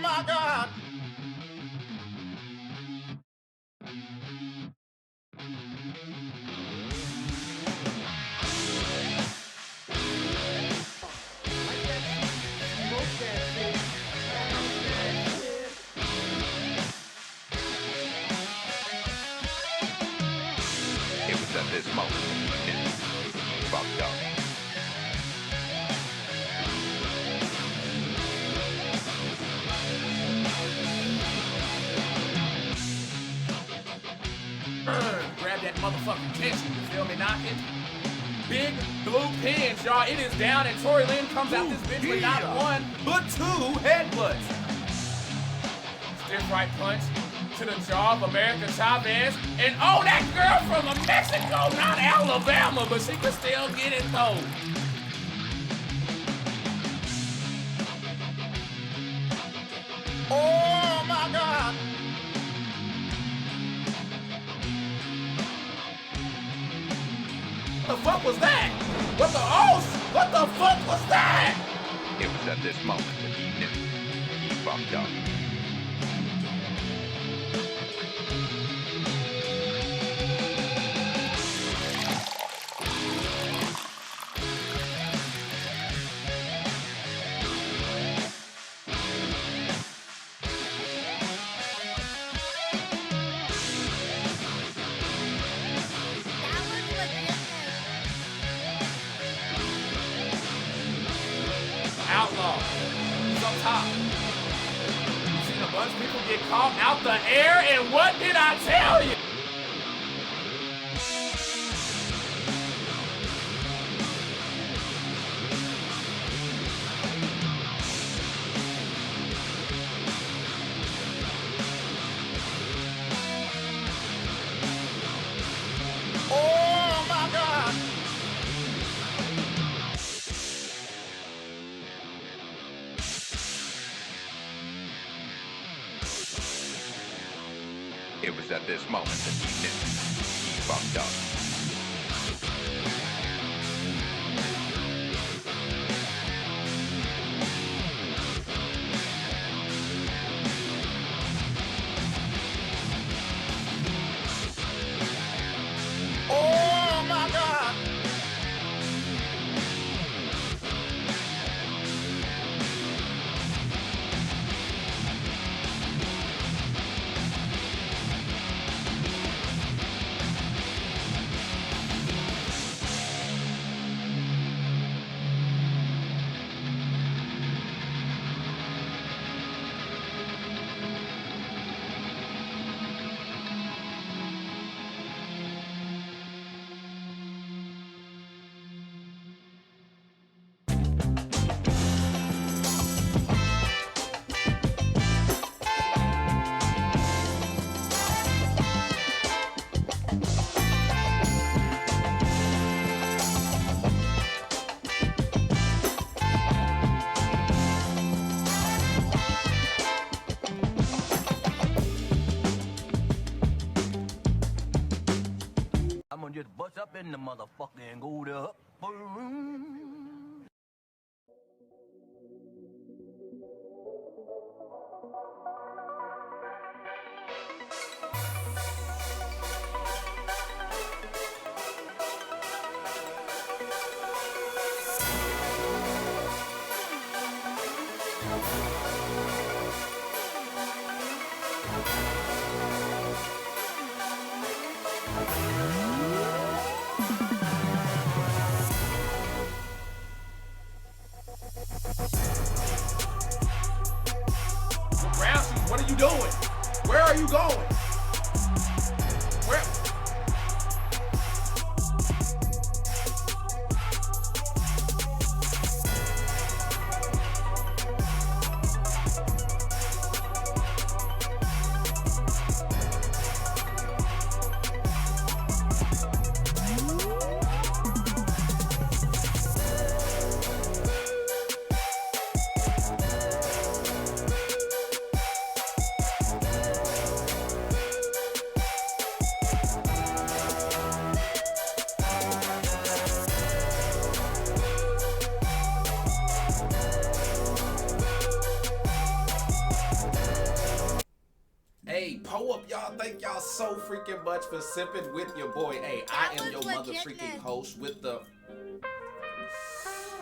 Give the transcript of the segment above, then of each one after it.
my God. It was at this moment that he knew he fucked up. Grab that motherfucking tension, you feel me knocking? Big blue pins, y'all. It is down, and Tory Lynn comes out this bitch with not one, but two headbutts. Stiff right punch to the jaw of America Chavez. And oh, that girl from Mexico, not Alabama, but she can still get it though. Oh my God. What the fuck was that? What the fuck was that? It was at this moment that he knew he fucked up. Outlaw. He's on top. You've seen a bunch of people get caught out the air, and what did I tell you? Oh my God. It was at this moment that he knew he fucked up. Oh my God. I'm gonna just bust up in the motherfucker and go there. Ground shoes, what are you doing? Where are you going? Where? y'all? Thank y'all so freaking much for sipping with your boy. Hey, I am your mother freaking host with the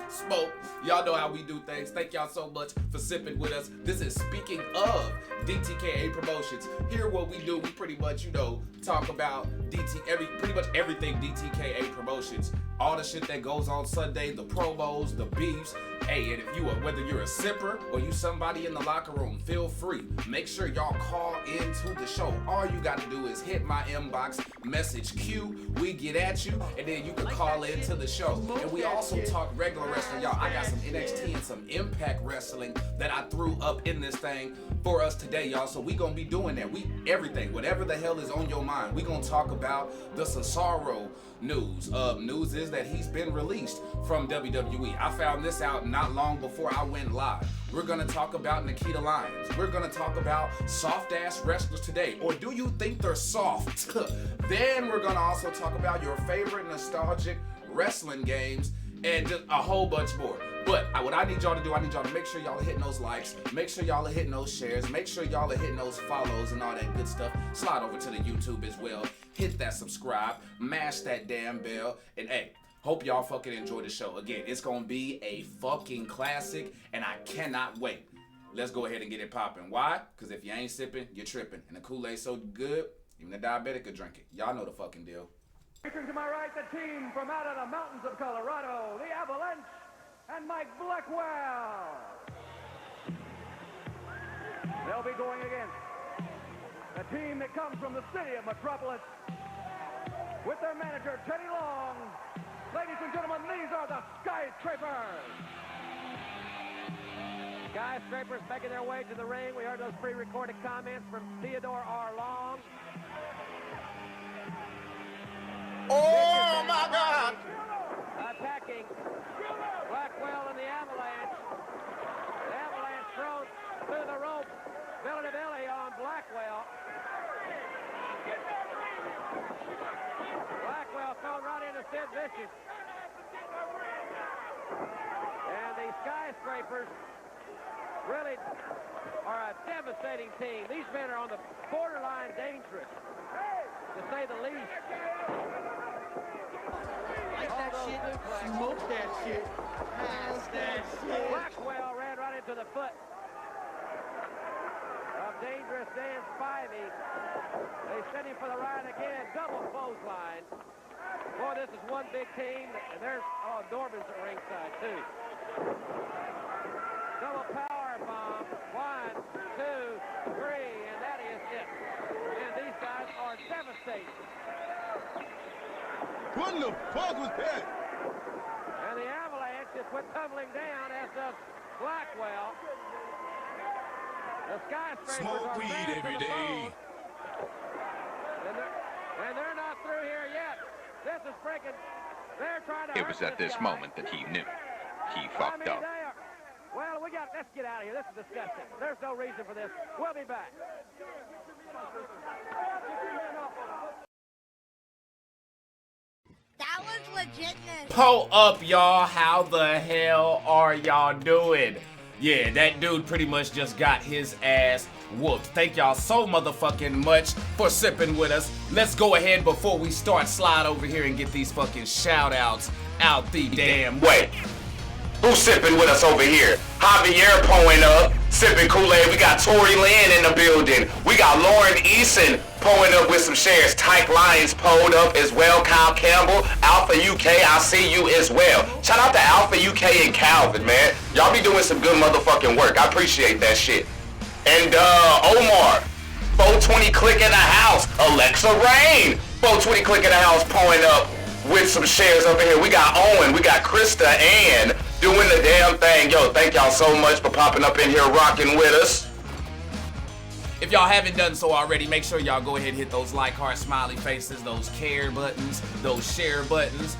smoke. Y'all know how we do things. Thank y'all so much for sipping with us. This is Speaking of DTKA Promotions. Here what we do, we pretty much, you know, talk about pretty much everything DTKA Promotions. All the shit that goes on Sunday, the promos, the beefs. Hey, and if you are, whether you're a sipper or you somebody in the locker room, feel free. Make sure y'all call into the show. All you got to do is hit my inbox, message Q, we get at you, and then you can call into the show. And we also talk regular wrestling. Y'all, I got some NXT and some Impact Wrestling that I threw up in this thing for us today, y'all. So we gonna be doing that. Everything, whatever the hell is on your mind, we gonna talk about the Cesaro news. News is that he's been released from WWE. I found this out not long before I went live. We're gonna talk about Nikkita Lyons. We're gonna talk about soft ass wrestlers today. Or do you think they're soft? Then we're gonna also talk about your favorite nostalgic wrestling games and just a whole bunch more. But what I need y'all to do, I need y'all to make sure y'all are hitting those likes, make sure y'all are hitting those shares, make sure y'all are hitting those follows and all that good stuff. Slide over to the YouTube as well. Hit that subscribe, mash that damn bell, and hey, hope y'all fucking enjoy the show. Again, it's gonna be a fucking classic, and I cannot wait. Let's go ahead and get it popping. Why? Because if you ain't sipping, you're tripping. And the Kool Aid so good, even a diabetic could drink it. Y'all know the fucking deal. To my right, the team from out of the mountains of Colorado, the Avalanche, and Mike Blackwell. They'll be going against the team that comes from the city of Metropolis with their manager, Teddy Long. Ladies and gentlemen, these are the Skyscrapers. Skyscrapers making their way to the ring. We heard those pre-recorded comments from Theodore R. Long. Oh my God! Attacking Blackwell and the Avalanche. The Avalanche throws through the rope, belly to belly on Blackwell. Blackwell thrown right into Sid Vicious. And the Skyscrapers really are a devastating team. These men are on the borderline dangerous, to say the least. Like that shit, smoke that shit, pass that shit. Blackwell ran right into the foot of Dangerous Dan Spivey. They sent him for the ride again, double clothesline. Boy, this is one big team, and there's, Norman's at ringside too. Double power bomb, 1, 2, 3, and that is it. And these guys are devastating. What in the fuck was that? And the Avalanche just went tumbling down, as does Blackwell. The Skyscrapers Smoke are weed back to every the day. fold. And they're not through here yet. This is freaking. They're trying to. It was at this guy. moment that he knew he fucked up. Well, let's get out of here. This is disgusting. There's no reason for this. We'll be back. That was legitness. Pull up, y'all. How the hell are y'all doing? Yeah, that dude pretty much just got his ass whooped. Thank y'all so motherfucking much for sipping with us. Let's go ahead before we start, slide over here and get these fucking shout outs out the damn way. Who's sipping with us over here? Javier pulling up, sipping Kool Aid. We got Tory Lynn in the building. We got Lauren Eason pulling up with some shares. Tyke Lyons pulled up as well. Kyle Campbell, Alpha UK, I see you as well. Shout out to Alpha UK and Calvin, man. Y'all be doing some good motherfucking work. I appreciate that shit. And Omar, 420 click in the house. Alexa Rain, 420 click in the house pulling up with some shares over here. We got Owen, we got Krista Ann doing the damn thing. Yo, thank y'all so much for popping up in here rocking with us. If y'all haven't done so already, make sure y'all go ahead and hit those like, heart, smiley faces, those care buttons, those share buttons,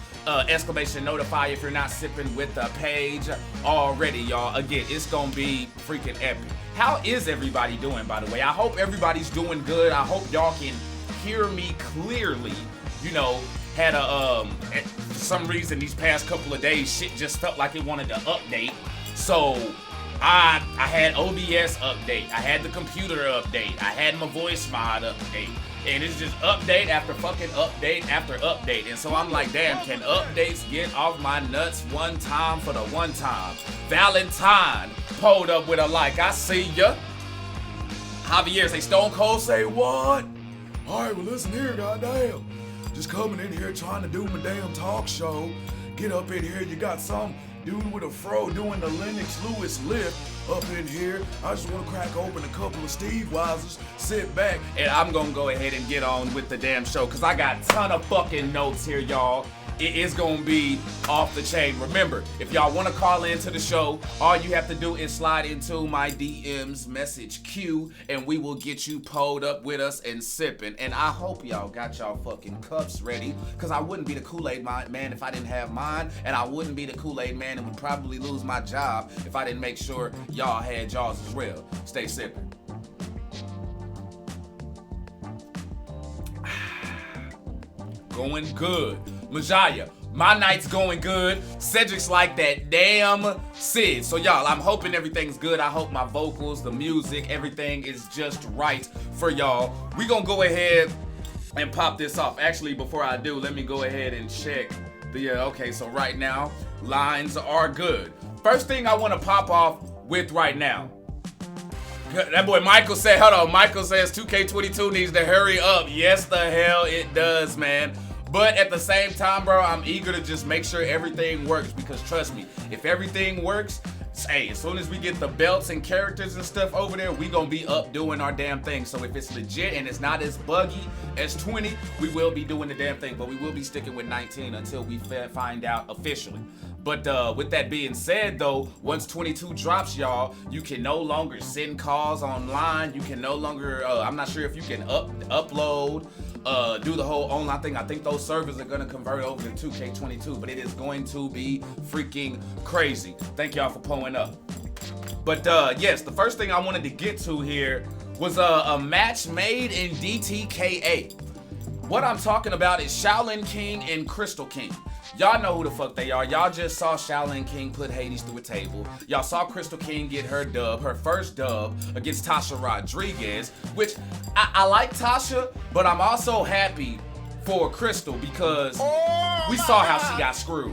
exclamation notify if you're not sipping with the page already, y'all. Again, it's gonna be freaking epic. How is everybody doing, by the way? I hope everybody's doing good. I hope y'all can hear me clearly. You know, had for some reason these past couple of days, shit just felt like it wanted to update. So I had OBS update. I had the computer update. I had my voice mod update. And it's just update after fucking update after update. And so I'm like, damn, can updates get off my nuts one time for the one time? Valentine pulled up with a like. I see ya. Javier say Stone Cold say what? Alright, well listen here, goddamn. Just coming in here trying to do my damn talk show. Get up in here, you got some dude with a fro doing the Lennox Lewis lift up in here. I just want to crack open a couple of Steve Weisers, sit back, and I'm gonna go ahead and get on with the damn show, cause I got a ton of fucking notes here, y'all. It is gonna be off the chain. Remember, if y'all wanna call into the show, all you have to do is slide into my DMs message queue, and we will get you pulled up with us and sipping. And I hope y'all got y'all fucking cups ready, cause I wouldn't be the Kool Aid man if I didn't have mine, and I wouldn't be the Kool Aid man and would probably lose my job if I didn't make sure y'all had y'all's as well. Stay sipping. Going good. Majaya, my night's going good. Cedric's like that damn Sid. So y'all, I'm hoping everything's good. I hope my vocals, the music, everything is just right for y'all. We gonna go ahead and pop this off. Actually, before I do, let me go ahead and check the, okay, so right now, lines are good. First thing I wanna pop off with right now. That boy Michael said, hold on, Michael says 2K22 needs to hurry up. Yes, the hell it does, man. But at the same time, bro, I'm eager to just make sure everything works, because trust me, if everything works, hey, as soon as we get the belts and characters and stuff over there, we gonna be up doing our damn thing. So if it's legit and it's not as buggy as 20, we will be doing the damn thing, but we will be sticking with 19 until we find out officially. But with that being said, though, once 22 drops, y'all, you can no longer send calls online. You can no longer, I'm not sure if you can upload, do the whole online thing. I think those servers are gonna convert over to 2K22, but it is going to be freaking crazy. Thank y'all for pulling up. But yes, the first thing I wanted to get to here was a match made in DTKA. What I'm talking about is Shaolin King and Crystal King. Y'all know who the fuck they are. Y'all just saw Shaolin King put Hades through a table. Y'all saw Crystal King get her dub, her first dub against Tasha Rodriguez, which I like Tasha, but I'm also happy for Crystal because we saw how she got screwed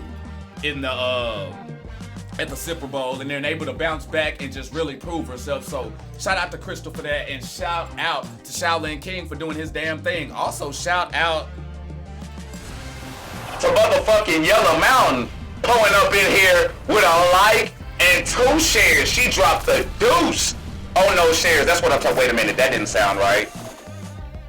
in the at the Super Bowl, and then able to bounce back and just really prove herself. So shout out to Crystal for that, and shout out to Shaolin King for doing his damn thing. Also shout out to motherfucking Yellow Mountain pulling up in here with a like and 2 shares. She dropped the deuce on those shares. That's what I'm talking. Wait a minute, that didn't sound right.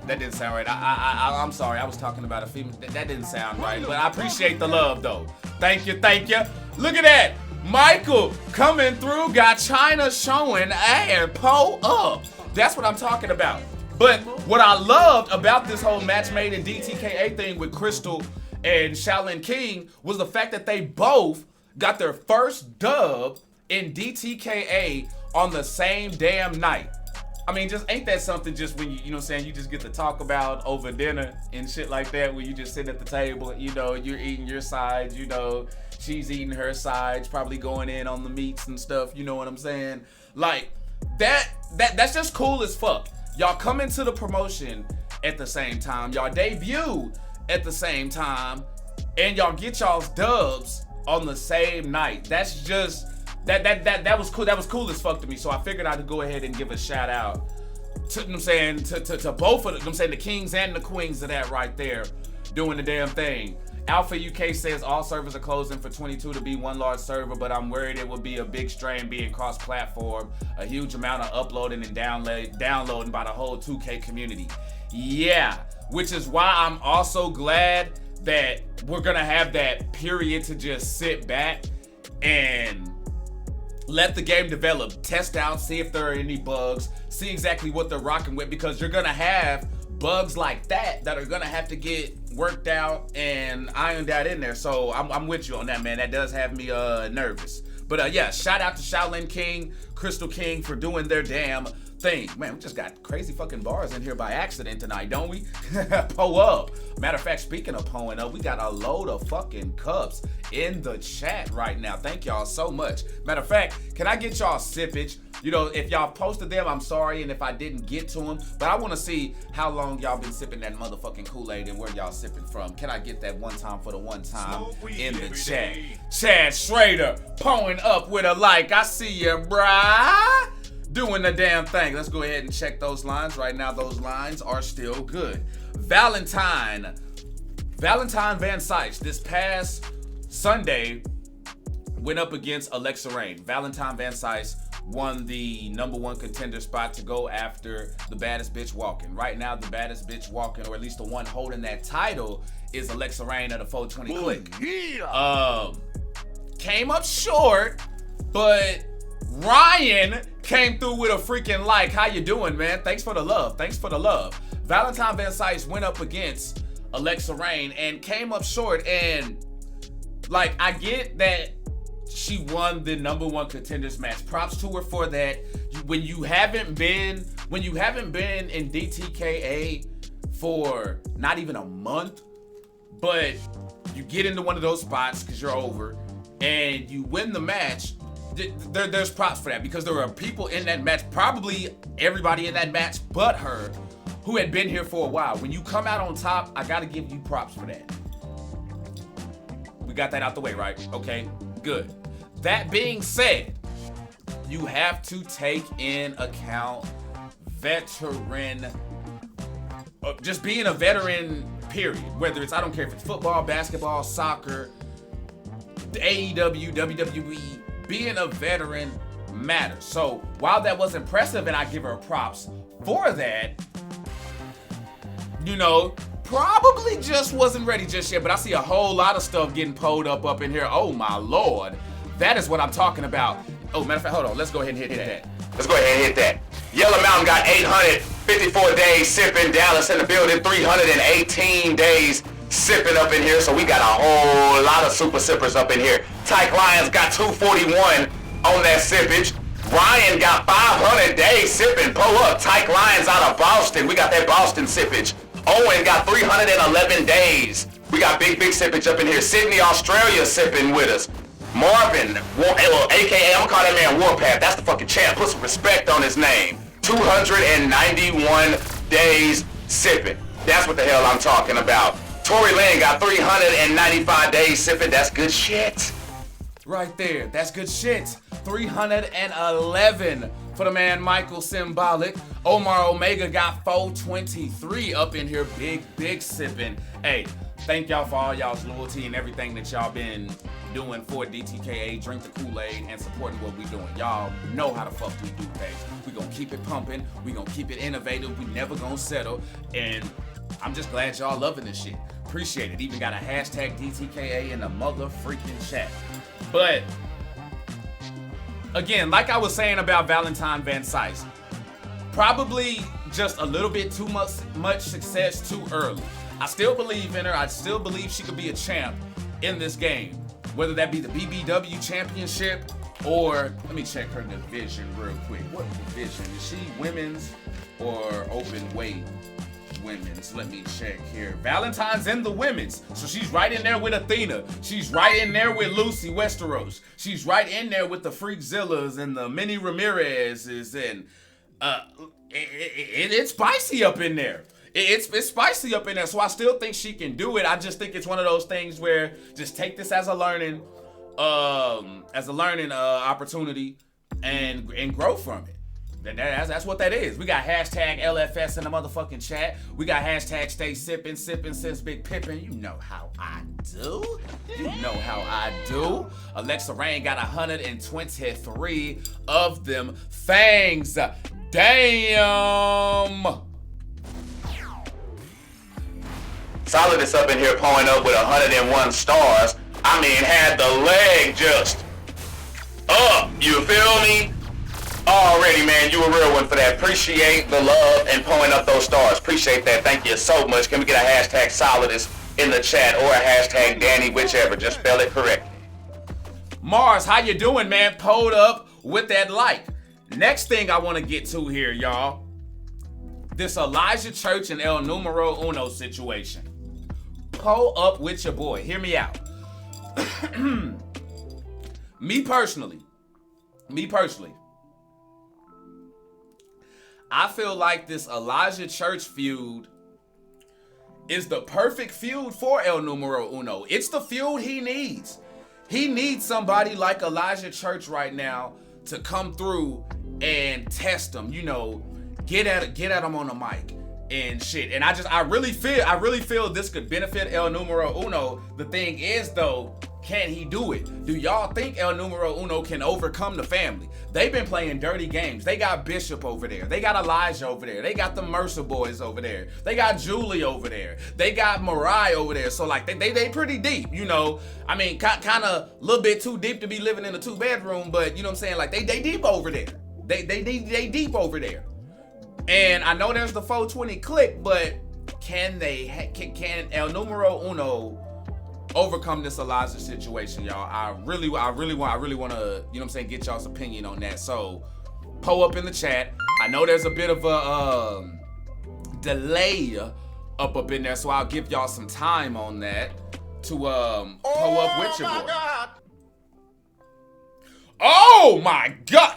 That didn't sound right. I'm sorry. I was talking about a female. That didn't sound right. But I appreciate the love though. Thank you, thank you. Look at that. Michael coming through, got China showing and pull up. That's what I'm talking about. But what I loved about this whole match made in DTKA thing with Crystal and Shaolin King was the fact that they both got their first dub in DTKA on the same damn night. I mean, just ain't that something just when you know what I'm saying, you just get to talk about over dinner and shit like that, when you just sit at the table, you know, you're eating your sides, you know, she's eating her sides, probably going in on the meats and stuff, you know what I'm saying? Like, that's just cool as fuck. Y'all come into the promotion at the same time, y'all debut at the same time, and y'all get y'all's dubs on the same night. That's just that was cool. That was cool as fuck to me. So I figured I'd go ahead and give a shout out to, you know what I'm saying, to both of them, you know what I'm saying, the kings and the queens of that right there doing the damn thing. Alpha UK says all servers are closing for 22 to be one large server, but I'm worried it will be a big strain being cross-platform, a huge amount of uploading and downloading by the whole 2K community. Yeah, which is why I'm also glad that we're gonna have that period to just sit back and let the game develop, test out, see if there are any bugs, see exactly what they're rocking with, because you're gonna have bugs like that are gonna have to get worked out and ironed out in there. So I'm with you on that, man. That does have me nervous. But yeah, shout out to Shaolin King, Crystal King for doing their damn thing. Man, we just got crazy fucking bars in here by accident tonight, don't we? Pull up. Matter of fact, speaking of pulling up, we got a load of fucking cups in the chat right now. Thank y'all so much. Matter of fact, can I get y'all sippage? You know, if y'all posted them, I'm sorry, and if I didn't get to them, but I want to see how long y'all been sipping that motherfucking Kool Aid and where y'all sipping from. Can I get that one time for the one time in the chat? Chad Schrader pulling up with a like. I see you, bruh. Doing the damn thing. Let's go ahead and check those lines. Right now, those lines are still good. Valentine Van Sykes this past Sunday went up against Alexa Rain. Valentine Van Sykes won the #1 contender spot to go after the baddest bitch walking. Right now, the baddest bitch walking, or at least the one holding that title, is Alexa Rain of the 420 Click. Yeah. Came up short, but Ryan came through with a freaking like. How you doing, man? Thanks for the love. Thanks for the love. Valentine Van Sykes went up against Alexa Rain and came up short. And like, I get that she won the #1 contenders match. Props to her for that. When you haven't been in DTKA for not even a month, but you get into one of those spots because you're over and you win the match, there's props for that, because there are people in that match, probably everybody in that match but her, who had been here for a while. When you come out on top, I gotta give you props for that. We got that out the way, right? Okay, good. That being said, you have to take in account veteran, just being a veteran, period. Whether it's, I don't care if it's football, basketball, soccer, AEW, WWE, being a veteran matters. So while that was impressive and I give her props for that, you know, probably just wasn't ready just yet. But I see a whole lot of stuff getting pulled up in here. Oh my Lord. That is what I'm talking about. Oh, matter of fact, hold on. Let's go ahead and hit that. Let's go ahead and hit that. Yellow Mountain got 854 days sipping. Dallas in the building, 318 days sipping up in here. So we got a whole lot of super sippers up in here. Tyke Lyons got 241 on that sippage. Ryan got 500 days sipping. Pull up. Tyke Lyons out of Boston. We got that Boston sippage. Owen got 311 days. We got big sippage up in here. Sydney, Australia sipping with us. Marvin, aka I'm gonna call that man Warpath. That's the fucking champ. Put some respect on his name. 291 days sipping. That's what the hell I'm talking about. Tory Lane got 395 days sipping. That's good shit. Right there. That's good shit. 311 for the man Michael Symbolic. Omar Omega got 423 up in here. Big sipping. Hey, thank y'all for all y'all's loyalty and everything that y'all been doing for DTKA. Drink the Kool Aid and supporting what we doing. Y'all know how the fuck we do things. We gonna keep it pumping. We gonna keep it innovative. We never gonna settle. And I'm just glad y'all loving this shit. Appreciate it. Even got a hashtag DTKA in the mother freaking chat. But again, like I was saying about Valentine Van Sykes, probably just a little bit too much success too early. I still believe in her. I still believe she could be a champ in this game. Whether that be the BBW championship or, let me check her division real quick. What division? Is she women's or open weight women's? Let me check here. Valentine's in the women's. So she's right in there with Athena. She's right in there with Lucy Westeros. She's right in there with the Freakzillas and the Minnie Ramirez's, and it's spicy up in there. It's spicy up in there, so I still think she can do it. I just think it's one of those things where just take this as a learning opportunity and grow from it. That's what that is. We got hashtag LFS in the motherfucking chat. We got hashtag stay sipping since Big Pippin. You know how I do. Alexa Rain got 123 of them things. Damn. Solidus up in here pulling up with 101 stars. I mean, had the leg just up. You feel me? Already, man, you a real one for that. Appreciate the love and pulling up those stars. Appreciate that. Thank you so much. Can we get a hashtag Solidus in the chat or a hashtag Danny, whichever. Just spell it correctly. Mars, how you doing, man? Pulled up with that like. Next thing I want to get to here, y'all. This Elijah Church and El Numero Uno situation. Pull up with your boy. Hear me out. Me personally, I feel like this Elijah Church feud is the perfect feud for El Numero Uno. It's the feud he needs. He needs somebody like Elijah Church right now to come through and test him, you know, get at him on the mic and shit. And I really feel this could benefit El Numero Uno. The thing is though, can he do it? Do y'all think El Numero Uno can overcome the family? They've been playing dirty games. They got Bishop over there. They got Elijah over there. They got the Mercer boys over there. They got Julie over there. They got Mariah over there. So like they pretty deep, you know. I mean, kind of a little bit too deep to be living in a 2-bedroom, but you know what I'm saying? Like they deep over there. They deep over there. And I know there's the 420 click, but can El Numero Uno overcome this Elijah situation, y'all? I really want to, you know what I'm saying, get y'all's opinion on that. So, pull up in the chat. I know there's a bit of a delay up in there, so I'll give y'all some time on that to pull up with your boy. God. Oh my God!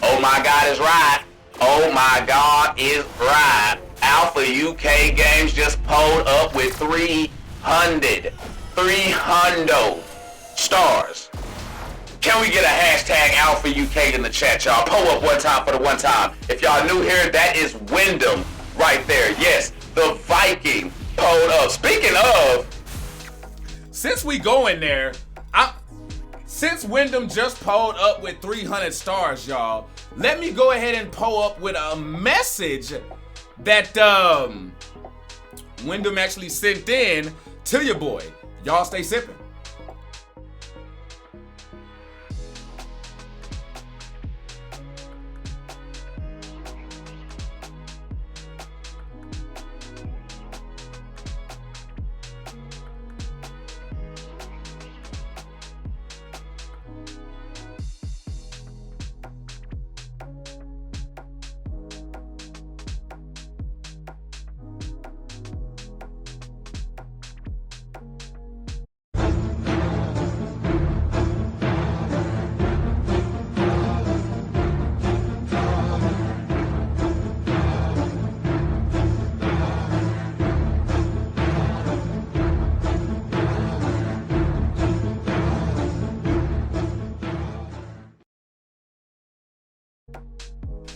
Oh my God is right. Oh my God is right. Alpha UK Games just pulled up with 300 stars. Can we get a hashtag Alpha UK in the chat, y'all? Pull up one time for the one time. If y'all new here, that is Wyndham right there. Yes, the Viking pulled up. Speaking of, since we go in there, since Wyndham just pulled up with 300 stars, y'all, let me go ahead and pull up with a message that Wyndham actually sent in to your boy. Y'all stay sipping.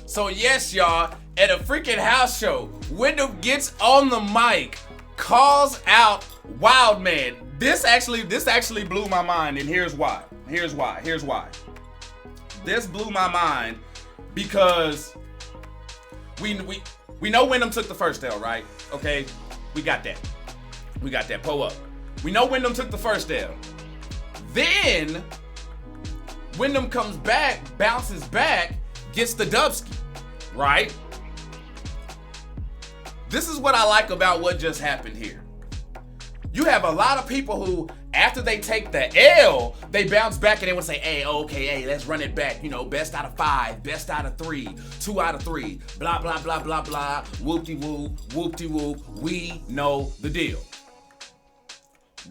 So yes, y'all, at a freaking house show, Wyndham gets on the mic, calls out Wildman. This actually blew my mind, and here's why. This blew my mind because we know Wyndham took the first L, right? Okay, we got that. Pull up. We know Wyndham took the first L. Then Wyndham comes back, bounces back, gets the dubski, right? This is what I like about what just happened here. You have a lot of people who, after they take the L, they bounce back and they want to say, hey, okay, hey, let's run it back. You know, best out of 5, best out of 3, 2 out of 3, blah, blah, blah, blah, blah, whoop-de-whoop, whoop-de-whoop. We know the deal.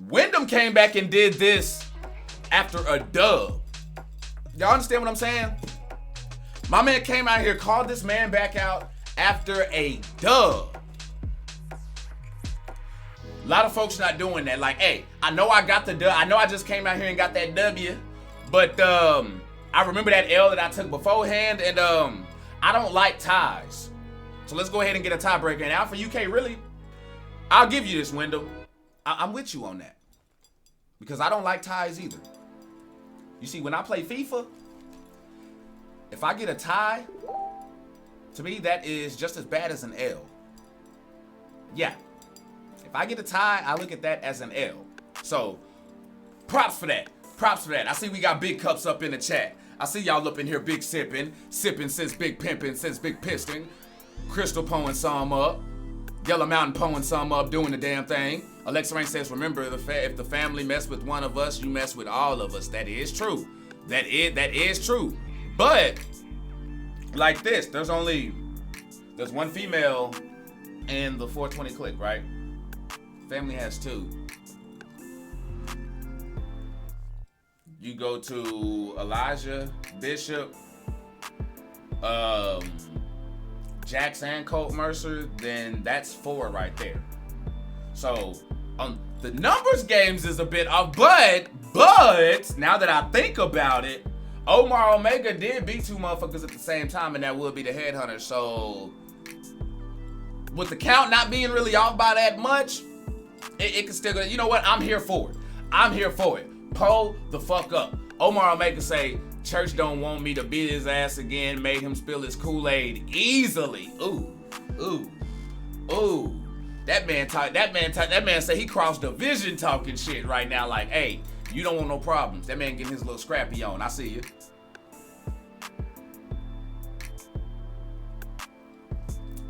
Wyndham came back and did this after a dub. Y'all understand what I'm saying? My man came out here, called this man back out after a dub. A lot of folks not doing that. Like, hey, I know I got the dub. I know I just came out here and got that W, but I remember that L that I took beforehand, and I don't like ties. So let's go ahead and get a tiebreaker. And Alpha UK, really, I'll give you this, Wyndham. I'm with you on that because I don't like ties either. You see, when I play FIFA, if I get a tie, to me, that is just as bad as an L. Yeah. If I get a tie, I look at that as an L. So, props for that. I see we got big cups up in the chat. I see y'all up in here big sipping since big pimping, since big pisting. Crystal pulling some up. Yellow Mountain pulling some up, doing the damn thing. Alexa Rain says, remember, if the family mess with one of us, you mess with all of us. That is true. That is true. But like this, there's one female in the 420 clique, right? Family has 2. You go to Elijah, Bishop, Jax and Colt Mercer, then that's 4 right there. So the numbers games is a bit off, but now that I think about it, Omar Omega did beat 2 motherfuckers at the same time, and that would be the headhunter. So with the count not being really off by that much, it can still go. You know what? I'm here for it. I'm here for it. Pull the fuck up. Omar Omega say, Church don't want me to beat his ass again, made him spill his Kool Aid easily. Ooh. That man say he crossed division talking shit right now, like, hey, you don't want no problems. That man getting his little scrappy on. I see you.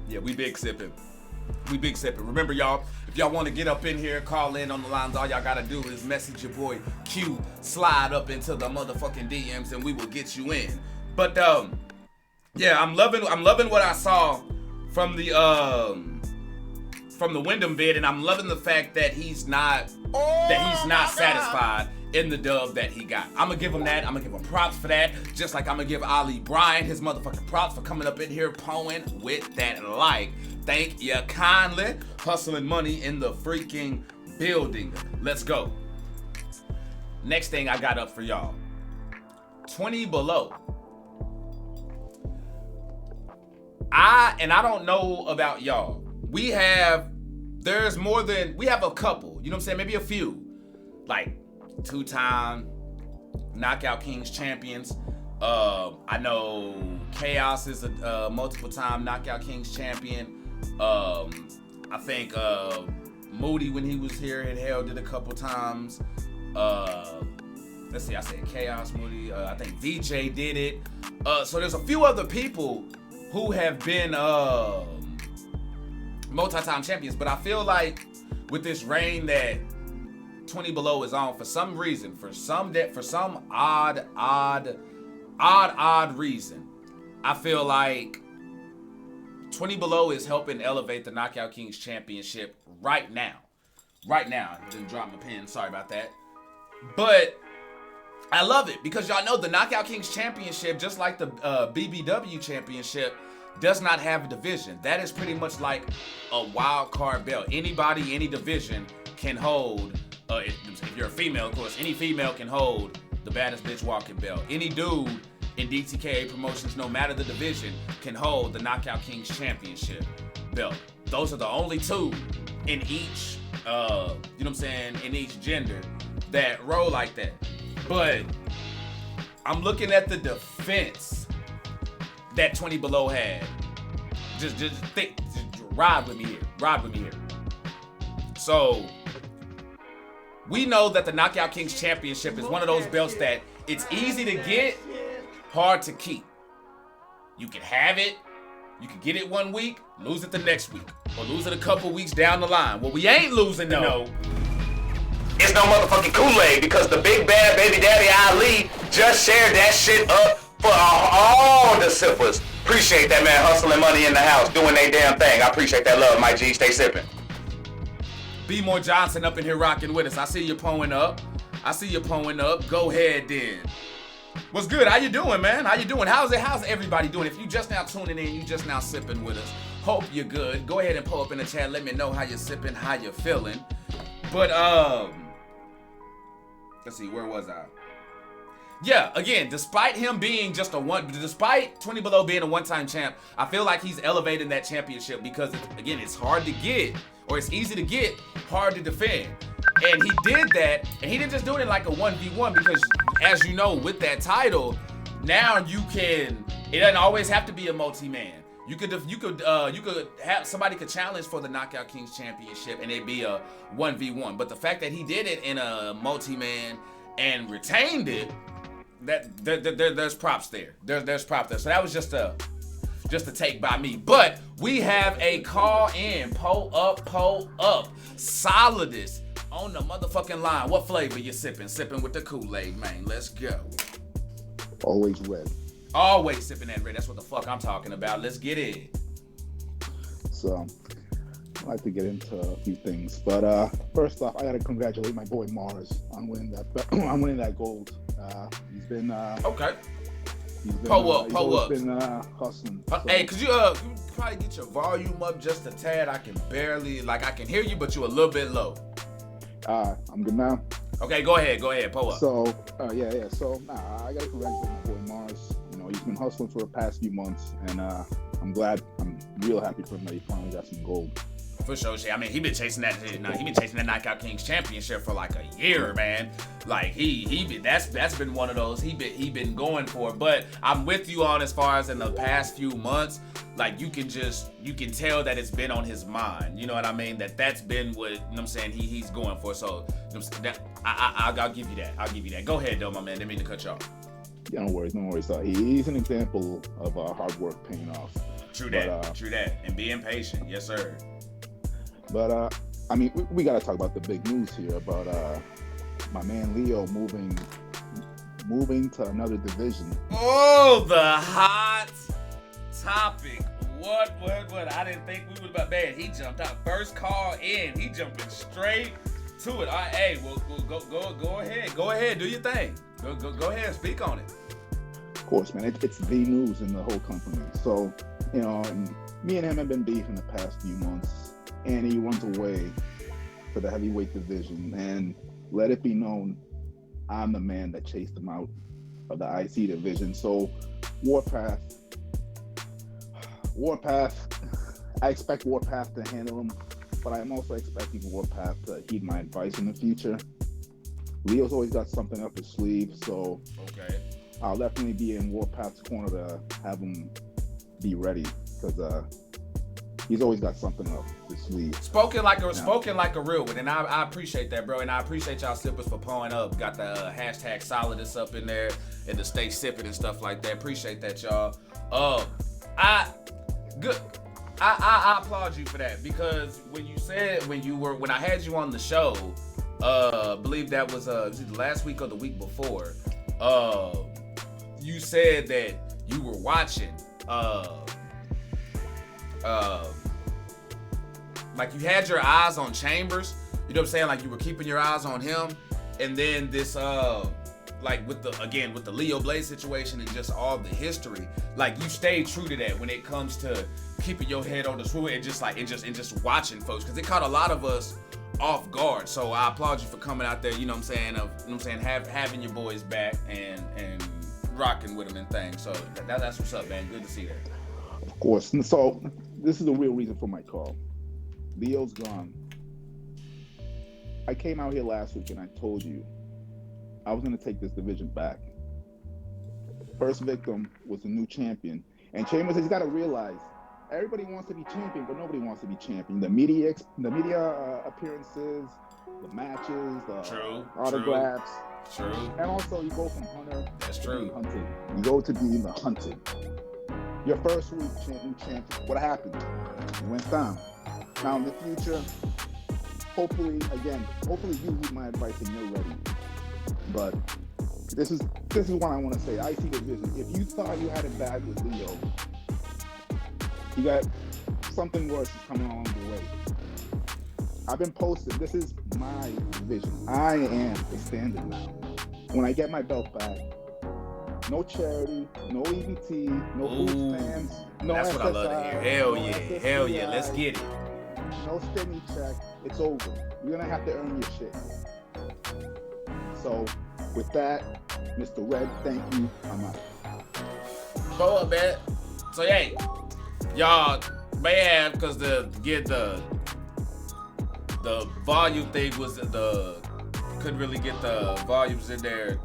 Yeah, we big sipping. Remember, y'all, if y'all want to get up in here, call in on the lines, all y'all gotta do is message your boy Q, slide up into the motherfucking DMs, and we will get you in. But yeah, I'm loving what I saw from the Wyndham vid, and I'm loving the fact that he's not satisfied in the dub that he got. I'm gonna give him that. I'm gonna give him props for that. Just like I'm gonna give Ali Bryant his motherfucking props for coming up in here pulling with that like. Thank you kindly. Hustling money in the freaking building. Let's go. Next thing I got up for y'all. 20 below. I don't know about y'all. We have a couple, you know what I'm saying? Maybe a few. Like 2-time Knockout Kings champions. I know Chaos is a multiple-time Knockout Kings champion. I think Moody, when he was here, had held it a couple times. Let's see, I said Chaos, Moody. I think VJ did it. So there's a few other people who have been multi-time champions, but I feel like with this reign that 20 Below is on, for some reason, for some odd reason, I feel like 20 Below is helping elevate the Knockout Kings Championship right now. I didn't drop my pen, sorry about that. But I love it because y'all know the Knockout Kings Championship, just like the BBW Championship, does not have a division. That is pretty much like a wild card belt. Anybody, any division can hold, if you're a female, of course, any female can hold the baddest bitch walking belt. Any dude in DTKA Promotions, no matter the division, can hold the Knockout Kings Championship belt. Those are the only 2 in each, you know what I'm saying, in each gender that roll like that. But I'm looking at the defense that 20 Below had. Just ride with me here. So we know that the Knockout Kings Championship is one of those belts that it's easy to get, hard to keep. You can have it, you can get it one week, lose it the next week, or lose it a couple weeks down the line. What we ain't losing though, it's no motherfucking Kool Aid, because the big bad baby daddy Ali just shared that shit up for all the sippers. Appreciate that, man. Hustling money in the house, doing they damn thing. I appreciate that love, my G. Stay sipping. B More Johnson up in here rocking with us. I see you pulling up. Go ahead then. What's good? How you doing, man? How you doing? How's everybody doing? If you just now tuning in, you just now sipping with us, hope you're good. Go ahead and pull up in the chat. Let me know how you're sipping, how you're feeling. But let's see, where was I? Yeah, again, despite 20 Below being a one-time champ, I feel like he's elevating that championship because, it's hard to get, or it's easy to get, hard to defend. And he did that, and he didn't just do it in like a 1v1 because, as you know, with that title, now it doesn't always have to be a multi-man. You could have somebody could challenge for the Knockout Kings Championship and it'd be a 1v1. But the fact that he did it in a multi-man and retained it, there's props there. There's props there. So that was just a take by me. But we have a call in. Pull up. Solidest on the motherfucking line. What flavor you sipping? Sipping with the Kool Aid, man. Let's go. Always red. Always sipping that red. That's what the fuck I'm talking about. Let's get it. So, I'd like to get into a few things, but first off, I gotta congratulate my boy Mars on winning that gold. He's been Okay. Pull up. Been hustling. So. Hey, could you probably get your volume up just a tad? I can barely, I can hear you, but you're a little bit low. I'm good now. Okay, go ahead. Pull up. So, yeah. So, I gotta congratulate my boy Mars. You know, he's been hustling for the past few months, and I'm real happy for him that he finally got some gold. For sure, shit. I mean, he been chasing that Knockout Kings championship for like a year, man. Like that's been one of those he been going for. But I'm with you on as far as in the past few months, like you can tell that it's been on his mind. You know what I mean? That's been what, you know what I'm saying, he's going for. So I'll give you that. Go ahead though, my man. Didn't mean to cut you off. Yeah, no worries. He's an example of hard work paying off. True that. And being patient. Yes, sir. But I mean, we gotta talk about the big news here about my man Leo moving to another division. Oh, the hot topic. What? I didn't think we would about bad. He jumped out first call in. He jumping straight to it. All right, hey, well go ahead. Go ahead, do your thing. Go ahead and speak on it. Of course, man. It's the news in the whole company. So, you know, me and him have been beefing the past few months, and he runs away to the heavyweight division. And let it be known, I'm the man that chased him out of the IC division. So, Warpath, I expect Warpath to handle him, but I'm also expecting Warpath to heed my advice in the future. Leo's always got something up his sleeve, so okay, I'll definitely be in Warpath's corner to have him be ready, because he's always got something up his sleeve. Spoken like a real one, and I appreciate that, bro. And I appreciate y'all sippers for pulling up. Got the hashtag Solidus up in there, and the stay sipping and stuff like that. Appreciate that, y'all. I applaud you for that, because when I had you on the show, I believe that was the last week or the week before, you said that you were watching like you had your eyes on Chambers, you know what I'm saying? Like you were keeping your eyes on him, and then this like with the Leo Blaze situation and just all the history, like you stayed true to that when it comes to keeping your head on the swivel and just watching folks, because it caught a lot of us off guard. So I applaud you for coming out there, you know what I'm saying, having your boys back and rocking with them and things. So that's what's up, man. Good to see that. Of course. And so this is the real reason for my call. Leo's gone. I came out here last week and I told you I was going to take this division back. First victim was the new champion. And Chambers has got to realize, everybody wants to be champion, but nobody wants to be champion. The media appearances, the matches, the autographs. True. And also you go from hunter to being hunted. You go to being the hunted. Your first week champion, what happened? You went down. Now in the future, hopefully you heed my advice and you're ready. But this is what I want to say. I see the vision. If you thought you had it bad with Leo, you got something worse is coming along the way. I've been posting. This is my vision. I am the standard now. When I get my belt back, no charity, no EBT, no food stamps, no That's SSI, what I love to hear. Hell yeah, let's get it. No stimmy check. It's over. You're gonna have to earn your shit. So, with that, Mr. Red, thank you. I'm out. Go up, man. So, hey, y'all may have, because the volume thing couldn't really get the volumes in there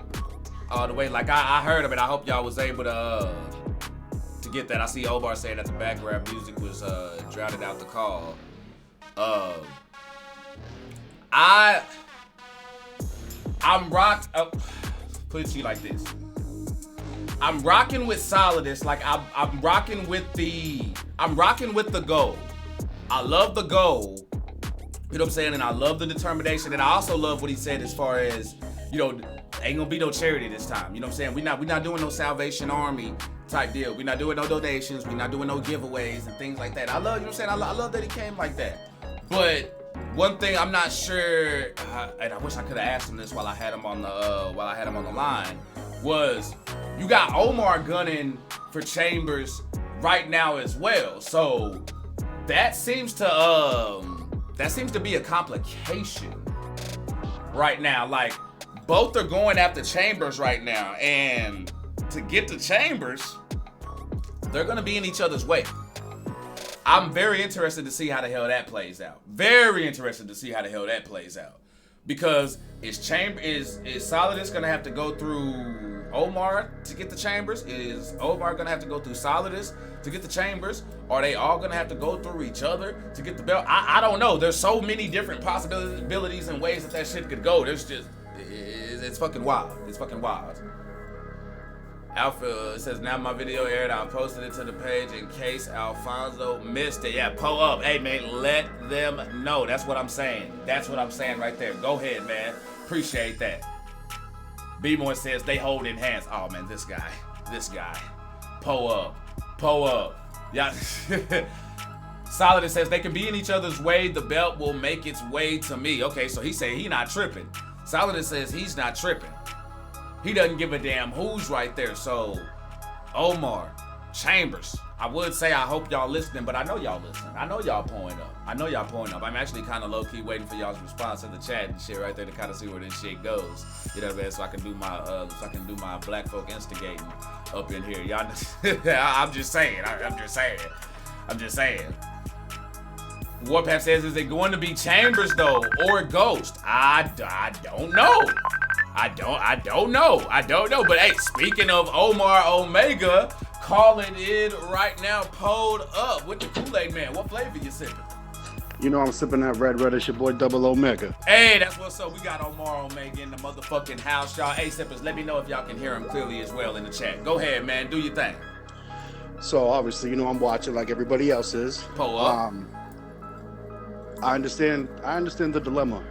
all the way. Like I heard of it. I hope y'all was able to get that. I see Obar saying that the background music was drowning out the call. I'm rocked up. Put it to you like this. I'm rocking with Solidus. Like I'm rocking with the goal. I love the goal. You know what I'm saying? And I love the determination. And I also love what he said as far as, you know, ain't gonna be no charity this time. You know what I'm saying? We're not doing no Salvation Army type deal. We're not doing no donations. We're not doing no giveaways and things like that. I love, you know what I'm saying? I love that he came like that. But one thing I'm not sure, and I wish I could have asked him this while I had him on the line, was you got Omar gunning for Chambers right now as well. So that seems to be a complication right now. Like, both are going after Chambers right now, and to get to Chambers, they're gonna be in each other's way. I'm very interested to see how the hell that plays out. Very interested to see how the hell that plays out. Because is Solidus gonna have to go through Omar to get the Chambers? Is Omar gonna have to go through Solidus to get the Chambers? Are they all gonna have to go through each other to get the belt? I don't know. There's so many different possibilities and ways that shit could go. There's just, it's fucking wild. It's fucking wild. Alpha, it says, now my video aired. I posted it to the page in case Alfonso missed it. Yeah, pull up. Hey, man, let them know. That's what I'm saying. That's what I'm saying right there. Go ahead, man. Appreciate that. B-Moy says they hold in hands. Oh, man, this guy. Pull up. Yeah. Solid says they can be in each other's way. The belt will make its way to me. Okay, so he saying he not tripping. Solid says he's not tripping. He doesn't give a damn who's right there. So, Omar, Chambers. I would say I hope y'all listening, but I know y'all listening. I know y'all pulling up. I'm actually kind of low-key waiting for y'all's response in the chat and shit right there to kind of see where this shit goes. You know what I mean? So I can do my black folk instigating up in here. Y'all, I'm just saying. Warpath says, is it going to be Chambers though, or Ghost? I don't know. I don't know. But hey, speaking of Omar Omega, calling in right now, pulled up with the Kool Aid man. What flavor you sipping? You know I'm sipping that red. It's your boy Double Omega. Hey, that's what's up. We got Omar Omega in the motherfucking house, y'all. Hey, sippers, let me know if y'all can hear him clearly as well in the chat. Go ahead, man. Do your thing. So obviously, I'm watching like everybody else is. Pull up. I understand the dilemma,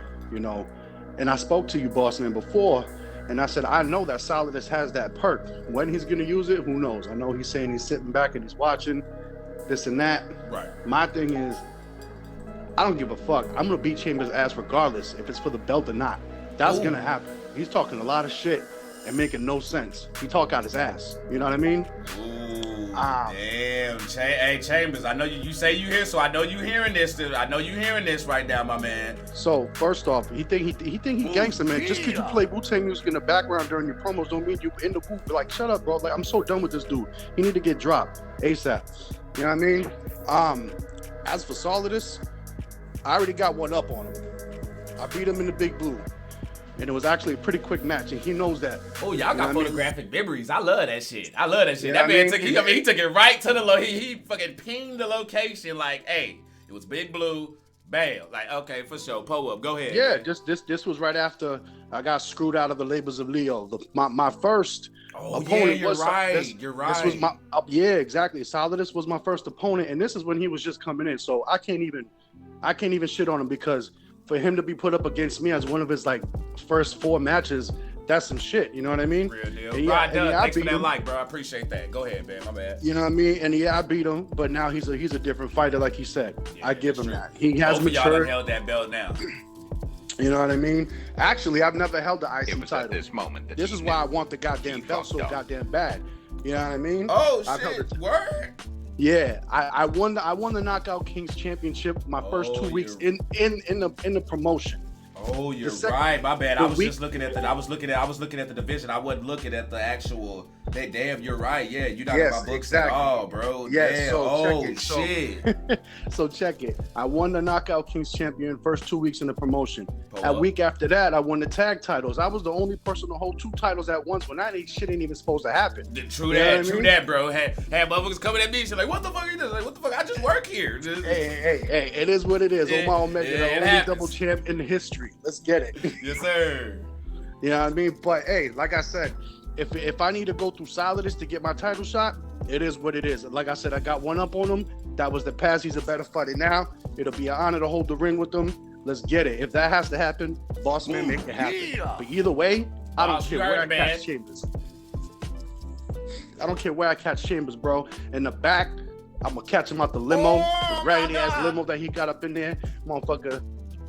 and I spoke to you, boss man, before, and I said, I know that Solidus has that perk. When he's going to use it, who knows? I know he's saying he's sitting back and he's watching this and that. Right. My thing is, I don't give a fuck. I'm going to beat Chambers' ass regardless if it's for the belt or not. That's going to happen. He's talking a lot of shit and making no sense. He talk out his ass. You know what I mean? Damn. Hey, Chambers, I know you say you here, so I know you hearing this. I know you hearing this right now, my man. So, first off, he think he gangster, man. Just because you play Wu-Tang music in the background during your promos don't mean you in the booth. Like, shut up, bro. Like, I'm so done with this dude. He need to get dropped ASAP. You know what I mean? As for Solidus, I already got one up on him. I beat him in the Big Blue. And it was actually a pretty quick match, and he knows that. Oh, y'all got photographic memories. I love that shit. That man took it right to the he fucking pinged the location like, hey, it was Big Blue, bam. Like, okay, for sure. Pull up. Go ahead. Yeah, this was right after I got screwed out of the Labors of Leo. My first opponent you're was right. You're right. This was my exactly. Solidus was my first opponent, and this is when he was just coming in. So I can't even shit on him, because for him to be put up against me as one of his like first 4 matches, that's some shit. You know what I mean? Real deal. Thanks for that like, bro. I appreciate that. Go ahead, man. My bad. You know what I mean? And I beat him, but now he's a different fighter, like he said. Yeah, I give him that. He has matured. Y'all have held that belt now. You know what I mean? Actually, I've never held the IC title. At this moment, this is why I want the goddamn belt so goddamn bad. You know what I mean? Oh shit! Word. Yeah, I won the Knockout Kings Championship my first 2 weeks in the promotion. Oh, you're right. My bad. I was looking at the division. I wasn't looking at the actual. Hey, damn, you're right. Yeah, you talking about books exactly. at all, bro. Yes. Damn. So shit. So check it. I won the Knockout Kings champion first 2 weeks in the promotion. A week after that, I won the tag titles. I was the only person to hold 2 titles at once when that shit ain't even supposed to happen. True that, bro. Had motherfuckers coming at me. She's like, what the fuck are you doing? Like, what the fuck? I just work here. Hey, it is what it is. Omar Omega, the only double champ in history. Let's get it. Yes, sir. You know what I mean? But hey, like I said, if I need to go through Solidus to get my title shot, it is what it is. Like I said, I got one up on him. That was the past. He's a better fighter now. It'll be an honor to hold the ring with him. Let's get it. If that has to happen, boss man, make it happen. Yeah. But either way, I don't care where I catch Chambers. I don't care where I catch Chambers, bro. In the back, I'm gonna catch him out the limo, the raggedy ass limo that he got up in there, motherfucker.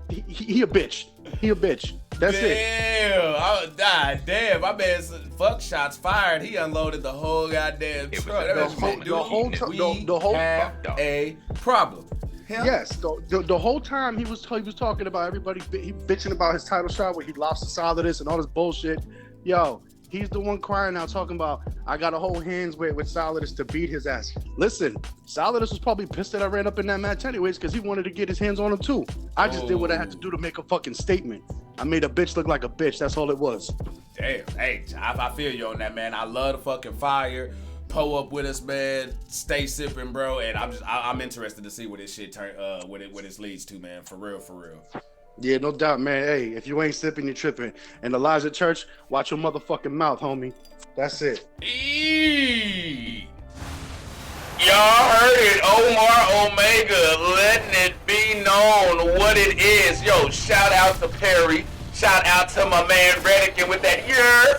He a bitch. He a bitch. That's it. Damn, my man, fuck shots fired. He unloaded the whole goddamn truck. The whole have a problem. Yes, the whole time he was talking about everybody, he bitching about his title shot where he lost to Solidus and all this bullshit. Yo, he's the one crying out talking about, I got to hold hands with Solidus to beat his ass. Listen, Solidus was probably pissed that I ran up in that match anyways because he wanted to get his hands on him too. I just did what I had to do to make a fucking statement. I made a bitch look like a bitch. That's all it was. Damn, hey, I feel you on that, man. I love the fucking fire. Pull up with us, man. Stay sipping, bro. And I'm interested to see what this shit what it leads to, man. For real. Yeah, no doubt, man. Hey, if you ain't sipping, you're tripping. And Elijah Church, watch your motherfucking mouth, homie. That's it. Y'all heard it, Omar Omega, letting it be known what it is. Yo, shout out to Perry. Shout out to my man Redican with that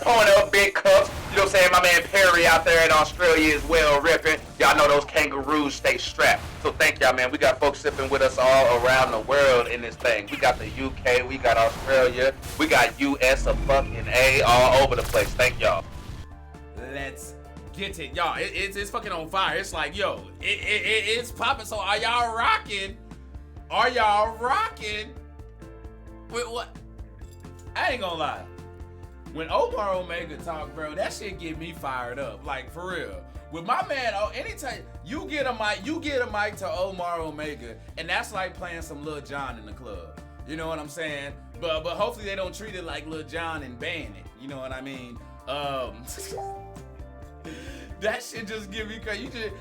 pouring up big cups. You know what I'm saying? My man Perry out there in Australia is well ripping. Y'all know those kangaroos stay strapped. So thank y'all, man. We got folks sipping with us all around the world in this thing. We got the UK, we got Australia, we got US of fucking A all over the place. Thank y'all. Let's get it, y'all. It's fucking on fire. It's like, yo, it's popping. So are y'all rocking? Are y'all rocking with what? I ain't gonna lie. When Omar Omega talk, bro, that shit get me fired up. Like, for real. With my man, anytime you get a mic to Omar Omega, and that's like playing some Lil Jon in the club. You know what I'm saying? But hopefully they don't treat it like Lil Jon and ban it. You know what I mean? That shit just give me, cause you get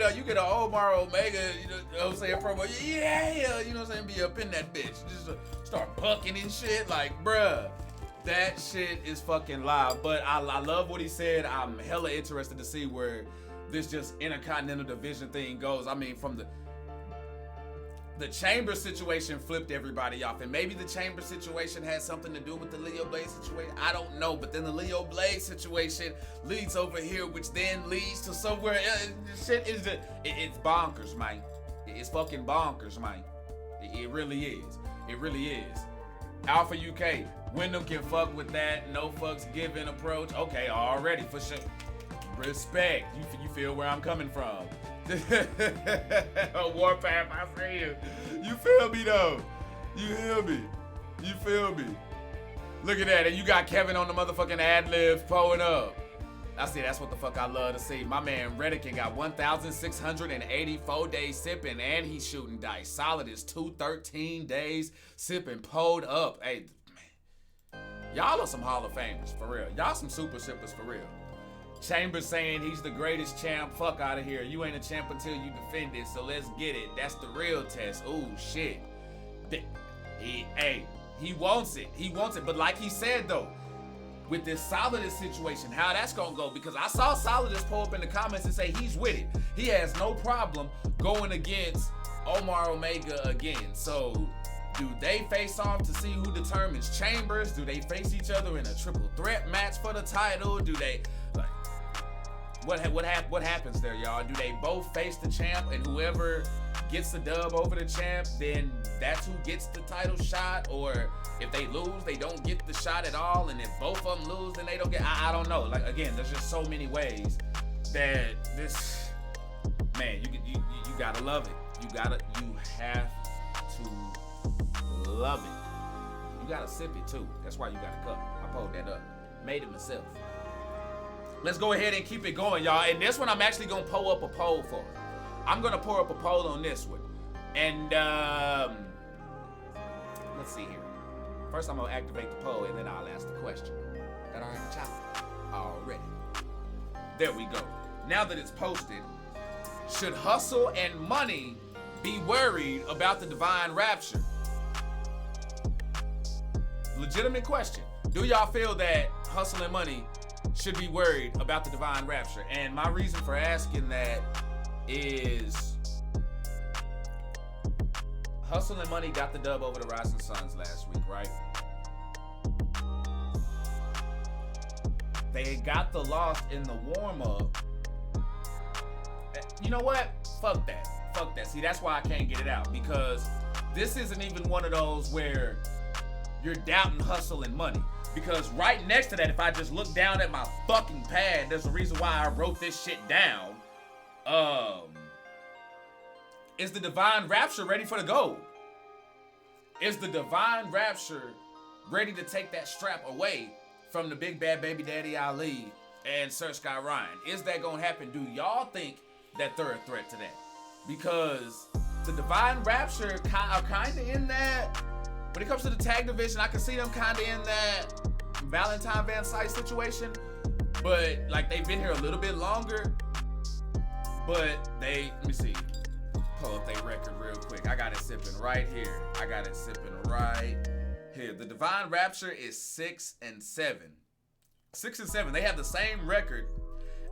a Omar Omega, you know what I'm saying, promo, yeah, you know what I'm saying, be up in that bitch, just start bucking and shit, like, bruh, that shit is fucking live. But I love what he said. I'm hella interested to see where this just Intercontinental Division thing goes. I mean, from the Chamber situation flipped everybody off, and maybe the Chamber situation has something to do with the Leo Blade situation. I don't know, but then the Leo Blade situation leads over here, which then leads to somewhere. Shit is it's bonkers, man. It's fucking bonkers, man. It really is. It really is. Alpha UK, Wyndham can fuck with that no fucks given approach. Okay, already for sure. Respect. You feel where I'm coming from. Warpath, I see you. You feel me though? You hear me? You feel me? Look at that, and you got Kevin on the motherfucking ad-libs pulling up. I see, that's what the fuck I love to see. My man Redican got 1,684 days sipping, and he's shooting dice. Solid is 213 days sipping, pulled up. Hey, man, y'all are some Hall of Famers, for real. Y'all some super sippers, for real. Chambers saying he's the greatest champ. Fuck out of here. You ain't a champ until you defend it, so let's get it. That's the real test. Ooh, shit. He wants it. He wants it. But like he said, though, with this Solidus situation, how that's gonna go, because I saw Solidus pull up in the comments and say he's with it. He has no problem going against Omar Omega again. So do they face off to see who determines Chambers? Do they face each other in a triple threat match for the title? Do they, like, what happens there, y'all? Do they both face the champ, and whoever gets the dub over the champ, then that's who gets the title shot? Or if they lose, they don't get the shot at all, and if both of them lose, then they don't get, I don't know. Like, again, there's just so many ways that this, man, you gotta love it. You have to love it. You gotta sip it too. That's why you got a cup. I pulled that up. Made it myself. Let's go ahead and keep it going, y'all. And this one, I'm actually gonna pull up a poll for. I'm gonna pour up a poll on this one. And let's see here. First, I'm gonna activate the poll, and then I'll ask the question. That all right, Chop? Already. There we go. Now that it's posted, should Hustle and Money be worried about the Divine Rapture? Legitimate question. Do y'all feel that Hustle and Money should be worried about the Divine Rapture? And my reason for asking that is Hustle and Money got the dub over the Rising Suns last week, right? They got the loss in the warm-up. You know what? Fuck that. Fuck that. See, that's why I can't get it out, because this isn't even one of those where you're doubting hustle and money. Because right next to that, if I just look down at my fucking pad, there's a reason why I wrote this shit down. Is the Divine Rapture ready for the gold? Is the Divine Rapture ready to take that strap away from the big bad baby daddy Ali and Sir Sky Ryan? Is that gonna happen? Do y'all think that they're a threat to that? Because the Divine Rapture are kind of in that. When it comes to the tag division, I can see them kind of in that Valentine Van Syght situation. But, like, they've been here a little bit longer. But let me see. Pull up their record real quick. I got it sipping right here. The Divine Rapture is 6-7. 6-7. They have the same record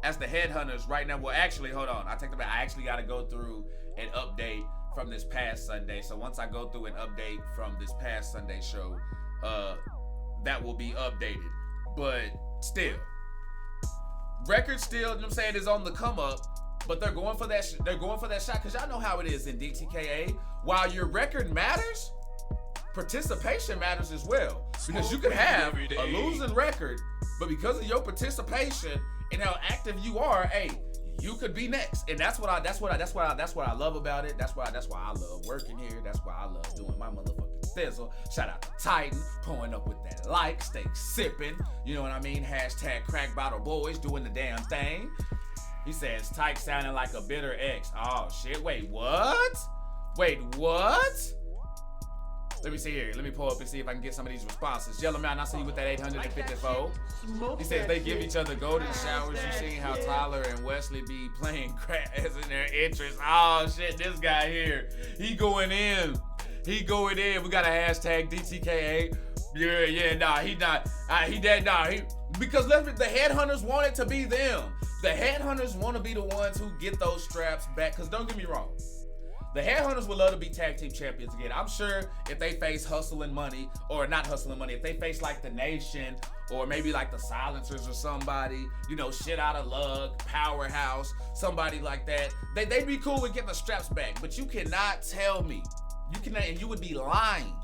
as the Headhunters right now. Well, actually, hold on. I take that back. I actually got to go through an update from this past Sunday. So once I go through an update from this past Sunday show, that will be updated. But still, record still, you know what I'm saying, is on the come up. But they're going for that. They're going for that shot, because y'all know how it is in DTKA. While your record matters, participation matters as well. Because you could have a losing record, but because of your participation and how active you are, hey, you could be next. And that's what I love about it. That's why I love working here. That's why I love doing my motherfucking thizzle. Shout out to Titan, pulling up with that like, stay sipping. You know what I mean? Hashtag crack bottle boys doing the damn thing. He says, Tyke sounding like a bitter ex. Oh, shit. Wait, what? Let me see here. Let me pull up and see if I can get some of these responses. Yellow Mountain, I see you with that 854. He says they give each other golden showers. You seen how Tyler and Wesley be playing crack as in their interest. Oh, shit. This guy here. He going in. We got a hashtag DTKA. Because the Headhunters want it to be them. The Headhunters want to be the ones who get those straps back. Because don't get me wrong, the Headhunters would love to be tag team champions again. I'm sure if they face Hustle and Money, or not Hustle and Money, if they face like the Nation, or maybe like the Silencers or somebody, you know, Shit Out of Luck, Powerhouse, somebody like that, they'd be cool with getting the straps back. But you cannot tell me, and you would be lying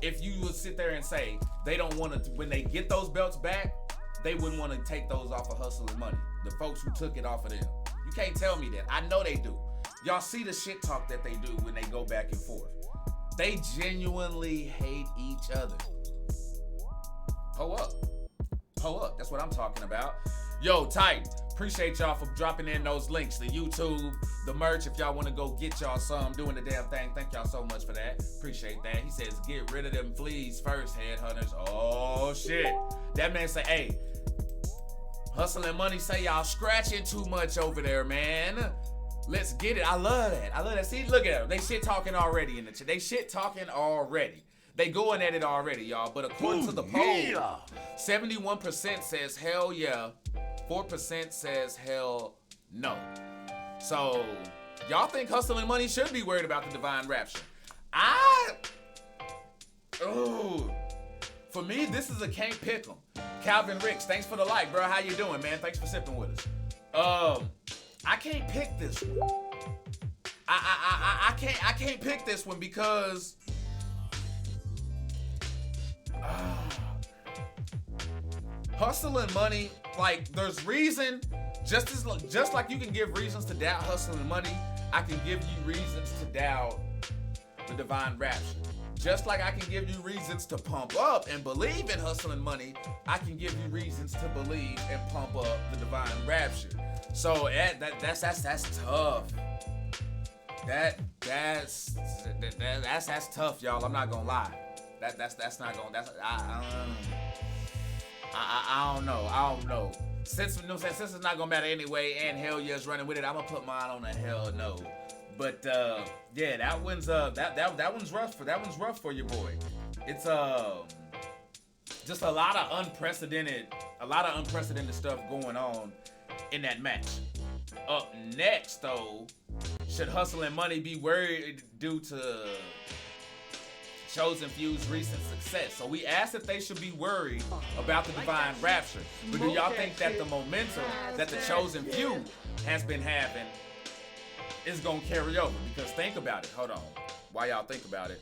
if you would sit there and say they don't want to, when they get those belts back, they wouldn't want to take those off of Hustle and Money. The folks who took it off of them. You can't tell me that. I know they do. Y'all see the shit talk that they do when they go back and forth. They genuinely hate each other. Pull up. That's what I'm talking about. Yo, Titan, appreciate y'all for dropping in those links. The YouTube, the merch, if y'all want to go get y'all some, doing the damn thing. Thank y'all so much for that. Appreciate that. He says, get rid of them fleas first, Headhunters. Oh, shit. That man say, hey, Hustle and Money say y'all scratching too much over there, man. Let's get it. I love that. See, look at them. They shit talking already in the chat. They shit talking already. They going at it already, y'all. But according to the poll, 71% says hell yeah, 4% says hell no. So y'all think Hustle and Money should be worried about the Divine Rapture? For me, this is a can't pick 'em. Calvin Ricks, thanks for the like, bro. How you doing, man? Thanks for sipping with us. I can't pick this one. I can't pick this one because Hustle and Money, like, there's reason, just like you can give reasons to doubt Hustle and Money, I can give you reasons to doubt the Divine Rapture. Just like I can give you reasons to pump up and believe in Hustle and Money, I can give you reasons to believe and pump up the Divine Rapture. So that's tough. That's tough, y'all. I'm not gonna lie. I don't know. Since it's not gonna matter anyway, and hell yeah is running with it, I'm gonna put mine on a hell no. But yeah, that one's rough for your boy. It's just a lot of unprecedented stuff going on in that match. Up next, though, should Hustle and Money be worried due to Chosen Few's recent success. So we asked if they should be worried about the Divine Rapture. But do y'all think that the momentum that the Chosen Few has been having is gonna carry over? Because think about it. Hold on. While y'all think about it.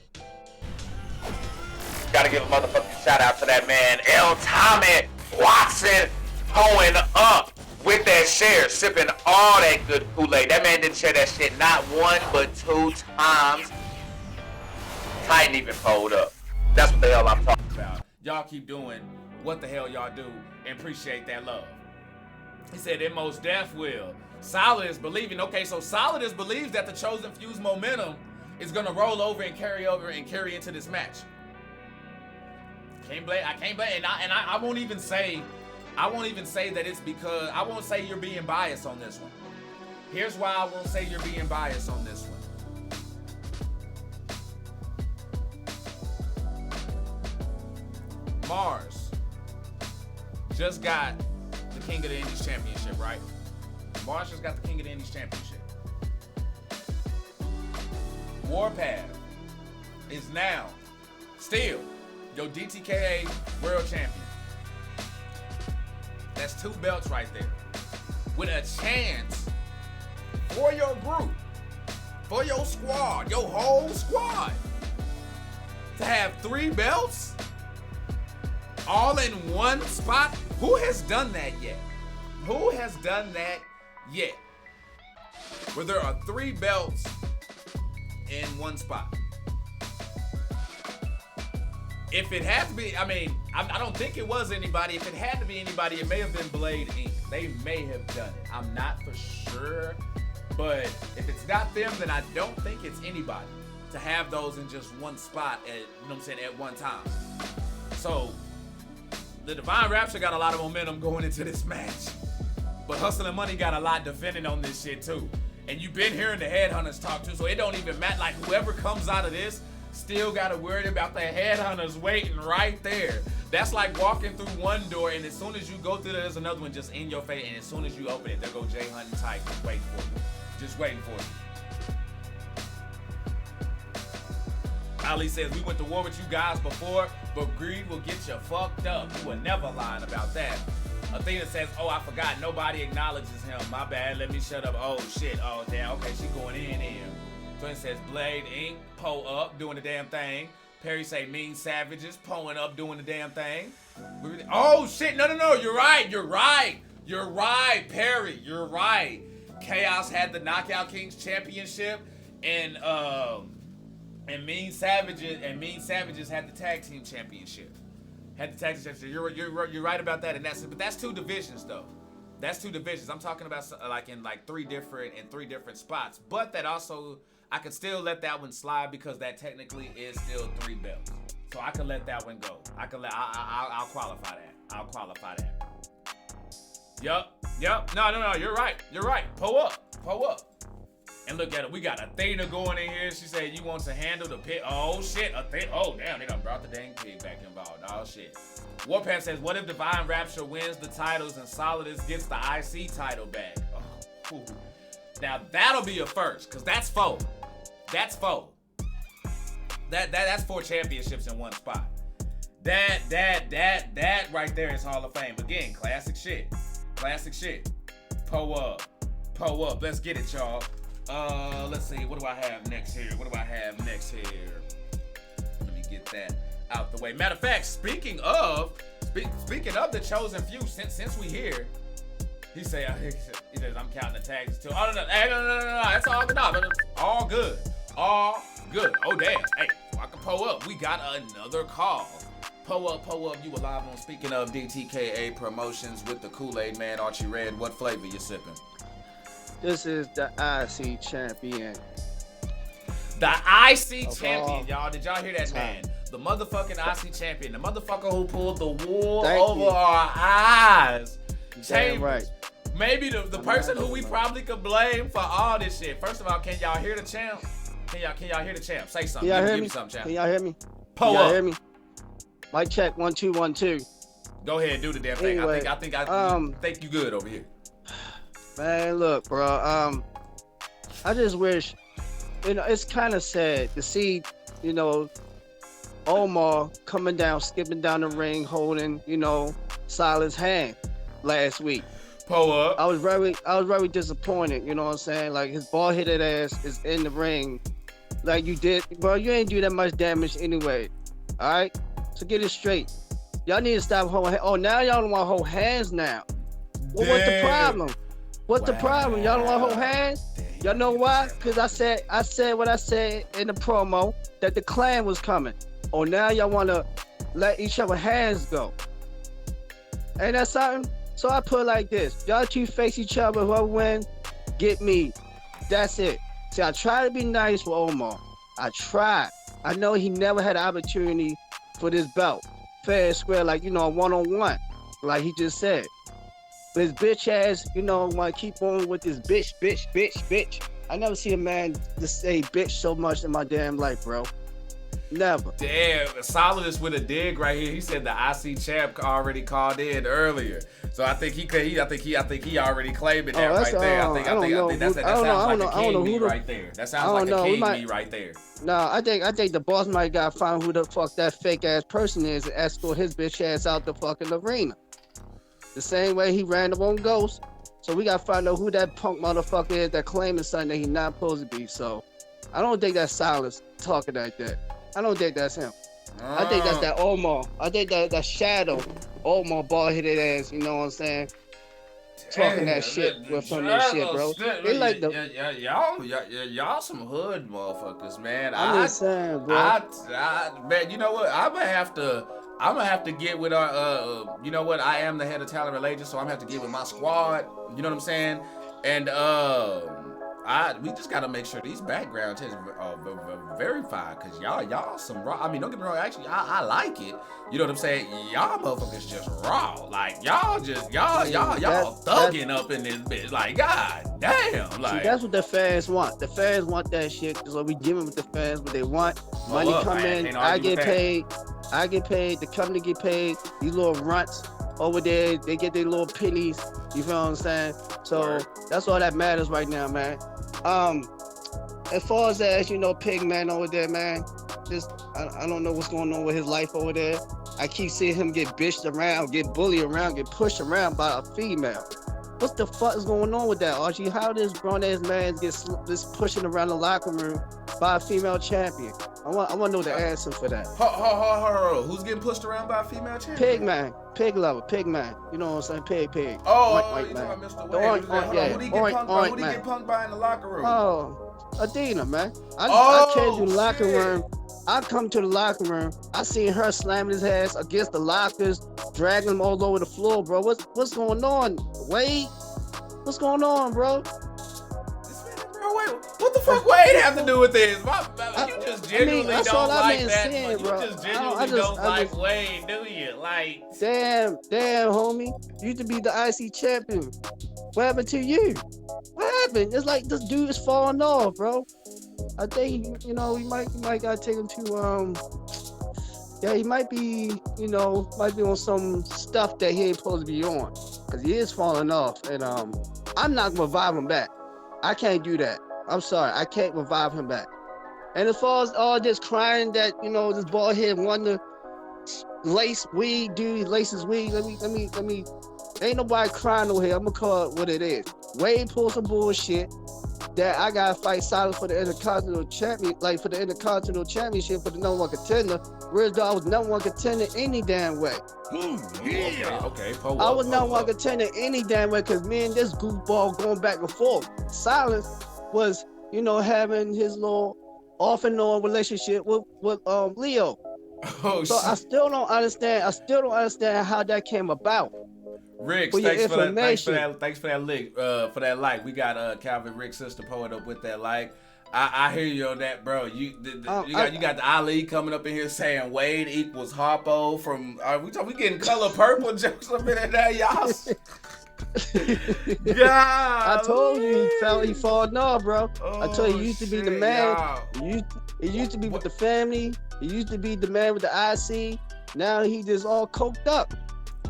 Gotta give a motherfucking shout out to that man, L. Tommy Watson, pulling up with that share, sipping all that good Kool Aid. That man didn't share that shit not one but 2 times. Titan even pulled up. That's what the hell I'm talking about. Y'all keep doing what the hell y'all do and appreciate that love. He said, it most def will. Solid is believing. Okay, so Solid is believes that the Chosen Few's momentum is gonna roll over and carry into this match. I can't blame, and I won't even say that it's because, I won't say you're being biased on this one. Here's why I won't say you're being biased on this one. Mars just got the King of the Indies Championship, right? Mars just got the King of the Indies Championship. Warpath is now still your DTKA World Champion. That's 2 belts right there. With a chance for your group, for your squad, your whole squad, to have 3 belts all in one spot. Who has done that yet? Who has done that yet? Where there are 3 belts in one spot. If it had to be, I mean, I don't think it was anybody. If it had to be anybody, it may have been Blade Inc. They may have done it. I'm not for sure. But if it's not them, then I don't think it's anybody to have those in just one spot at, you know what I'm saying, at one time. So the Divine Rapture got a lot of momentum going into this match. But Hustle and Money got a lot defending on this shit too. And you've been hearing the Headhunters talk too, so it don't even matter. Like, whoever comes out of this still gotta worry about the Headhunters waiting right there. That's like walking through one door, and as soon as you go through there, there's another one just in your face, and as soon as you open it, there go Jay Hunt and Tyke just waiting for you. Just waiting for you. Ali says, we went to war with you guys before, but greed will get you fucked up. You were never lying about that. Athena says, oh, I forgot. Nobody acknowledges him. My bad. Let me shut up. Oh, shit. Oh, damn. Okay, she going in here. Twin says, Blade Inc. Poe up, doing the damn thing. Perry say, Mean Savages, pulling up, doing the damn thing. Oh, shit. No. You're right, Perry. You're right. Chaos had the Knockout Kings Championship, and Mean Savages had the Tag Team Championship. You're right about that, and that's 2 divisions though. That's 2 divisions. I'm talking about in three different spots. But that also, I could still let that one slide because that technically is still 3 belts. So I could let that one go. I'll qualify that. Yup. No. You're right. Pull up. And look at it. We got Athena going in here. She said, you want to handle the pit. Oh, shit. Athena. Oh, damn. They done brought the dang pig back involved. Oh, shit. Warpath says, what if Divine Rapture wins the titles and Solidus gets the IC title back? Oh, ooh. Now, that'll be a first, because that's 4. That's 4. That's 4 championships in one spot. That right there is Hall of Fame. Again, classic shit. Pull up. Let's get it, y'all. Let's see. What do I have next here? Let me get that out the way. Matter of fact, speaking of the Chosen Few, since we here, he says I'm counting the tags too. Oh no, that's all good. No, all good. Oh damn. Hey, I can pull up. We got another call. Pull up. You alive on Speaking of DTKA Promotions with the Kool Aid man, Archie Red. What flavor you sipping? This is the IC champion. The IC champion, y'all. Did y'all hear that, man? The motherfucking IC champion. The motherfucker who pulled the wool over our eyes. Damn right. Maybe the person who we probably could blame for all this shit. First of all, can y'all hear the champ? Can y'all hear the champ? Say something. Give me something, champ. Can y'all hear me? Pull up. Hear me? Mic check 1 2 1 2. Go ahead, do the damn thing. Anyway, I think you good over here. Man, look, bro. I just wish, it's kind of sad to see, Omar coming down, skipping down the ring, holding, Silas' hand last week. Pull up. I was very disappointed, you know what I'm saying? Like, his bald-headed ass is in the ring like you did. Bro, you ain't do that much damage anyway, all right? So get it straight. Y'all need to stop holding hands. Oh, now y'all don't want to hold hands now. Well, what's the problem? What's the problem? Y'all don't want to hold hands? Y'all know why? Because I said what I said in the promo, that the clan was coming. Oh, now y'all want to let each other hands go. Ain't that something? So I put it like this. Y'all two face each other. Whoever wins, get me. That's it. See, I try to be nice with Omar. I tried. I know he never had an opportunity for this belt. Fair and square, like, one-on-one. Like he just said. But his bitch ass, want to keep on with this bitch. I never see a man just say bitch so much in my damn life, bro. Never. Damn, Solidus with a dig right here. He said the IC champ already called in earlier, so I think he already claimed it there right there. I think that sounds like a king me right there. That sounds like a king me right there. No, I think the boss might gotta find who the fuck that fake ass person is and escort his bitch ass out the fucking arena. The same way he ran up on Ghost. So we gotta find out who that punk motherfucker is that claiming something that he's not supposed to be. So I don't think that's Silas talking like that. I don't think that's him. I think that's that Omar. I think that Shadow Omar bald-headed ass, you know what I'm saying? Talking that shit with some of that shit, bro. They like y'all some hood motherfuckers, man. I'm just saying, bro. Man, you know what? I'm gonna have to get with our you know what? I am the head of talent relations, so I'm gonna have to get with my squad. You know what I'm saying? And we just gotta make sure these background tests are verified, cause y'all some raw. I mean, don't get me wrong. Actually, I like it. You know what I'm saying? Y'all motherfuckers just raw. Like y'all thugging up in this bitch. Like, god damn. Like, see, that's what the fans want. The fans want that shit. So we giving with the fans what they want. Money come in. I get paid. The company get paid. These little runts over there, they get their little pennies. You feel what I'm saying? So that's all that matters right now, man. As far as Pigman over there, man, just I don't know what's going on with his life over there. I keep seeing him get bitched around, get bullied around, get pushed around by a female. What the fuck is going on with that, Archie? How does grown ass man get this pushing around the locker room by a female champion? I want to know the answer for that. Who's getting pushed around by a female champion? Pigman, pig lover, Pigman. You know what I'm saying? Pig. Oh, you talking about Mr. Wade? Who did he get punked by in the locker room? Oh, Adina, man. I came to the locker room. I come to the locker room. I seen her slamming his ass against the lockers, dragging him all over the floor, bro. What's going on, Wade? What's going on, bro? Wait, what the fuck Wade have to do with this? You just genuinely don't like that. You just genuinely don't like Wade, do you? Like, damn, homie. You used to be the IC champion. What happened to you? What happened? It's like this dude is falling off, bro. I think you might gotta take him to he might be on some stuff that he ain't supposed to be on, cause he is falling off, and I'm not gonna revive him back. I can't do that. I'm sorry, I can't revive him back. And as far as all this crying that this bald head wanted to lace weed, dude, laces weed. Let me. Ain't nobody crying over here. I'm gonna call it what it is. Wade pulled some bullshit that I gotta fight Silas for the Intercontinental Champion, like for the Intercontinental Championship for the number one contender. Whereas though I was number one contender any damn way. Okay. I was number one contender any damn way, because me and this goofball going back and forth. Silas was, having his little off and on relationship with Leo. So I still don't understand how that came about. Rick, thanks for that link. For that like, we got Calvin Rick's sister poet up with that like. I hear you on that, bro. You got the Ali coming up in here saying Wade equals Harpo from. We getting color purple jokes up in there, y'all. I told you he falling off, bro. I told you he used to be the man. He used to be with the family. He used to be the man with the IC. Now he just all coked up.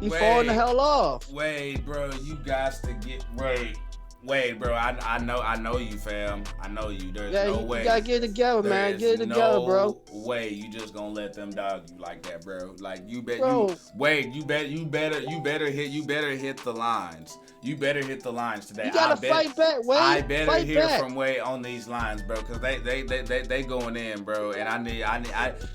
He falling the hell off. Wade, bro, you guys to get Wade. Wade, bro, I know you, fam. I know you. There's no way. You gotta get it together, man. Get it together, bro. Way you just gonna let them dog you like that, bro. Like you Bro. Wade, you better hit the lines. You better hit the lines today. You gotta fight back, Wade. I better fight hear back. from Wade on these lines, bro, cause they going in, bro. And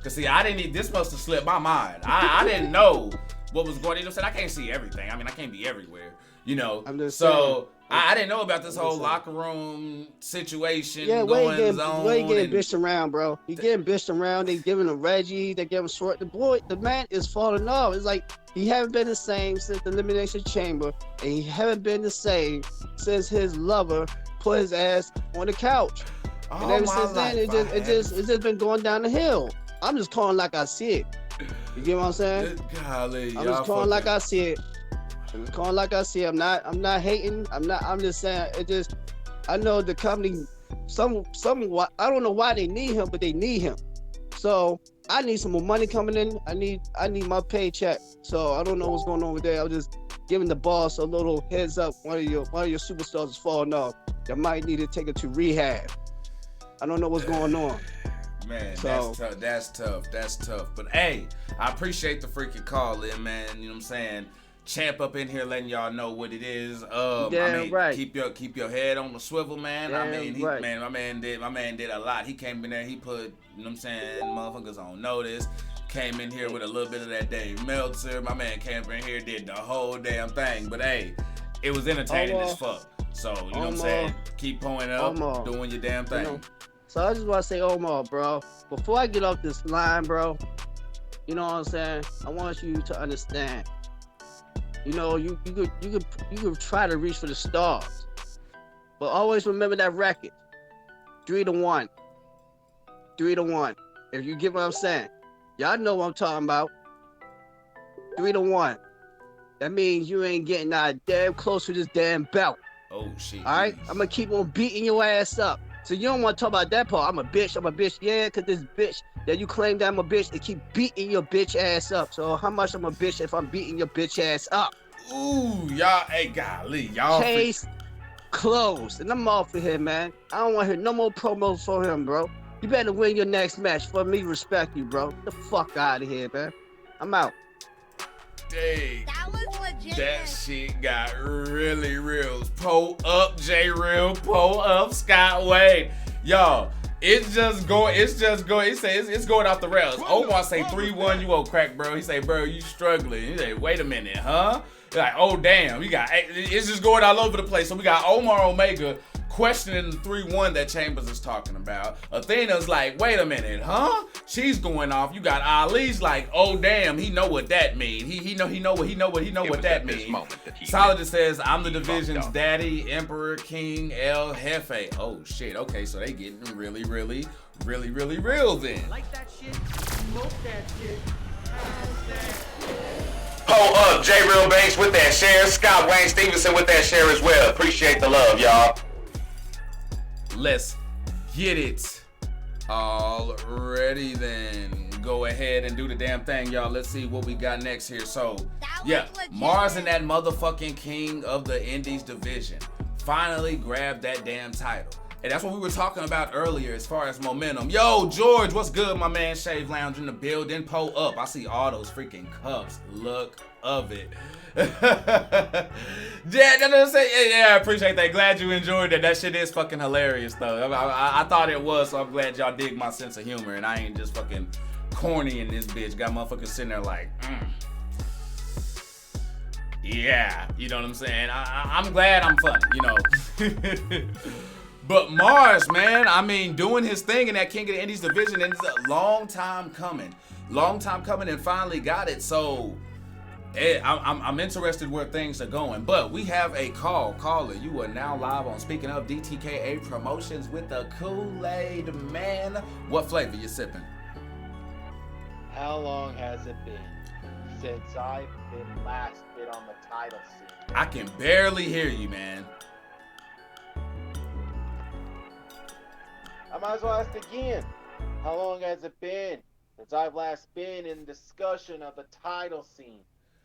cause see, I didn't need this must have slipped my mind. I didn't know what was going on. You know what I'm saying? I can't see everything. I mean, I can't be everywhere. You know, so I didn't know about this whole locker room situation. Yeah, Wade getting bitched around, bro. He getting bitched around. They giving him Reggie. They giving short. The man is falling off. It's like he haven't been the same since the Elimination Chamber, and he haven't been the same since his lover put his ass on the couch. And ever since then, it's just been going down the hill. I'm just calling like I see it. You get what I'm saying? Golly, I'm just calling like I see it. I'm calling like I see it. I'm not hating. I'm just saying it just. I know the company. I don't know why they need him, but they need him. So I need some more money coming in. I need my paycheck. So I don't know what's going on with that. I was just giving the boss a little heads up. One of your superstars is falling off. You might need to take it to rehab. I don't know what's going on. Man, so, that's tough. But hey, I appreciate the freaking call in, man. You know what I'm saying? Champ up in here letting y'all know what it is. Right. Keep your head on the swivel, man. Right. My man did a lot. He came in there, he put, you know what I'm saying, motherfuckers on notice. Came in here with a little bit of that Dave Meltzer. My man came in here, did the whole damn thing. But hey, it was entertaining as fuck. So, you know what I'm saying? Keep pulling up, doing your damn thing. You know, so I just want to say, Omar, bro, before I get off this line, bro, you know what I'm saying? I want you to understand. You know, you could try to reach for the stars, but always remember that record, 3-1. 3-1. If you get what I'm saying, y'all know what I'm talking about. 3-1. That means you ain't getting that damn close to this damn belt. Oh shit. All right, I'm gonna keep on beating your ass up. So you don't want to talk about that part. I'm a bitch. Yeah, cause this bitch that you claim that I'm a bitch, they keep beating your bitch ass up. So how much I'm a bitch if I'm beating your bitch ass up? Ooh, y'all, hey, golly, y'all. Case closed. And I'm off of here, man. I don't want to hear no more promos for him, bro. You better win your next match for me to respect you, bro. Get the fuck out of here, man. I'm out. Dang. That was legit. That shit got really real. Pull up, J Real. Pull up, Scott Wade. Y'all, it's going. He say it's going off the rails. Omar say 3-1. You old crack, bro. He say, bro, you struggling. He say, wait a minute, huh? Like, oh damn, it's just going all over the place. So we got Omar Omega questioning the 3-1 that Chambers is talking about. Athena's like, wait a minute, huh? She's going off. You got Ali's like, oh damn, he know what that mean. He know what that mean. Solid says, I'm the division's daddy, emperor, king, El Jefe. Oh shit. Okay, so they getting really real then. Like that shit, smoke that shit. Pull up, J Real Banks with that share. Scott Wayne Stevenson with that share as well. Appreciate the love, y'all. Let's get it. Already then. Go ahead and do the damn thing, y'all. Let's see what we got next here. So, yeah, Mars and that motherfucking king of the Indies division finally grabbed that damn title. And that's what we were talking about earlier as far as momentum. Yo, George, what's good, my man? Shave Lounge in the building. Pull up. I see all those freaking cups. Look of it. Yeah, I appreciate that. Glad you enjoyed that. That shit is fucking hilarious, though. I thought it was, so I'm glad y'all dig my sense of humor, and I ain't just fucking corny in this bitch. Got motherfuckers sitting there like, yeah, you know what I'm saying? I'm glad I'm funny, you know. But Mars, man, I mean, doing his thing in that King of the Indies division, and it's a long time coming, and finally got it. So I'm interested where things are going. But we have a caller. You are now live on Speaking of DTKA Promotions with the Kool Aid man. What flavor you sipping? How long has it been since I've been last bit on the title scene? I can barely hear you, man. I might as well ask again. How long has it been since I've last been in discussion of the title scene?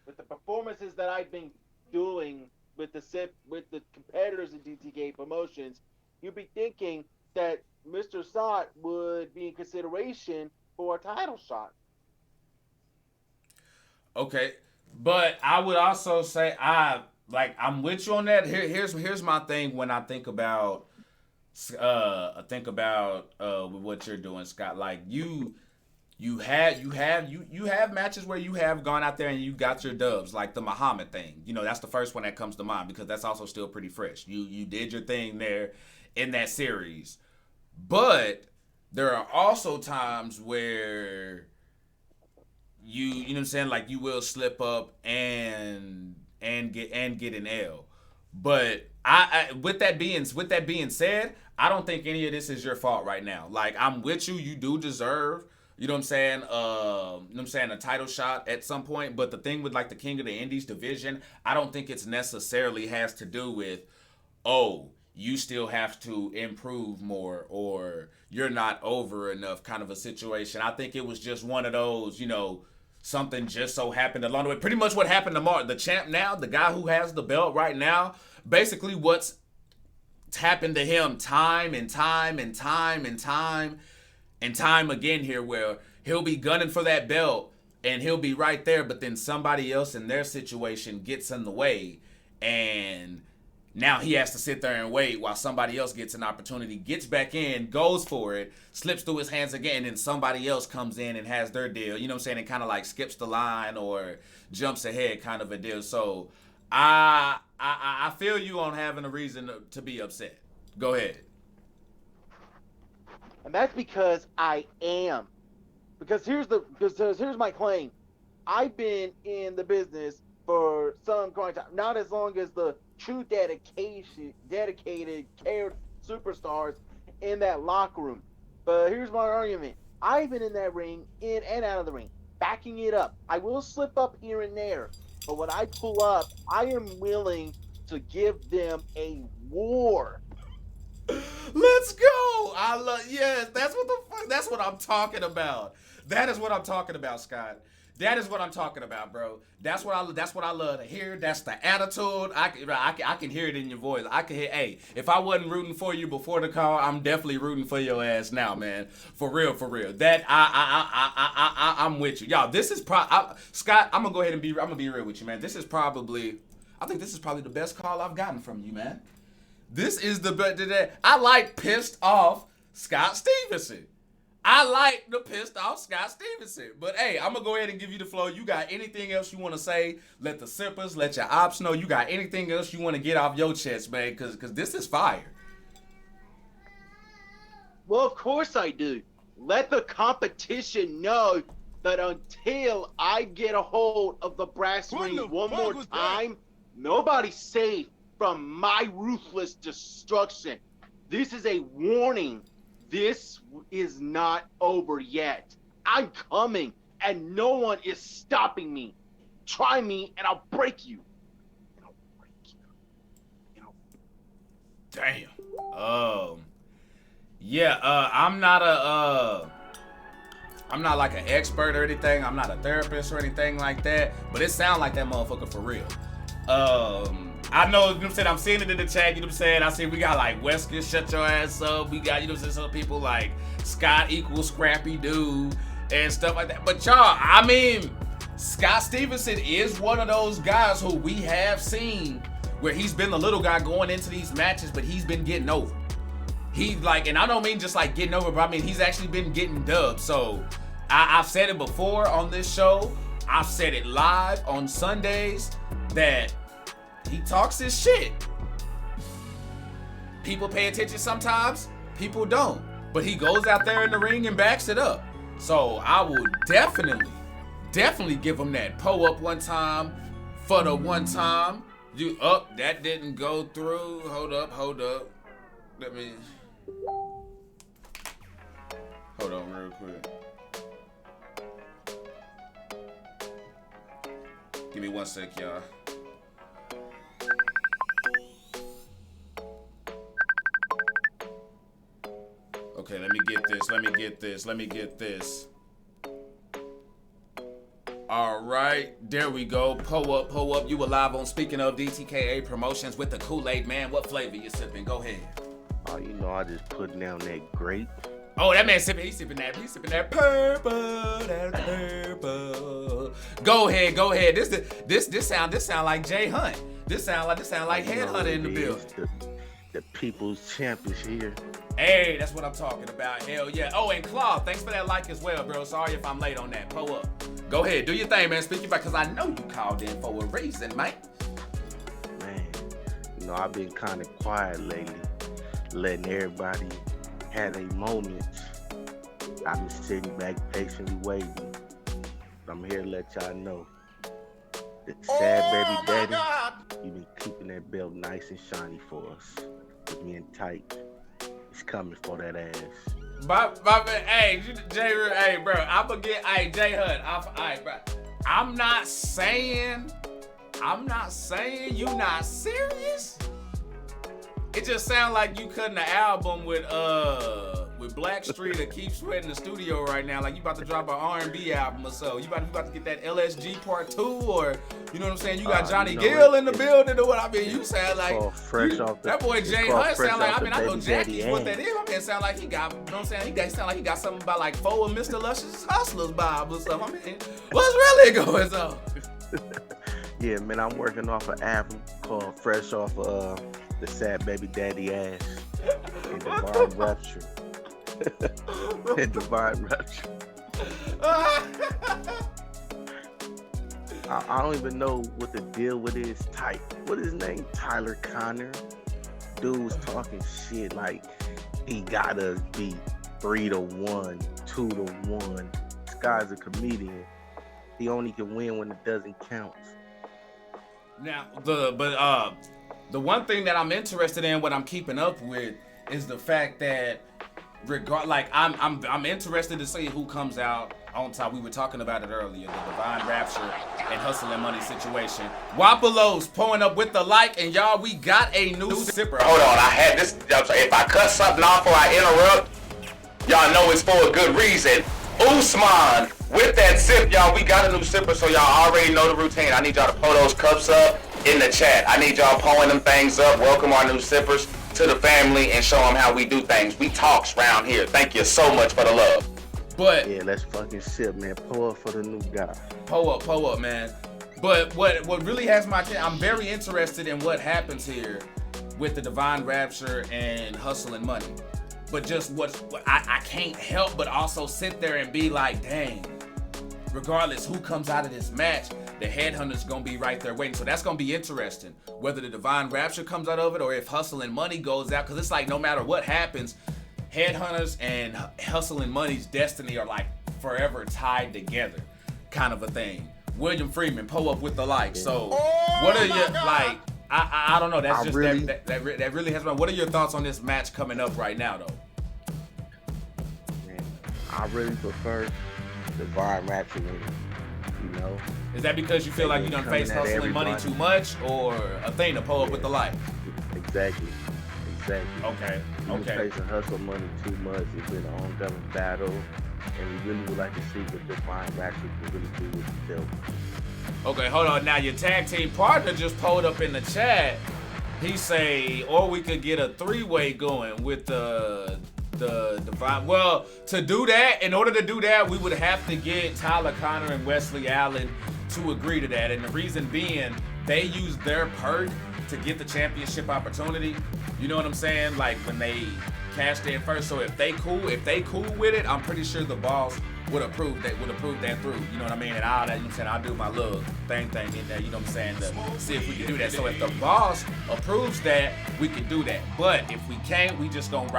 With the performances that I've been doing with the competitors in DTKA Promotions, you'd be thinking that Mr. Sat would be in consideration for a title shot. Okay, but I would also say I'm with you on that. Here's my thing when I think about what you're doing, Scott. Like you have matches where you have gone out there and you got your dubs, like the Muhammad thing. You know, that's the first one that comes to mind because that's also still pretty fresh. You did your thing there in that series. But there are also times where you know what I'm saying, like you will slip up and get an L. But I with that being said, I don't think any of this is your fault right now. Like I'm with you, you do deserve, you know what I'm saying, a title shot at some point. But the thing with like the King of the Indies division, I don't think it's necessarily has to do with, oh, you still have to improve more or you're not over enough kind of a situation. I think it was just one of those, you know, something just so happened along the way. Pretty much what happened to Mark, the champ now, the guy who has the belt right now, basically what's happened to him time and time again here, where he'll be gunning for that belt and he'll be right there, but then somebody else in their situation gets in the way and now he has to sit there and wait while somebody else gets an opportunity, gets back in, goes for it, slips through his hands again, and then somebody else comes in and has their deal. You know what I'm saying? And kind of like skips the line or jumps ahead kind of a deal. So I feel you on having a reason to be upset. Go ahead. And that's because I am. Because here's my claim. I've been in the business for some kind of time, not as long as the true dedicated, cared superstars in that locker room. But here's my argument. I've been in that ring, in and out of the ring, backing it up. I will slip up here and there, but when I pull up, I am willing to give them a war. Let's go. Yes, that's what I'm talking about. That is what I'm talking about, Scott. That is what I'm talking about, bro. That's what I love to hear. That's the attitude. I can hear it in your voice. I can hear. Hey, if I wasn't rooting for you before the call, I'm definitely rooting for your ass now, man. For real. That I'm with you, y'all. This is Scott. I'm gonna be real with you, man. I think this is probably the best call I've gotten from you, man. This is the best. I like pissed off Scott Stevenson. I like the pissed off Scott Stevenson. But hey, I'm going to go ahead and give you the flow. You got anything else you want to say? Let the sippers, let your ops know. You got anything else you want to get off your chest, man? Because this is fire. Well, of course I do. Let the competition know that until I get a hold of the brass ring one more time, nobody's safe from my ruthless destruction. This is a warning. This is not over yet. I'm coming, and no one is stopping me. Try me, and I'll break you. Damn. I'm not like an expert or anything. I'm not a therapist or anything like that. But it sounds like that motherfucker for real. I know, you know what I'm saying, I'm seeing it in the chat, you know what I'm saying, I see we got like Wesker, shut your ass up, we got, you know what I'm saying, some people like Scott equals scrappy dude and stuff like that. But y'all, I mean, Scott Stevenson is one of those guys who we have seen where he's been the little guy going into these matches, but he's been getting over. He like, and I don't mean just like getting over, but I mean he's actually been getting dubbed. So I've said it before on this show, I've said it live on Sundays, that he talks his shit. People pay attention sometimes, people don't. But he goes out there in the ring and backs it up. So I will definitely give him that up one time for the one time. That didn't go through. Hold up. Let me hold on real quick. Give me 1 sec, y'all. Okay, let me get this. All right, there we go. Pull up. You were live on Speaking of DTKA Promotions with the Kool Aid, man. What flavor you sipping? Go ahead. Oh, you know, I just put down that grape. Oh, that man sipping. He's sipping that purple. That purple. Go ahead. This sound like Jay Hunt. This sound like Headhunter in the building. The people's champ is here. Hey, that's what I'm talking about. Hell yeah. Oh, and Claw, thanks for that like as well, bro. Sorry if I'm late on that. Pull up. Go ahead, do your thing, man. Speak your back, because I know you called in for a reason, mate. Man, you know, I've been kind of quiet lately, letting everybody have their moments. I've been sitting back patiently waiting. But I'm here to let y'all know. The sad baby daddy, you've been keeping that belt nice and shiny for us. It's being tight. It's coming for that ass. My man, hey, bro, Jay Hunt, bro. I'm not saying you not serious. It just sounds like you cutting the album with Blackstreet or Keep Sweat in the studio right now. Like you about to drop an R&B album or so. You about to get that LSG part 2, or you know what I'm saying? You got Johnny Gill in the building or what? I mean, you sound like that boy Jay Hunt sound like. I mean, I know Jackie's what that is. I mean, sound like he got. You know what I'm saying? He sound like he got something about like 4 of Mr. Lush's Hustlers Bob or something. I mean, what's really going on? Yeah, man, I'm working off an album called Fresh Off the Sad Baby Daddy Ass and Divine Rapture. And Divine Rapture. I don't even know what the deal with his type. What is his name? Tyler Connor. Dude was talking shit like he gotta be 3-1, 2-1. This guy's a comedian. He only can win when it doesn't count. Now, the one thing that I'm interested in, what I'm keeping up with, is the fact that I'm interested to see who comes out on top. We were talking about it earlier, the Divine Rapture and Hustle and Money situation. Wapalos pulling up with the like, and y'all, we got a new sipper. Hold on, I had this. If I cut something off or I interrupt, y'all know it's for a good reason. Usman, with that sip, y'all, we got a new sipper, so y'all already know the routine. I need y'all to pull those cups up in the chat. I need y'all pulling them things up. Welcome our new sippers to the family and show them how we do things. We talks around here. Thank you so much for the love. But yeah, let's fucking sip, man. Pull up for the new guy. Pull up, man. But what really has my attention, I'm very interested in what happens here with the Divine Rapture and Hustle and Money. But just I can't help but also sit there and be like, dang, regardless who comes out of this match, the Headhunter's gonna be right there waiting. So that's gonna be interesting, whether the Divine Rapture comes out of it or if Hustle and Money goes out. Because it's like no matter what happens, Headhunters and Hustle and Money's destiny are like forever tied together, kind of a thing. William Freeman, pull up with the like. So what are your like? I don't know. That's just really, that really has been. What are your thoughts on this match coming up right now, though? Man, I really prefer Divine Rapture winning. You know, is that because you feel like you done faced Hustle and Money too much, or a thing to pull up with the light? Exactly. Okay. We've been facing Hustle Money too much. It's been an ongoing battle, and we really would like to see what Divine Rapture can really do with the belt. Okay, hold on. Now your tag team partner just pulled up in the chat. He say, or we could get a 3-way going with the Divine. Well, to do that, in order to do that, we would have to get Tyler Connor and Wesley Allen to agree to that. And the reason being, they use their perk to get the championship opportunity. You know what I'm saying? Like when they cashed in first. So if they cool with it, I'm pretty sure the boss would approve that through. You know what I mean? And all that, you know what I'm saying? I'll do my little thing in there, you know what I'm saying, to see if we can do that. So if the boss approves that, we can do that. But if we can't, we just gonna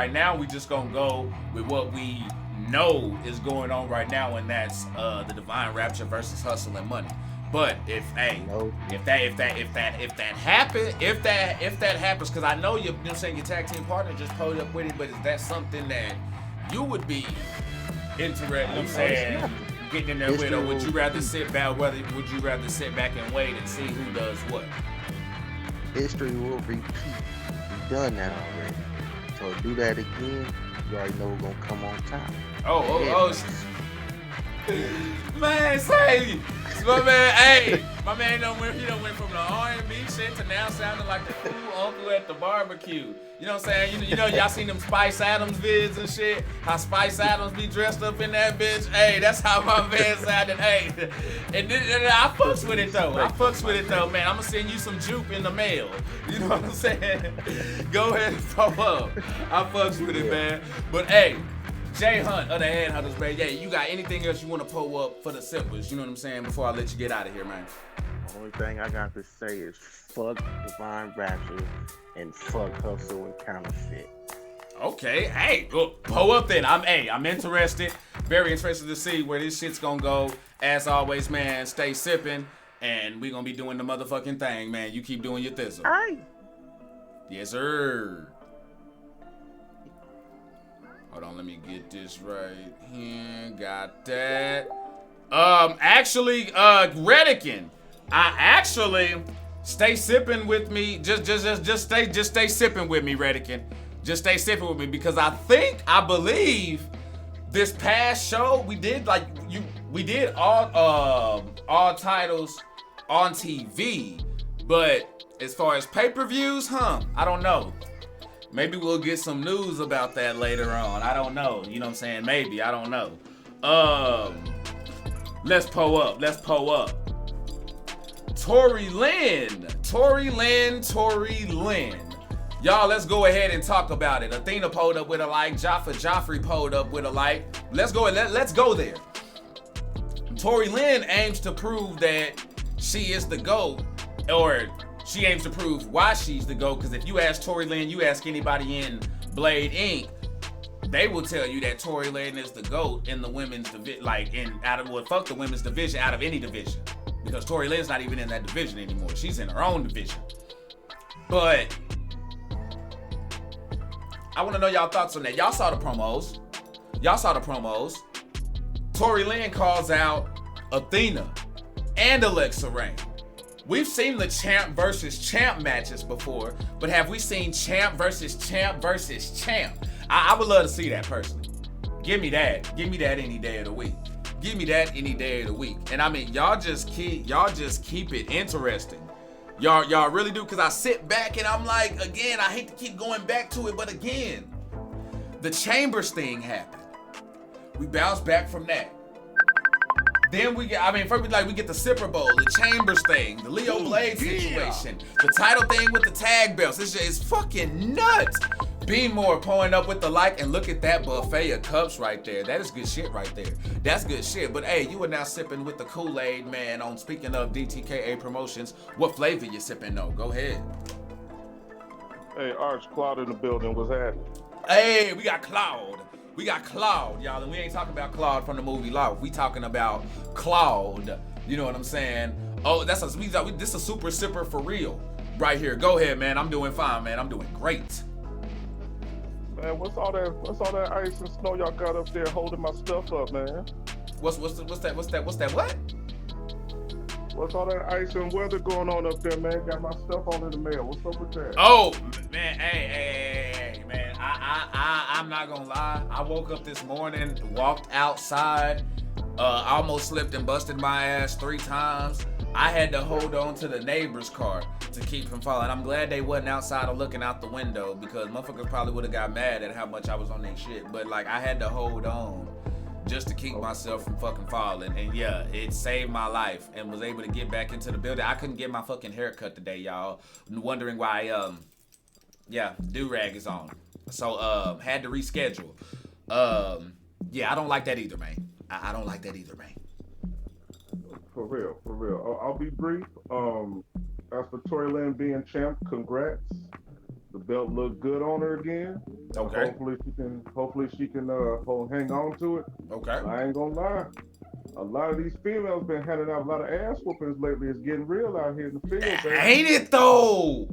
go with what we know is going on right now, and that's the Divine Rapture versus Hustle and Money. But if that happens, because I know you know what I'm saying, your tag team partner just pulled up with it, but is that something that you would be interested, you know what I'm saying, getting in there with, or would you rather sit back and wait and see who does what? History will repeat. We've done that already. So do that again, you already know we're gonna come on top. Man, say, my man, hey, my man he done went from the R&B shit to now sounding like the cool uncle at the barbecue. You know what I'm saying? You know, y'all seen them Spice Adams vids and shit? How Spice Adams be dressed up in that bitch? Hey, that's how my man sounded. Hey, and I fucks with it though. Man. I'm gonna send you some juke in the mail. You know what I'm saying? Go ahead and pop up. I fucks with it, man. But hey, Jay Hunt of the Headhunters, man. Yeah, you got anything else you want to pull up for the sippers? You know what I'm saying? Before I let you get out of here, man. Only thing I got to say is fuck Divine Rapture and fuck Hustle and Counterfeit. Okay, hey, look, pull up then. I'm interested. Very interested to see where this shit's gonna go. As always, man, stay sipping, and we gonna be doing the motherfucking thing, man. You keep doing your thizzle. Aye. Yes, sir. Hold on, let me get this right here. Got that. Actually, Redican, I actually stay sipping with me. Just stay sipping with me, Redican. Just stay sipping with me because I believe this past show we did all titles on TV, but as far as pay-per-views, I don't know. Maybe we'll get some news about that later on. I don't know. You know what I'm saying? Maybe. I don't know. Let's pull up. Tory Lynn. Y'all, let's go ahead and talk about it. Athena pulled up with a like. Joffrey pulled up with a like. Let's go there. Tory Lynn aims to prove that she is the GOAT, or she aims to prove why she's the GOAT, because if you ask Tory Lynn, you ask anybody in Blade Inc., they will tell you that Tory Lynn is the GOAT in the women's division, fuck the women's division out of any division. Because Tory Lynn's not even in that division anymore. She's in her own division. But I want to know y'all thoughts on that. Y'all saw the promos. Tory Lynn calls out Athena and Alexa Rain. We've seen the champ versus champ matches before, but have we seen champ versus champ versus champ? I would love to see that personally. Give me that any day of the week. And I mean, y'all just keep it interesting. Y'all really do, because I sit back and I'm like, again, I hate to keep going back to it, but again, the Chambers thing happened. We bounce back from that. Then we get the Sipper Bowl, the Chambers thing, the Leo Blade situation, the title thing with the tag belts. It's fucking nuts. Be More pulling up with the like, and look at that buffet of cups right there. That is good shit right there. That's good shit. But hey, you are now sipping with the Kool Aid, man. On speaking of DTKA Promotions, what flavor you sipping though? Go ahead. Hey, Arch, Cloud in the building. What's happening? Hey, we got Cloud, y'all, and we ain't talking about Claude from the movie Love. We talking about Cloud. You know what I'm saying? Oh, this is a super sipper for real, right here. Go ahead, man. I'm doing fine, man. I'm doing great. Man, what's all that ice and snow y'all got up there holding my stuff up, man? What's that? What? What's all that ice and weather going on up there, man? Got my stuff on in the mail. What's up with that? Oh, man, hey, man. I'm not gonna lie. I woke up this morning, walked outside, almost slipped and busted my ass 3 times. I had to hold on to the neighbor's car to keep from falling. I'm glad they wasn't outside or looking out the window, because motherfuckers probably would have got mad at how much I was on their shit. But like, I had to hold on just to keep myself from fucking falling. And yeah, it saved my life and was able to get back into the building. I couldn't get my fucking haircut today, y'all. Wondering why, do-rag is on. So, had to reschedule. Yeah, I don't like that either, man. I don't like that either, man. For real. I'll be brief. As for Tory Lynn being champ, congrats. The belt looked good on her again. Okay. Hopefully she can hang on to it. Okay. I ain't gonna lie. A lot of these females been handing out a lot of ass whoopings lately. It's getting real out here in the field, baby. Ain't it though?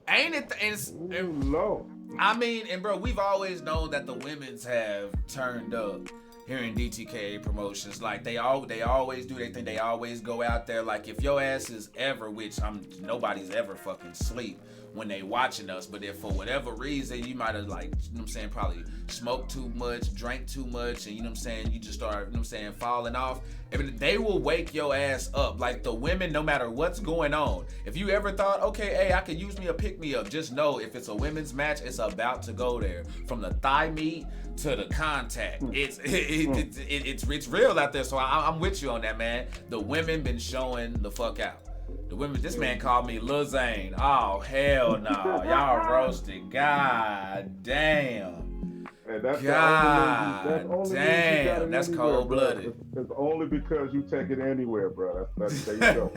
Low. I mean, and bro, we've always known that the women's have turned up here in DTKA Promotions. Like they always do their thing. They always go out there. Like if your ass is ever, which nobody's ever fucking sleep when they watching us. But if for whatever reason you might have, like, you know what I'm saying, probably smoked too much, drank too much, and you know what I'm saying, you just start, you know what I'm saying, falling off, they will wake your ass up. Like the women, no matter what's going on. If you ever thought, okay, hey, I could use me a pick-me-up, just know if it's a women's match, it's about to go there. From the thigh meat to the contact. It's real out there, so I'm with you on that, man. The women been showing the fuck out. The women, this man called me Lil Zane. Oh, hell no. Y'all roasted. God damn. And that's God damn. That's cold blooded. It's only because you take it anywhere, bro. That's there you go.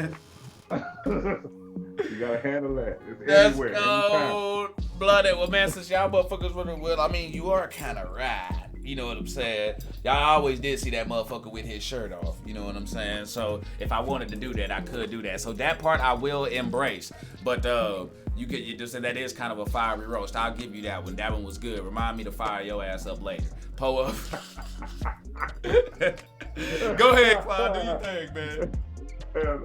You gotta handle that. It's that's anywhere. cold blooded. Well, man, since y'all motherfuckers well, I mean, you are kind of right. You know what I'm saying? Y'all always did see that motherfucker with his shirt off. You know what I'm saying? So if I wanted to do that, I could do that. So that part I will embrace. But you just said that is kind of a fiery roast. I'll give you that one. That one was good. Remind me to fire your ass up later. Pull up. Go ahead, Clyde. Do your thing, man. And,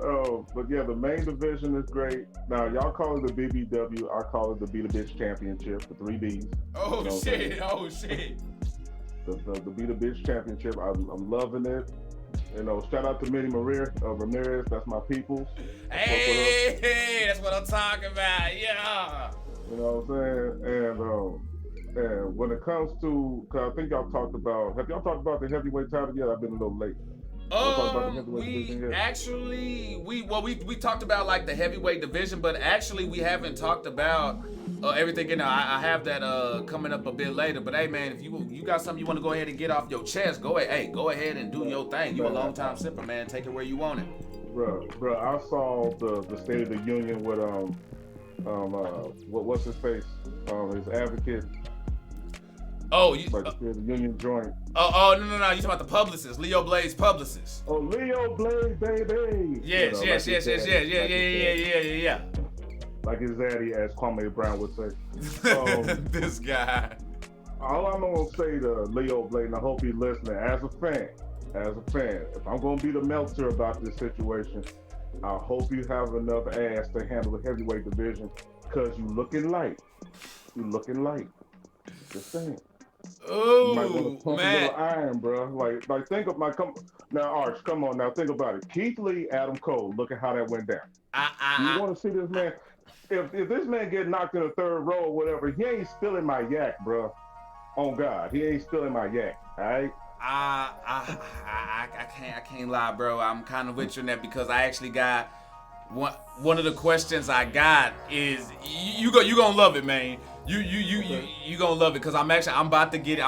but yeah, the main division is great. Now, y'all call it the BBW. I call it the Be the Bitch Championship, the 3 Bs. Oh, you know shit. Oh, shit. The Be the Bitch Championship. I'm loving it. You know, shout out to Minnie Ramirez. That's my peoples. Hey, that's what I'm talking about. Yeah. You know what I'm saying? And when it comes to, cause I think y'all talked about, have y'all talked about the heavyweight title yet? I've been a little late. We talked about like the heavyweight division, but actually we haven't talked about everything. You know, I have that coming up a bit later. But hey, man, if you got something you want to go ahead and get off your chest, go ahead. Hey, go ahead and do your thing. You a long time sipper, man. Take it where you want it. Bro, I saw the State of the Union with what's his face, his advocate. Oh, like the Union joint. No. You talking about the publicist, Leo Blade's publicist. Oh, Leo Blade, baby. Yes. Yeah. Like his daddy, as Kwame Brown would say. This guy. All I'm gonna say to Leo Blade, and I hope he's listening, as a fan, if I'm gonna be the Meltzer about this situation, I hope you have enough ass to handle the heavyweight division, because you looking light. Just saying. Oh, you might want to pump man. a little iron, bro. Like think of now, Arch. Come on, now think about it. Keith Lee, Adam Cole. Look at how that went down. You want to see this man? If this man get knocked in the third row or whatever, he ain't spilling my yak, bro. On God, he ain't spilling my yak. All right. I can't lie, bro. I'm kind of with you on that because I actually got one of the questions I got is you gonna love it, man. You gonna love it because I'm about to get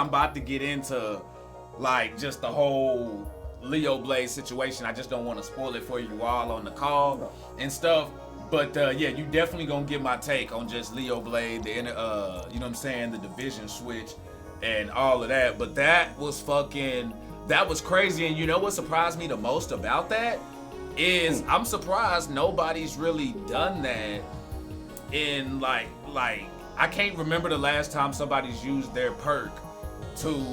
into like just the whole Leo Blade situation. I just don't want to spoil it for you all on the call and stuff. But yeah, you definitely gonna get my take on just Leo Blade, the you know what I'm saying, the division switch and all of that. But that was crazy. And you know what surprised me the most about that is I'm surprised nobody's really done that in like I can't remember the last time somebody's used their perk to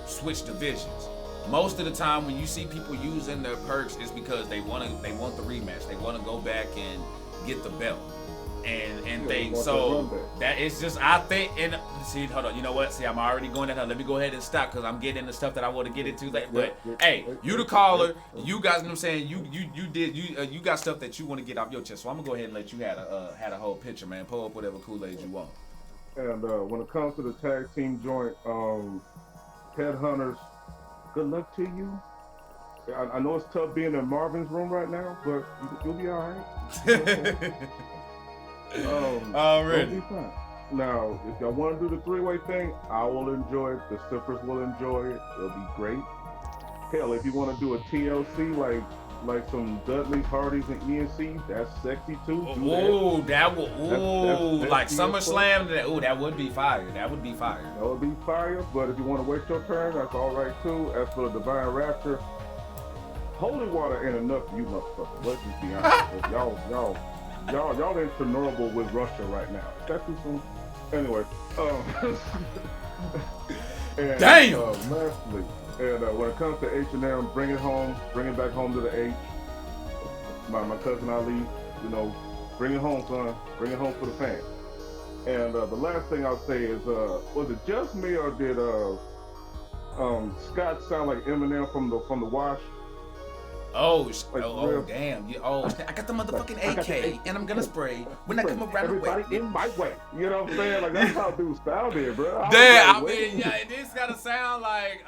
switch divisions. Most of the time when you see people using their perks, it's because they want the rematch. They want to go back and get the belt. And that is just, I think, and see, hold on, you know what? See, I'm already going down. Let me go ahead and stop because I'm getting into stuff that I want to get into later. But hey, you the caller, you guys know what I'm saying. You got stuff that you want to get off your chest. So I'm gonna go ahead and let you had a whole picture, man. Pull up whatever Kool Aid you want. And when it comes to the tag team joint, Headhunters, good luck to you. I know it's tough being in Marvin's room right now, but you'll be all right. Already. Now, if y'all want to do the three-way thing, I will enjoy it. The Sippers will enjoy it. It'll be great. Hell, if you want to do a TLC like some Dudleys, Hardys, and ENC, that's sexy too. That like SummerSlam. That would be fire. That would be fire. That would be fire. But if you want to wait your turn, that's all right too. As for the Divine Rapture, holy water ain't enough for you motherfuckers. Let's just be honest. Y'all in Chernobyl with Russia right now. That's too soon. Anyway, and, damn. Lastly, and when it comes to H&M, bring it back home to the H. My cousin Ali, you know, bring it home, son. Bring it home for the fans. And the last thing I'll say is, was it just me or did Scott sound like Eminem from the Wash? Damn. I got the motherfucking AK and I'm gonna spray when I come around everybody the way. in my way. You know what I'm saying? Like, that's how dude sounded, bro. Damn, it just gotta sound like,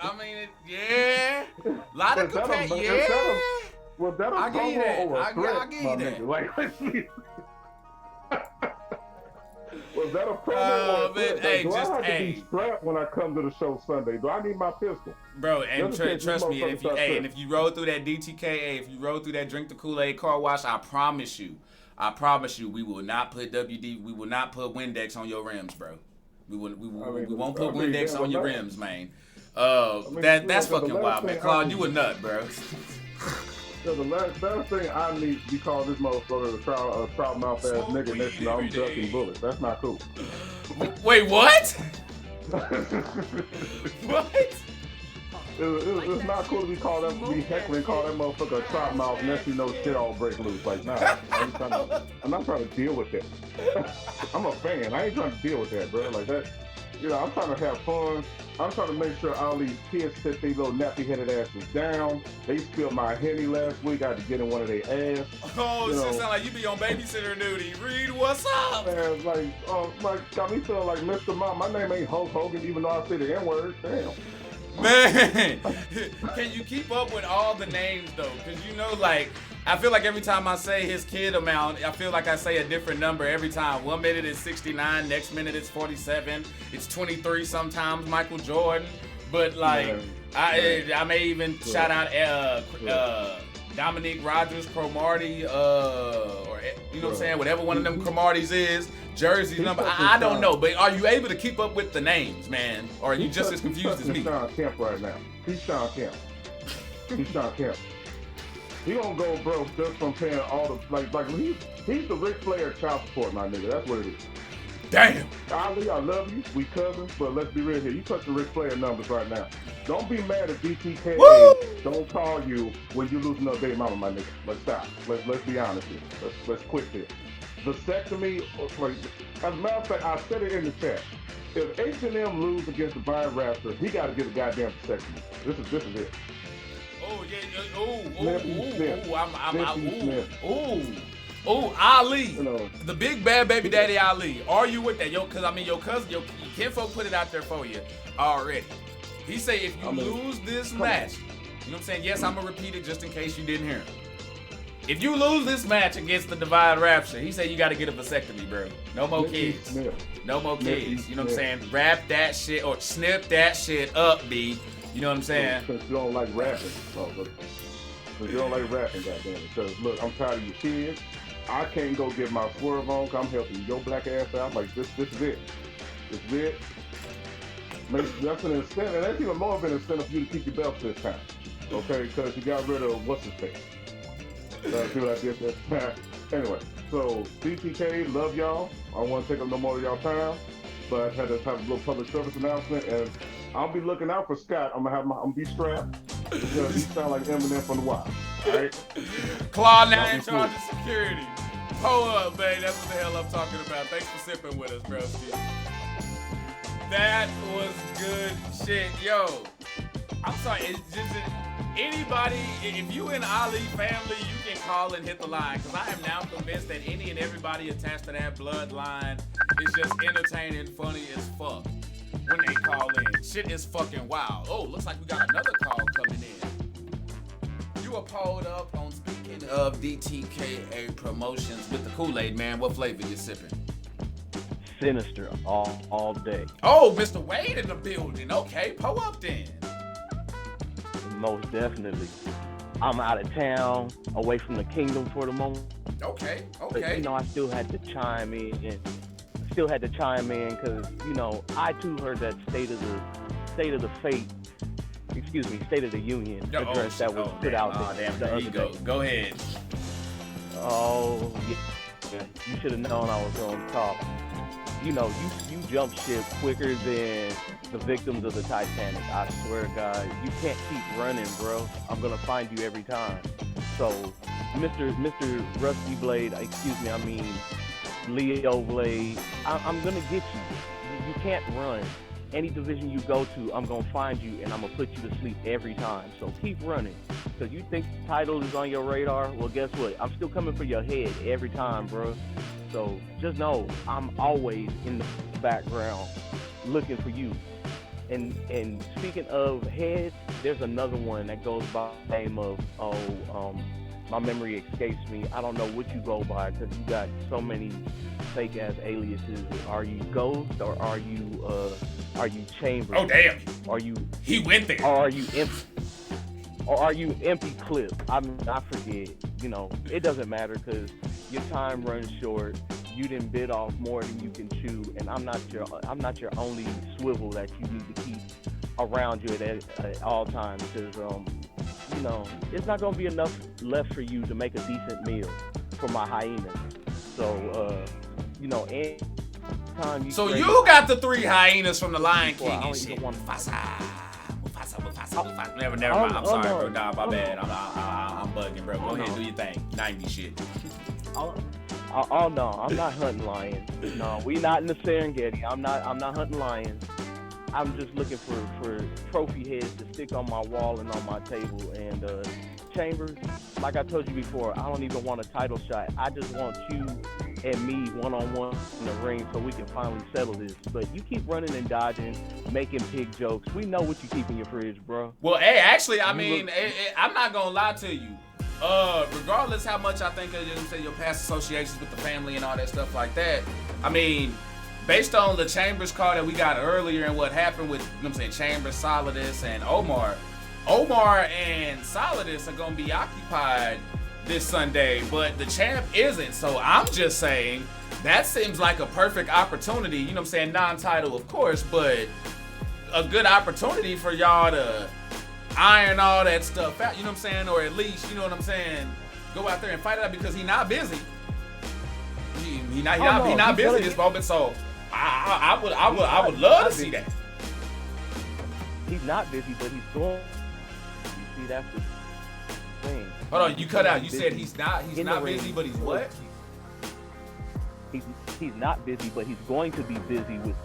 yeah. A lot of compare, yeah. Was that a I give you that. or a threat, I give you that. Like, was that a promo or a threat? Do I have to be strapped when I come to the show Sunday? Do I need my pistol? Bro, and trust me, if you roll through that DTKA, if you roll through that drink the Kool Aid car wash, I promise you, we will not put we will not put Windex on your rims, bro. We won't put Windex on your rims, man. That's fucking wild, man. Claude, you a nut, bro. The last thing I need to be called this motherfucker a proud mouth ass nigga next to me, I'm ducking bullets. That's not cool. Wait, what? What? It's not cool to be called that, be heckling, call that motherfucker a trot mouth next to you know shit all break loose. Like, nah, I'm not trying to deal with that. I'm a fan. I ain't trying to deal with that, bro. Like that. You know, I'm trying to have fun. I'm trying to make sure all these kids sit these little nappy-headed asses down. They spilled my Henny last week. I had to get in one of their ass. Oh, it sound like you be on babysitter duty. Reed, what's up? Man, got me feeling like Mr. Mom. My name ain't Hulk Hogan, even though I say the N-word. Damn. Man, can you keep up with all the names, though? Because, I feel like every time I say his kid amount, I feel like I say a different number every time. 1 minute it's 69, next minute it's 47, it's 23 sometimes, Michael Jordan. But I may even shout out Dominique Rogers, Cromartie, or you know what I'm saying, whatever one of them Cromarties is, Jersey number. I don't know, but are you able to keep up with the names, man? Or are you just as confused as me? He's Sean Kemp right now. He's Sean Kemp. He gonna go broke just from paying all the he's the Ric Flair child support, my nigga. That's what it is. Damn. Ali, I love you. We cousins, but let's be real here. You touching Ric Flair numbers right now. Don't be mad at DTKA. Woo! Don't call you when you lose another baby mama, my nigga. Let's stop. Let's be honest here. Let's quit this. Vasectomy. As a matter of fact, I said it in the chat. If H&M lose against the Divine Raptor, he got to get a goddamn vasectomy. This is it. Ali, the big bad baby daddy Ali. Are you with that? Your cousin, your kinfolk put it out there for you already. He say if you lose this match, you know what I'm saying? Yes, I'm gonna repeat it just in case you didn't hear him. If you lose this match against the Divine Rapture, he said you got to get a vasectomy, bro. No more kids. No more kids. You know what I'm saying? Wrap that shit or snip that shit up, B. You know what I'm saying? Because you don't like rapping. Because you don't like rapping, goddamn it. Because, look, I'm tired of your kids. I can't go get my swerve on because I'm helping your black ass out. Like, this is it. This is it. That's an incentive. And that's even more of an incentive for you to keep your belts this time. Okay? Because you got rid of what's-his-face. People like this. Anyway, so DTK, love y'all. I don't want to take up no more of y'all time. But I had to have a little public service announcement. And I'll be looking out for Scott. I'm gonna be strapped because he sound like Eminem from the Wild. All right. Claude now in charge of security. Pull up, babe. That's what the hell I'm talking about. Thanks for sipping with us, bro. That was good shit, yo. I'm sorry. It's just anybody. If you in Ali family, you can call and hit the line because I am now convinced that any and everybody attached to that bloodline is just entertaining, funny as fuck. When they call in. Shit is fucking wild. Oh, looks like we got another call coming in. You are pulled up on speaking of DTKA Promotions with the Kool Aid, man. What flavor you sipping? Sinister all day. Oh, Mr. Wade in the building. Okay, pull up then. Most definitely. I'm out of town, away from the kingdom for the moment. Okay. But, I still had to chime in because, I too heard that State of the Union address that was put out there. There you go. Go ahead. Oh, yeah. You should have known I was going to talk. You jump ship quicker than the victims of the Titanic. I swear to God, you can't keep running, bro. I'm going to find you every time. So, Mr. Rusty Blade, Leo Blade, I'm gonna get you. You can't run. Any division you go to, I'm gonna find you and I'm gonna put you to sleep every time. So keep running. Cause you think the title is on your radar? Well, guess what? I'm still coming for your head every time, bro. So just know I'm always in the background looking for you. And speaking of heads, there's another one that goes by the name of my memory escapes me. I don't know what you go by because you got so many fake ass aliases. Are you Ghost or are you Chambers? Oh damn! He went there. Or are you Empty? Or are you Empty Clip? I forget. You know, it doesn't matter because your time runs short. You didn't bit off more than you can chew, and I'm not your only swivel that you need to keep around you at all times because you know, it's not gonna be enough left for you to make a decent meal for my hyena. So you know, anytime you So you got the 3 hyenas from the Lion King and shit. Mufasa. Never mind. I'm sorry, bro. Nah, my bad. I'm bugging, bro. Go ahead, do your thing. 90 shit. Oh no, I'm not hunting lions. No, we not in the Serengeti. I'm not hunting lions. I'm just looking for trophy heads to stick on my wall and on my table. And Chambers, like I told you before, I don't even want a title shot. I just want you and me one-on-one in the ring so we can finally settle this. But you keep running and dodging, making pig jokes. We know what you keep in your fridge, bro. Well, hey, actually, I mean, I'm not gonna lie to you. Regardless how much I think of your past associations with the family and all that stuff like that, I mean, based on the Chambers call that we got earlier and what happened with, you know what I'm saying, Chambers, Solidus, and Omar and Solidus are gonna be occupied this Sunday, but the champ isn't. So I'm just saying that seems like a perfect opportunity, you know what I'm saying, non-title of course, but a good opportunity for y'all to iron all that stuff out, you know what I'm saying, or at least, you know what I'm saying, go out there and fight it out because he's not busy. He not busy this moment, so I would love to see that. He's not busy, but he's going. You see, that's the thing. Hold on, you cut out. You said he's not busy, but he's what? He's not busy, but he's going to be busy with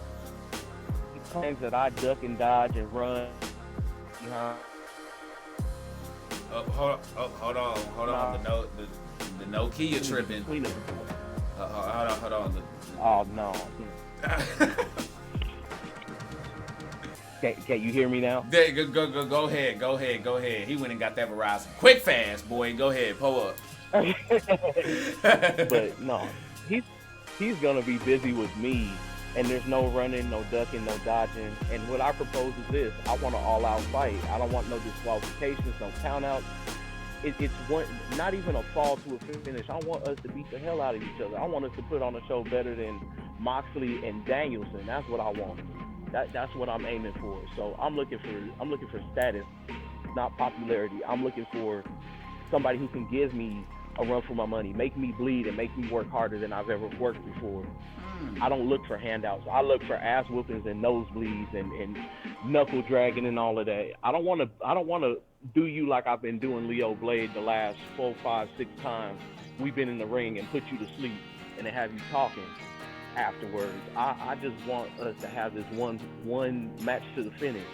claims that I duck and dodge and run. Hold on. The Nokia tripping. Hold on. Oh no. Can you hear me now? Go ahead. He went and got that Verizon. Quick fast, boy. Go ahead, pull up. But no, he's gonna be busy with me, and there's no running, no ducking, no dodging. And what I propose is this: I want an all-out fight. I don't want no disqualifications, no countouts. It's one, not even a fall to a finish. I want us to beat the hell out of each other. I want us to put on a show better than Moxley and Danielson. That's what I want. That's what I'm aiming for. So I'm looking for status, not popularity. I'm looking for somebody who can give me a run for my money, make me bleed, and make me work harder than I've ever worked before. I don't look for handouts. I look for ass whoopings and nosebleeds and knuckle dragging and all of that. I don't want to do you like I've been doing Leo Blade the last 4, 5, 6 times we've been in the ring and put you to sleep and then have you talking afterwards. I just want us to have this one match to the finish.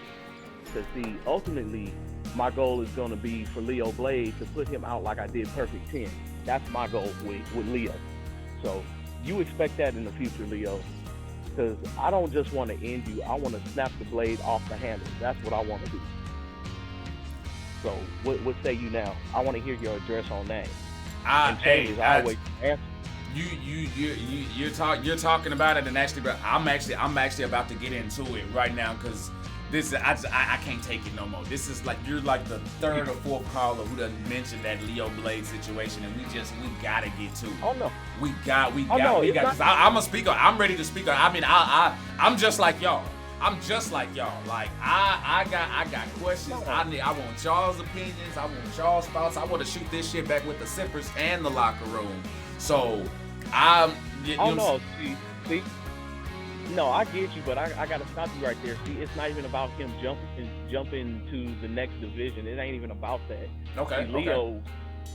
Because see, ultimately, my goal is going to be for Leo Blade to put him out like I did Perfect 10. That's my goal with Leo. So you expect that in the future, Leo. Because I don't just want to end you. I want to snap the blade off the handle. That's what I want to do. So what say you now? I want to hear your address on that. You're talking about it, and actually, bro, I'm actually about to get into it right now because this I can't take it no more. This is like you're like the 3rd or 4th caller who doesn't mention that Leo Blade situation, and we gotta get to it. Oh no, we got. Cause I'm a speaker. I'm ready to speak. I mean, I'm just like y'all. Like I got questions. I want y'all's opinions. I want y'all's thoughts. I want to shoot this shit back with the sippers and the locker room. So see. No, I get you, but I gotta stop you right there. See, it's not even about him jumping to the next division. It ain't even about that. Okay. See,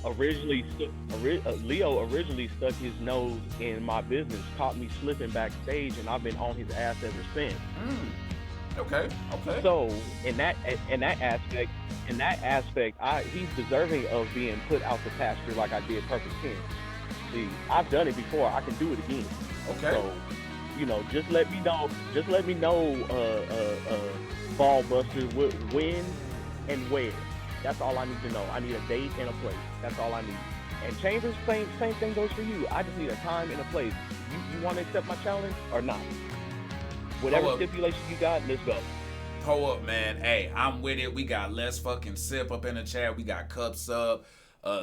Leo originally stuck his nose in my business, caught me slipping backstage, and I've been on his ass ever since. Okay. So in that aspect, he's deserving of being put out the pasture like I did Perfect 10. See, I've done it before. I can do it again. Okay. So, just let me know. Ball busters when and where. That's all I need to know. I need a date and a place. That's all I need. And Chambers, same thing goes for you. I just need a time and a place. You want to accept my challenge or not? Whatever stipulation you got, let's go. Pull up, man. Hey, I'm with it. We got Let's Fucking Sip up in the chat. We got Cups up.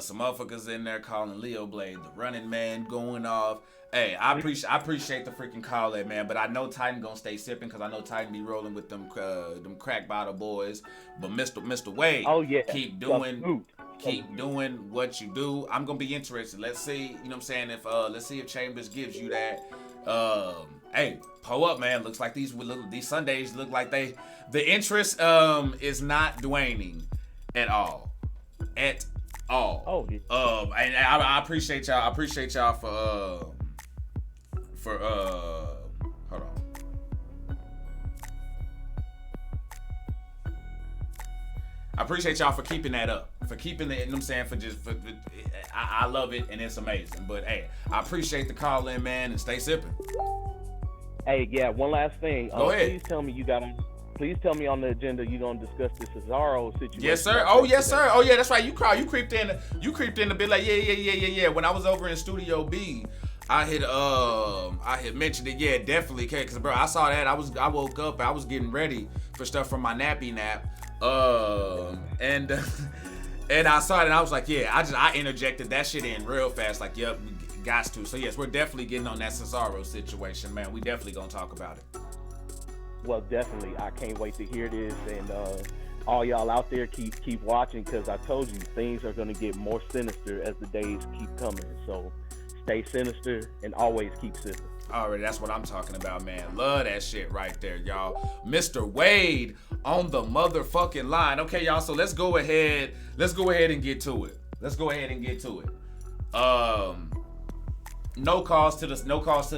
Some motherfuckers in there calling Leo Blade the running man going off. Hey, I appreciate the freaking call there, man. But I know Titan gonna stay sipping because I know Titan be rolling with them crack bottle boys. But Mr. Wade, keep doing what you do. I'm gonna be interested. Let's see, you know what I'm saying? If let's see if Chambers gives you that. Hey, pull up, man. Looks like these Sundays look like the interest is not waning at all. Oh, yeah. And I appreciate y'all. I appreciate y'all for hold on. I appreciate y'all for keeping that up, for keeping it. You know what I'm saying? I love it and it's amazing. But hey, I appreciate the call in, man, and stay sipping. Hey, yeah. One last thing. Go ahead. Please tell me on the agenda you're gonna discuss the Cesaro situation. Yes, sir. Oh, yes, sir. Oh, yeah, that's right. You creeped in a bit like yeah. When I was over in Studio B, I had mentioned it. Yeah, definitely. Okay, because bro, I saw that. I woke up. I was getting ready for stuff from my nappy nap. And I saw it and I was like, yeah. I interjected that shit in real fast. Like, yep, we got to. So yes, we're definitely getting on that Cesaro situation, man. We definitely gonna talk about it. Well, definitely. I can't wait to hear this, and all y'all out there keep watching, because I told you things are going to get more sinister as the days keep coming. So stay sinister and always keep sipping. Alright, that's what I'm talking about, man. Love that shit right there, y'all. Mr. Wade on the motherfucking line. Okay, y'all. So let's go ahead and get to it. No calls to the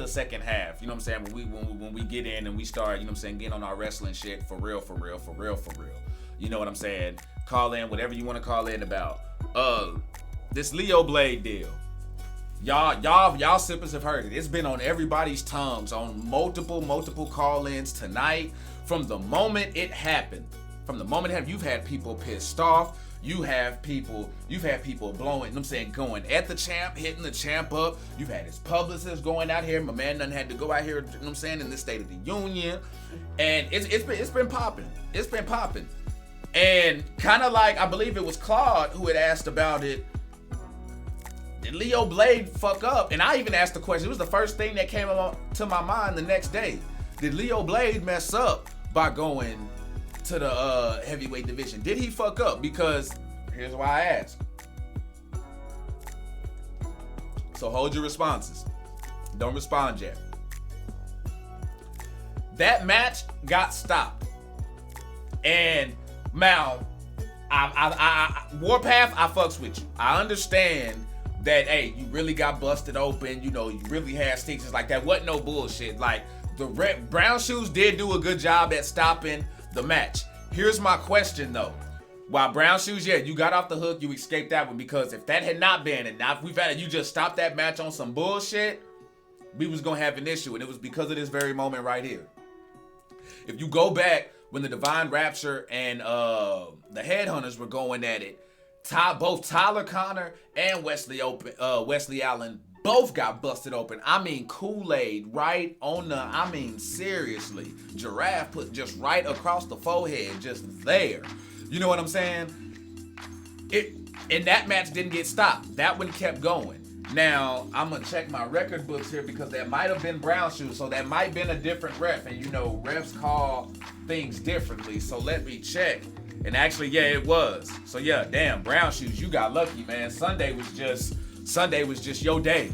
second half. You know what I'm saying? When we get in and we start, you know what I'm saying, getting on our wrestling shit for real. You know what I'm saying? Call in whatever you want to call in about. This Leo Blade deal. Y'all sippers have heard it. It's been on everybody's tongues on multiple call-ins tonight. From the moment it happened, you've had people pissed off. You have people blowing, I'm saying, going at the champ, hitting the champ up. You've had his publicists going out here. My man done had to go out here, you know what I'm saying, in this State of the Union. And it's been popping. It's been popping. And kind of like, I believe it was Claude who had asked about it. Did Leo Blade fuck up? And I even asked the question. It was the first thing that came to my mind the next day. Did Leo Blade mess up by going to the heavyweight division? Did he fuck up? Because here's why I ask. So hold your responses. Don't respond yet. That match got stopped. And now, Warpath, I fucks with you. I understand that, hey, you really got busted open. You know, you really had stitches like that. Wasn't no bullshit. Like, the Brown Shoes did do a good job at stopping the match. Here's my question, though. While Brown Shoes, yeah, you got off the hook, you escaped that one, because if that had not been, and now if we've had it, you just stopped that match on some bullshit, we was gonna have an issue, and it was because of this very moment right here. If you go back when the Divine Rapture and the Headhunters were going at it, both Tyler Connor and Wesley Allen both got busted open. I mean, Kool Aid right on the, I mean, seriously. Giraffe put just right across the forehead, just there. You know what I'm saying? And that match didn't get stopped. That one kept going. Now, I'm going to check my record books here, because that might have been Brown Shoes, so that might have been a different ref. And you know, refs call things differently, so let me check. And actually, yeah, it was. So yeah, damn, Brown Shoes, you got lucky, man. Sunday was just your day.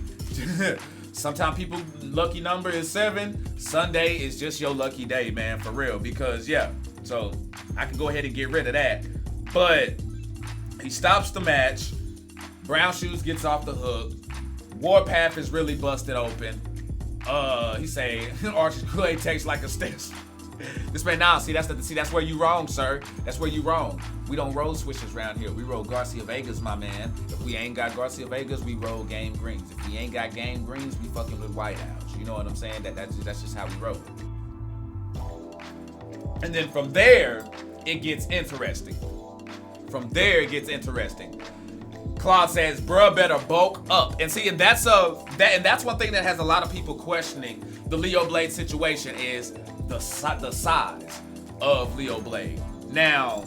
Sometimes people lucky number is 7. Sunday is just your lucky day, man, for real. Because yeah, so I can go ahead and get rid of that. But he stops the match. Brown Shoes gets off the hook. Warpath is really busted open. He say Archie Kool Aid tastes like a stench. This man, nah, see that's where you wrong, sir. That's where you wrong. We don't roll switches around here. We roll Garcia Vegas, my man. If we ain't got Garcia Vegas, we roll Game Greens. If we ain't got Game Greens, we fucking with Whiteouts. You know what I'm saying? That's just how we roll. And then from there, it gets interesting. Claude says, bruh better bulk up. And see, and that's one thing that has a lot of people questioning the Leo Blade situation is the size of Leo Blade. Now,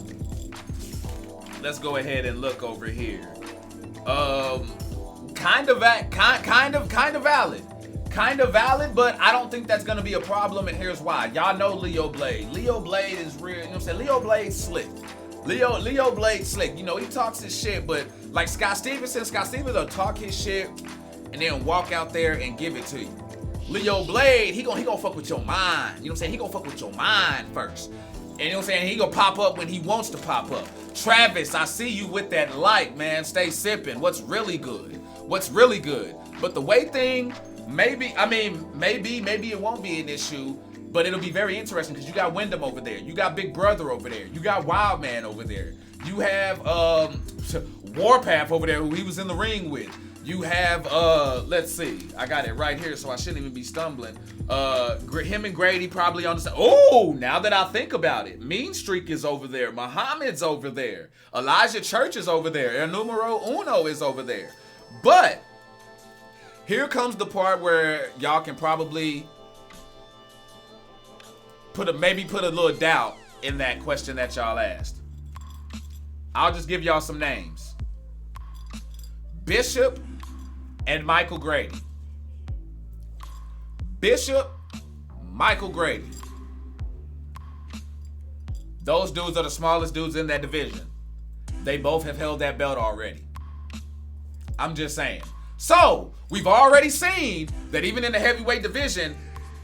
let's go ahead and look over here. Kind of valid. But I don't think that's gonna be a problem, and here's why. Y'all know Leo Blade. Leo Blade is real, you know what I'm saying? Leo Blade's slick. Leo Blade's slick. You know, he talks his shit, but like Scott Stevenson will talk his shit and then walk out there and give it to you. Leo Blade, he gonna fuck with your mind. You know what I'm saying? He gonna fuck with your mind first. And you know what I'm saying? He gonna pop up when he wants to pop up. Travis, I see you with that light, man. Stay sipping. What's really good? But the weight thing, maybe it won't be an issue, but it'll be very interesting because you got Wyndham over there. You got Big Brother over there. You got Wildman over there. You have Warpath over there, who he was in the ring with. You have, let's see. I got it right here, so I shouldn't even be stumbling. Him and Grady probably on the side. Oh, now that I think about it. Mean Streak is over there. Muhammad's over there. Elijah Church is over there. El Numero Uno is over there. But here comes the part where y'all can probably put a little doubt in that question that y'all asked. I'll just give y'all some names. Bishop and Michael Grady. Bishop, Michael Grady. Those dudes are the smallest dudes in that division. They both have held that belt already. I'm just saying. So, we've already seen that even in the heavyweight division,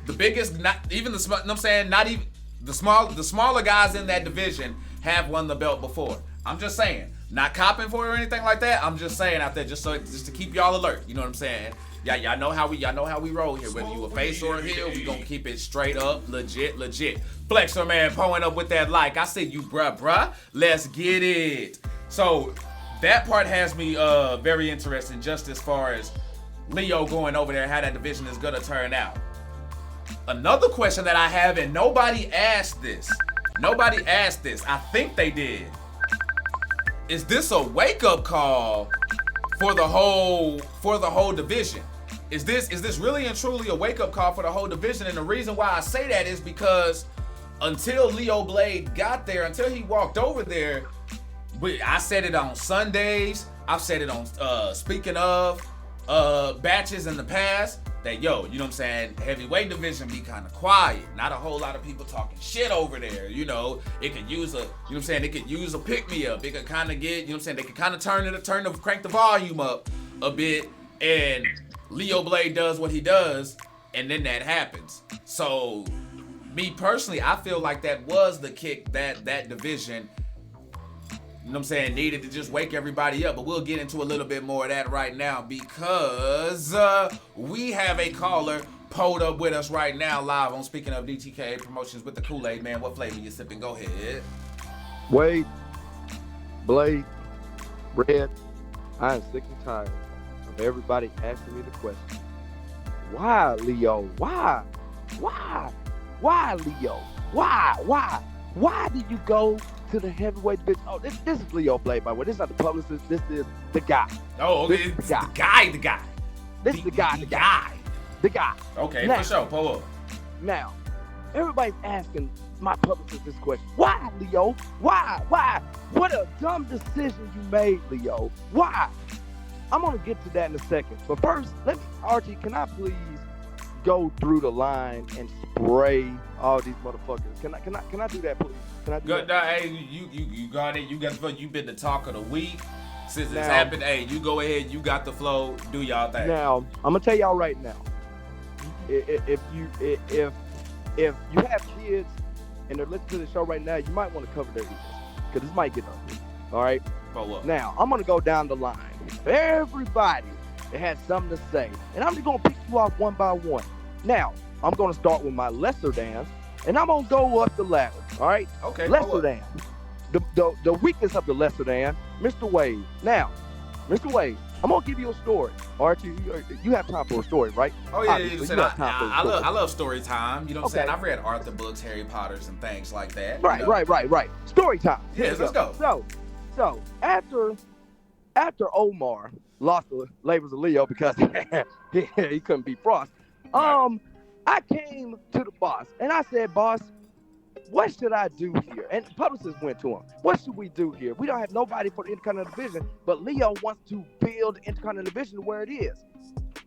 the biggest, not even the small, you know what I'm saying, not even the smaller guys in that division have won the belt before. I'm just saying. Not copping for it or anything like that. I'm just saying out there, just to keep y'all alert. You know what I'm saying? Yeah, y'all know how we roll here. Whether you a face or a heel, we gonna keep it straight up, legit. Flexor man pulling up with that like. I said you bruh. Let's get it. So that part has me very interested, just as far as Leo going over there, how that division is gonna turn out. Another question that I have, and nobody asked this. I think they did. Is this a wake-up call for the whole division? Is this really and truly a wake-up call for the whole division? And the reason why I say that is because until Leo Blade got there, until he walked over there, I said it on Sundays. I've said it on speaking of batches in the past. That you know what I'm saying, heavyweight division be kind of quiet. Not a whole lot of people talking shit over there. You know, it could use a, you know what I'm saying, it could use a pick-me-up. It could kind of get, you know what I'm saying, they could kind of crank the volume up a bit, and Leo Blade does what he does, and then that happens. So, me personally, I feel like that was the kick that division, you know what I'm saying, needed to just wake everybody up. But we'll get into a little bit more of that right now because we have a caller pulled up with us right now live on Speaking of DTKA Promotions with the Kool Aid, man. What flavor you sipping? Go ahead. Wade, Blade, Red, I am sick and tired of everybody asking me the question. Why, Leo? Why? Why, Leo? Why did you go to the heavyweight division? Oh, this is Leo Blade, by the way. This is not the publicist. This is the guy. Oh, okay. This is the guy. This is the guy. The guy. Okay, now, for sure. Pull up. Now, everybody's asking my publicist this question. Why, Leo? Why? What a dumb decision you made, Leo. Why? I'm going to get to that in a second. But first, Archie, can I please go through the line and spray all these motherfuckers? Can I do that, please? Can I do that? Hey, you got it. You've been the talk of the week since it's happened. Hey, you go ahead. You got the flow. Do y'all thing. Now, I'm gonna tell y'all right now. If you have kids and they're listening to the show right now, you might want to cover their ears because this might get ugly. All right. For what? Now, I'm gonna go down the line. Everybody that had something to say. And I'm just going to pick you off one by one. Now, I'm going to start with my lesser dans, and I'm going to go up the ladder, all right? Okay. Lesser dan. The weakest of the lesser dan, Mr. Wade. Now, Mr. Wade, I'm going to give you a story. Archie, you have time for a story, right? Oh, yeah, I love story time. You know what I'm saying? I've read Arthur books, Harry Potters, and things like that. Right. Story time. Yeah, let's go. So after Omar lost the labels of Leo because he couldn't beat Frost, I came to the boss, and I said, boss, what should I do here? And publicists went to him. What should we do here? We don't have nobody for the Intercontinental Division, but Leo wants to build the Intercontinental Division where it is.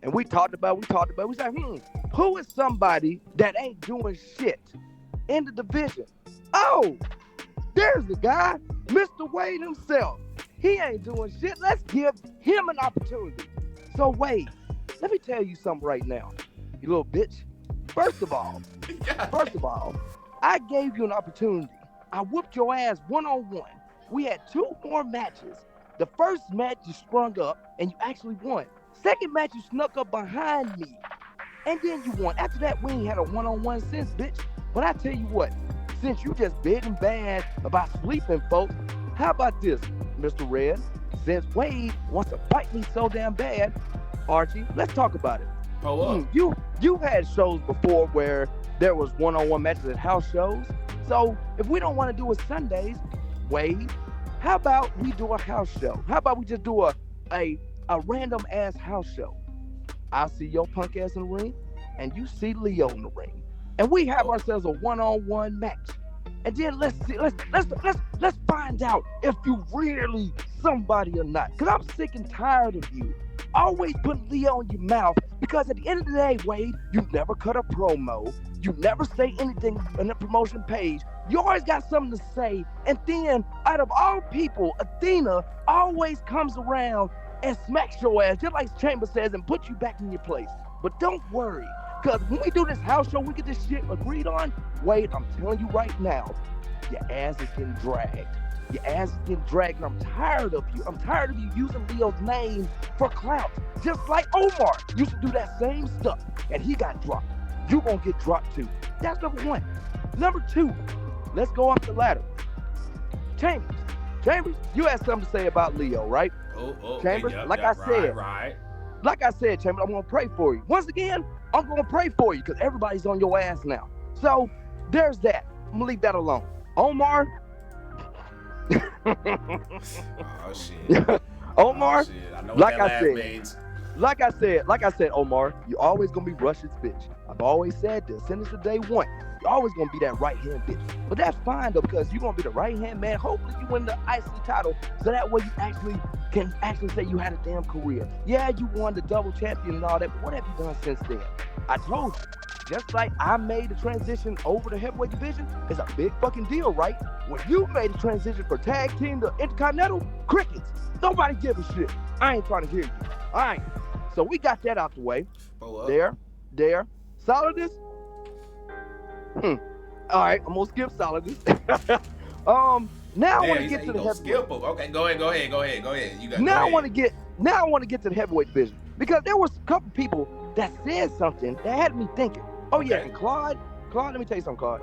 And we talked about it. We said, who is somebody that ain't doing shit in the division? Oh, there's the guy, Mr. Wade himself. He ain't doing shit. Let's give him an opportunity. So Wade, let me tell you something right now, you little bitch. First of all, I gave you an opportunity. I whooped your ass one-on-one. We had 2 more matches. The first match you sprung up and you actually won. Second match you snuck up behind me and then you won. After that, we ain't had a one-on-one since, bitch. But I tell you what, since you just big and bad about sleeping, folks, how about this, Mr. Red? Since Wade wants to fight me so damn bad, Archie, let's talk about it. You've had shows before where there was one-on-one matches at house shows. So if we don't want to do it Sundays, Wade, how about we do a house show? How about we just do a random ass house show? I'll see your punk ass in the ring, and you see Leo in the ring, and we have ourselves a one-on-one match. And then let's find out if you really somebody or not. Cause I'm sick and tired of you always putting Leo in your mouth. Because at the end of the day, Wade, you never cut a promo. You never say anything on the promotion page. You always got something to say. And then, out of all people, Athena always comes around and smacks your ass, just like Chamber says, and puts you back in your place. But don't worry, because when we do this house show, we get this shit agreed on. Wade, I'm telling you right now, your ass is getting dragged. Your ass is getting dragged, and I'm tired of you. I'm tired of you using Leo's name for clout. Just like Omar used to do that same stuff, and he got dropped. You gonna get dropped too. That's number one. Number two, let's go up the ladder. Chambers, you had something to say about Leo, right? Chambers, like I said, Chambers, I'm gonna pray for you. Once again, I'm gonna pray for you because everybody's on your ass now. So there's that. I'm gonna leave that alone. Omar. Oh shit. Omar, shit. I know what like I said, Omar, you're always gonna be Russia's bitch. I've always said this since the day one. You're always gonna be that right hand bitch. But that's fine though, because you're gonna be the right hand man. Hopefully you win the IC title, so that way you can say you had a damn career. Yeah, you won the double champion and all that, but what have you done since then? I told you. Just like I made the transition over the heavyweight division, it's a big fucking deal, right? When you made the transition for tag team to Intercontinental, crickets. Nobody give a shit. I ain't trying to hear you. All right. So we got that out the way. There. Solidus. All right, I'm gonna skip Solidus. Now I want to get to the heavyweight. Okay, go ahead. I want to get to the heavyweight division because there was a couple people that said something that had me thinking. Oh yeah, and Claude, let me tell you something, Claude.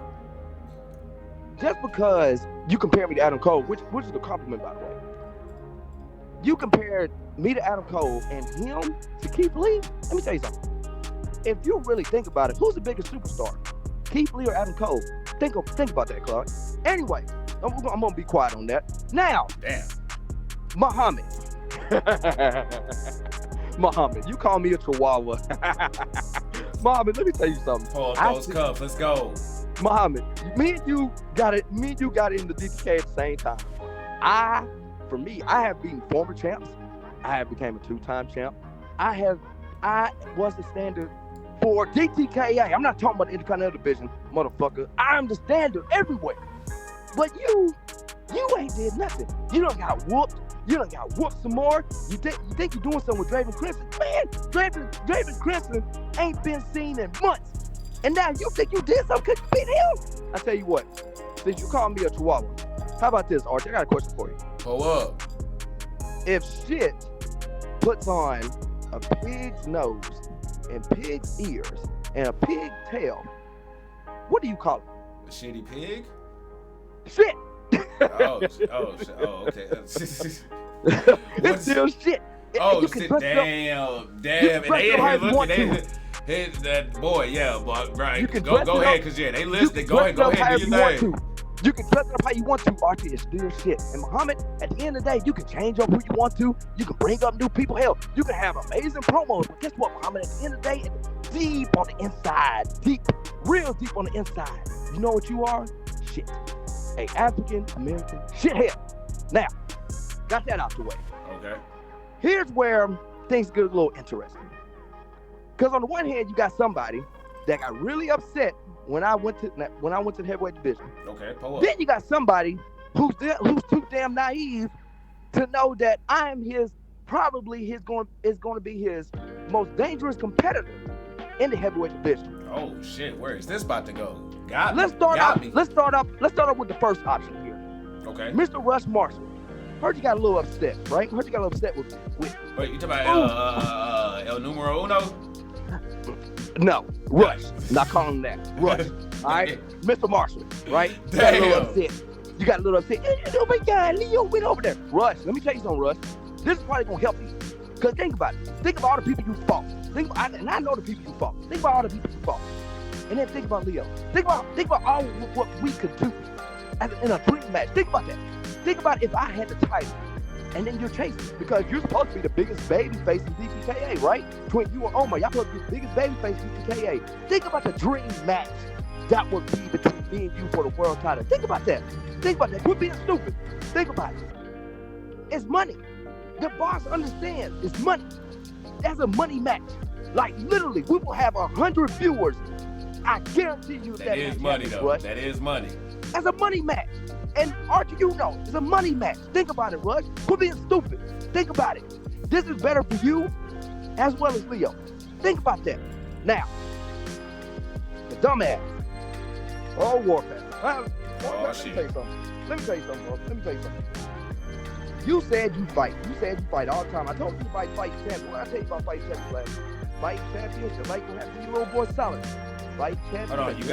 Just because you compare me to Adam Cole, which is a compliment, by the way. You compared me to Adam Cole and him to Keith Lee. Let me tell you something. If you really think about it, who's the biggest superstar? Keith Lee or Adam Cole? Think about that, Claude. Anyway, I'm gonna be quiet on that. Now, Muhammad. Muhammad, you call me a chihuahua. Muhammad, let me tell you something. Pause those cups. Let's go. Muhammad, me and you got it in the DTK at the same time. I have beaten former champs. I have became a 2-time champ. I was the standard for DTKA. I'm not talking about the Intercontinental Division, motherfucker. I'm the standard everywhere. But you ain't did nothing. You done got whooped. You done got whooped some more. You think you're doing something with Draven Crimson? Man, Draven Crimson ain't been seen in months. And now you think you did something because you beat him? I tell you what, since you called me a chihuahua, how about this, Archie? I got a question for you. Pull up. If shit puts on a pig's nose and pig's ears and a pig tail, what do you call it? A shitty pig? Shit. Okay. It's still shit. Oh, shit, damn. And they in here looking, that boy, yeah, but right. Go ahead, cause yeah, they listening. Go ahead, do your thing. You can dress it up how you want to, Archie. It's still shit. And Muhammad, at the end of the day, you can change up who you want to. You can bring up new people. Hell, you can have amazing promos. But guess what, Muhammad? At the end of the day, it's deep on the inside. Deep, real deep on the inside. You know what you are? Shit. A African-American shithead. Now, got that out the way. Okay. Here's where things get a little interesting. Because on the one hand, you got somebody that got really upset when I went to the heavyweight division. Okay, pull up. Then you got somebody who's too damn naive to know that I am is going to be his most dangerous competitor in the heavyweight division. Oh shit, where is this about to go? Let's start off with the first option here. Okay. Mr. Rush Marshall. Heard you got a little upset, right? Heard you got a little upset with Wait, you talking about El Numero Uno? No, Rush. Not calling him that. Rush. All right? Mr. Marshall, right? You got a little upset. Oh my God, Leo went over there. Rush, let me tell you something, Rush. This is probably going to help you. Because think about it. Think about all the people you fought. And I know the people you fought. Think about all the people you fought. And then think about Leo. Think about all what we could do in a dream match. Think about that. Think about if I had the title. And then you're chasing because you're supposed to be the biggest baby face in DTKA, right? Between you and Omar, y'all supposed to be the biggest baby face in DTKA. Think about the dream match that would be between me and you for the world title. Think about that. Quit being stupid. Think about it. It's money. The boss understands it's money. That's a money match. Like literally, we will have 100 viewers. I guarantee you that is money though. Rush. That is money. That's a money match. And Archie, you know, it's a money match. Think about it, Rush. Quit being stupid. Think about it. This is better for you as well as Leo. Think about that. Now, the dumbass. Oh, Warpath. Let me tell you something, bro. You said you fight. All the time. I told you to fight champion. What I tell you about fight champion last week? Fight champion. Just like what happened to your little boy Solid. Fight champion. Hold on, you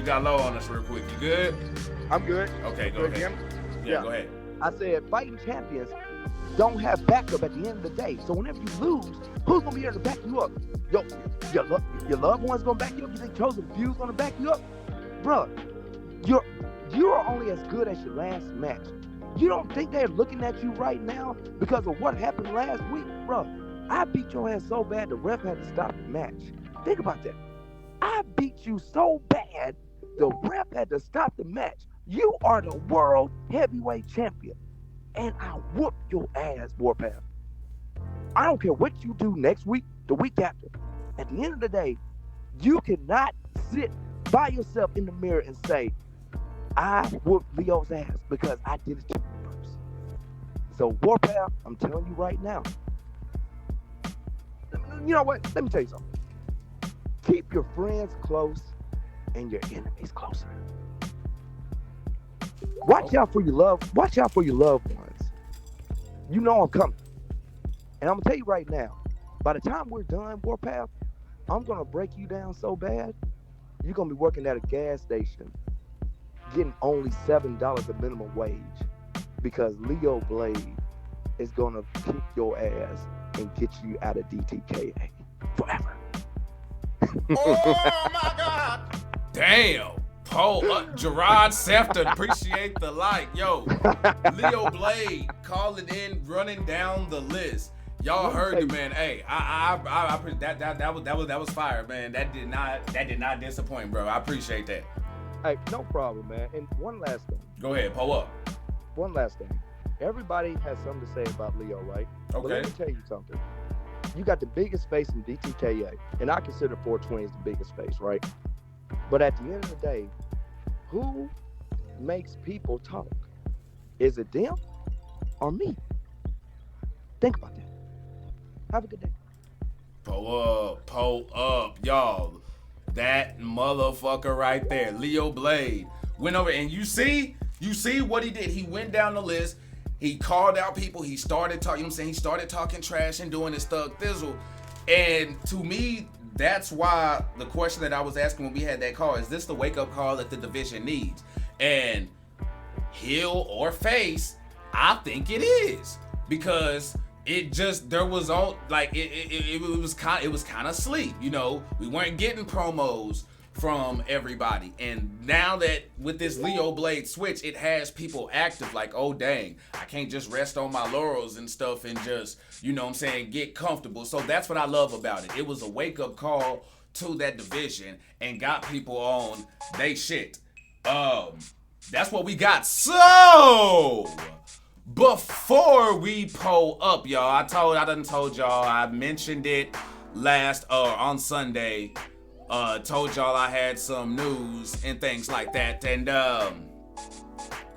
got low on us real quick. You good? I'm good. Okay, go ahead. Yeah, go ahead. I said fighting champions don't have backup at the end of the day. So whenever you lose, who's gonna be there to back you up? Your loved one's gonna back you up. You think Chosen Few's gonna back you up? Bruh, you're only as good as your last match. You don't think they're looking at you right now because of what happened last week? Bruh, I beat your ass so bad the ref had to stop the match. Think about that. I beat you so bad the ref had to stop the match. You are the world heavyweight champion. And I whoop your ass, Warpath. I don't care what you do next week, the week after. At the end of the day, you cannot sit by yourself in the mirror and say, I whooped Leo's ass because I did it to you first. So Warpath, I'm telling you right now. You know what? Let me tell you something. Keep your friends close and your enemies closer. Watch out for your loved ones. You know I'm coming. And I'm gonna tell you right now, by the time we're done, Warpath, I'm gonna break you down so bad, you're gonna be working at a gas station, getting only $7 a minimum wage, because Leo Blade is gonna kick your ass and get you out of DTKA forever. Oh my God! Damn. Gerard Sefton, appreciate the like. Yo, Leo Blade calling in, running down the list. Y'all heard the man. Hey, that was fire, man. That did not disappoint, bro. I appreciate that. Hey, no problem, man. And one last thing. Go ahead, pull up. One last thing. Everybody has something to say about Leo, right? Okay. But let me tell you something. You got the biggest face in DTKA, and I consider 420 as the biggest face, right? But at the end of the day, who makes people talk? Is it them or me? Think about that. Have a good day. Pull up, y'all. That motherfucker right there, Leo Blade, went over, and you see what he did. He went down the list, He called out people. He started talking, you know what I'm saying? He started talking trash and doing his thug thizzle. And to me, that's why the question that I was asking when we had that call, is this the wake-up call that the division needs? And heel or face, I think it is. Because it just, there was all, like, it was kind of sleep, you know? We weren't getting promos from everybody. And now that with this Leo Blade switch, it has people active, like, oh dang, I can't just rest on my laurels and stuff and just, you know what I'm saying, get comfortable. So that's what I love about it. It was a wake-up call to that division and got people on they shit. That's what we got. So before we pull up, y'all, I done told y'all, I mentioned it on Sunday. Told y'all I had some news and things like that, and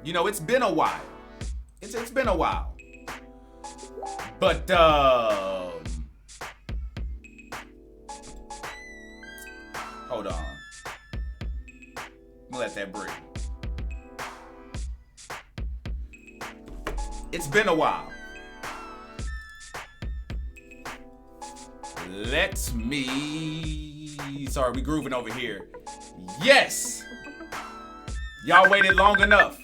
you know, it's been a while. It's been a while, but hold on, let that breathe. It's been a while. Sorry, we grooving over here. Yes! Y'all waited long enough.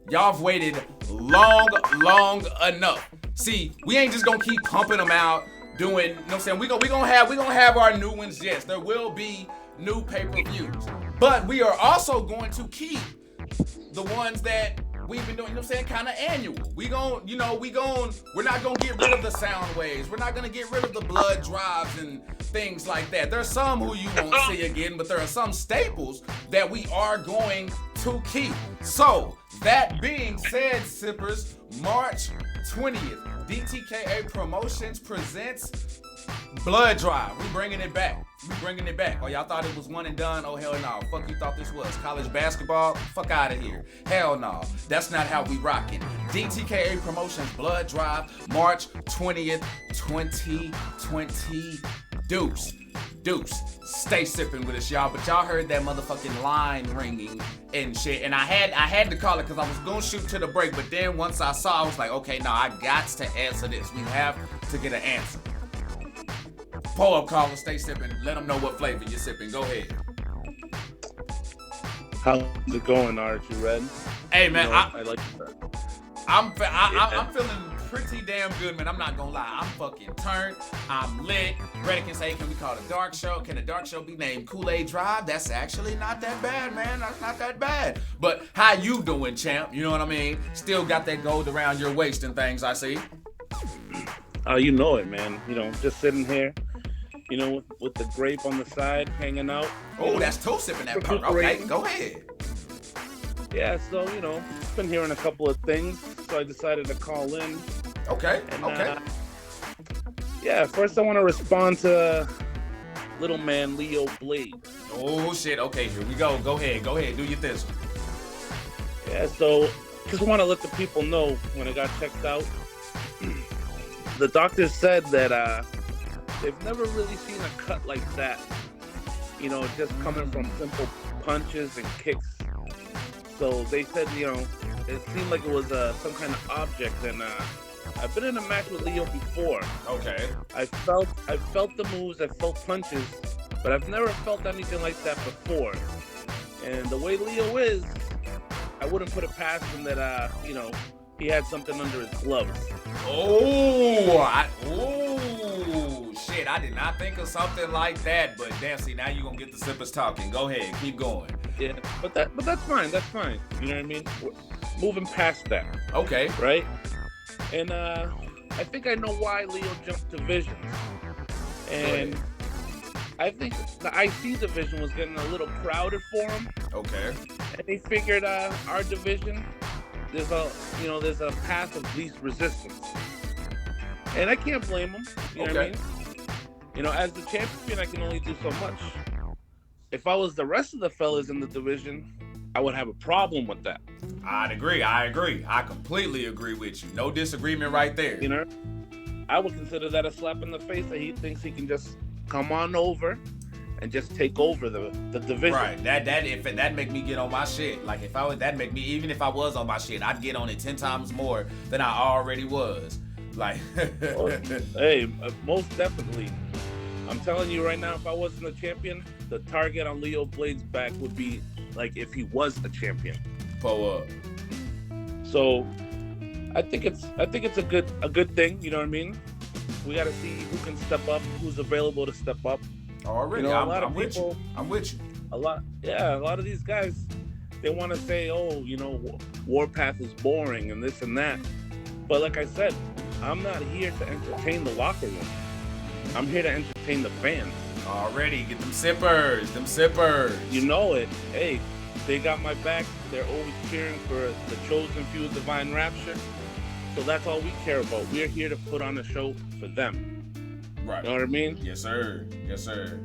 Y'all have waited long enough. See, we ain't just gonna keep pumping them out, doing, you know what I'm saying? We gonna have our new ones, yes. There will be new pay-per-views. But we are also going to keep the ones that we've been doing, you know what I'm saying, kind of annual. We're not gonna get rid of the sound waves. We're not gonna get rid of the blood drives and things like that. There's some who you won't see again, but there are some staples that we are going to keep. So, that being said, Sippers, March 20th, DTKA Promotions presents Blood Drive. We bringing it back. Oh, y'all thought it was one and done? Oh, hell no. Fuck you thought this was? College basketball? Fuck out of here. Hell no. That's not how we rockin'. DTKA Promotions Blood Drive, March 20th, 2020. Deuce. Stay sipping with us, y'all. But y'all heard that motherfucking line ringing and shit. And I had to call it because I was gonna shoot to the break. But then once I saw, I was like, okay, no, I got to answer this. We have to get an answer. Pull up, caller, stay sipping. Let them know what flavor you're sipping. Go ahead. How's it going, Archie Red? Hey, man, I like that. I'm feeling pretty damn good, man. I'm not gonna lie. I'm fucking turned. I'm lit. Reddit can say, can we call it a dark show? Can a dark show be named Kool Aid Drive? That's actually not that bad, man. That's not that bad. But how you doing, champ? You know what I mean? Still got that gold around your waist and things, I see. Oh, you know it, man. You know, just sitting here, you know, with the grape on the side, hanging out. Oh, that's toe sipping that perk. Okay, go ahead. Yeah, so, you know, been hearing a couple of things, so I decided to call in. Okay, and, okay. Yeah, first I want to respond to little man Leo Blade. Oh, shit. Okay, here we go. Go ahead. Do your thizzle. Yeah, so just want to let the people know when I got checked out. The doctor said that they've never really seen a cut like that. You know, just coming from simple punches and kicks. So they said, you know, it seemed like it was some kind of object. And I've been in a match with Leo before. Okay. I felt the moves, I felt punches, but I've never felt anything like that before. And the way Leo is, I wouldn't put it past him that, you know, he had something under his gloves. Shit, I did not think of something like that, but damn, see, now you're gonna get the sippers talking. Go ahead, keep going. Yeah, but that's fine, you know what I mean? We're moving past that. Okay. Right? And I think I know why Leo jumped divisions. And I think the IC division was getting a little crowded for him. Okay. And he figured our division, there's a path of least resistance. And I can't blame him. You know what I mean? You know, as the champion, I can only do so much. If I was the rest of the fellas in the division, I would have a problem with that. I agree. I completely agree with you. No disagreement right there. You know, I would consider that a slap in the face that he thinks he can just come on over and just take over the division. Right. That make me get on my shit. Like if I was, that make me, even if I was on my shit, I'd get on it 10 times more than I already was. Like, hey, most definitely. I'm telling you right now, if I wasn't a champion, the target on Leo Blade's back would be like if he was a champion. Pull up. So, I think it's a good thing. You know what I mean? We got to see who can step up, who's available to step up. Already, you know, I'm with you. I'm with you. A lot of these guys, they want to say, oh, you know, Warpath is boring and this and that. But like I said, I'm not here to entertain the locker room. I'm here to entertain the fans. Already, get them sippers. You know it. Hey, they got my back. They're always cheering for the chosen few of Divine Rapture. So that's all we care about. We're here to put on a show for them. Right. You know what I mean? Yes, sir. Yes, sir.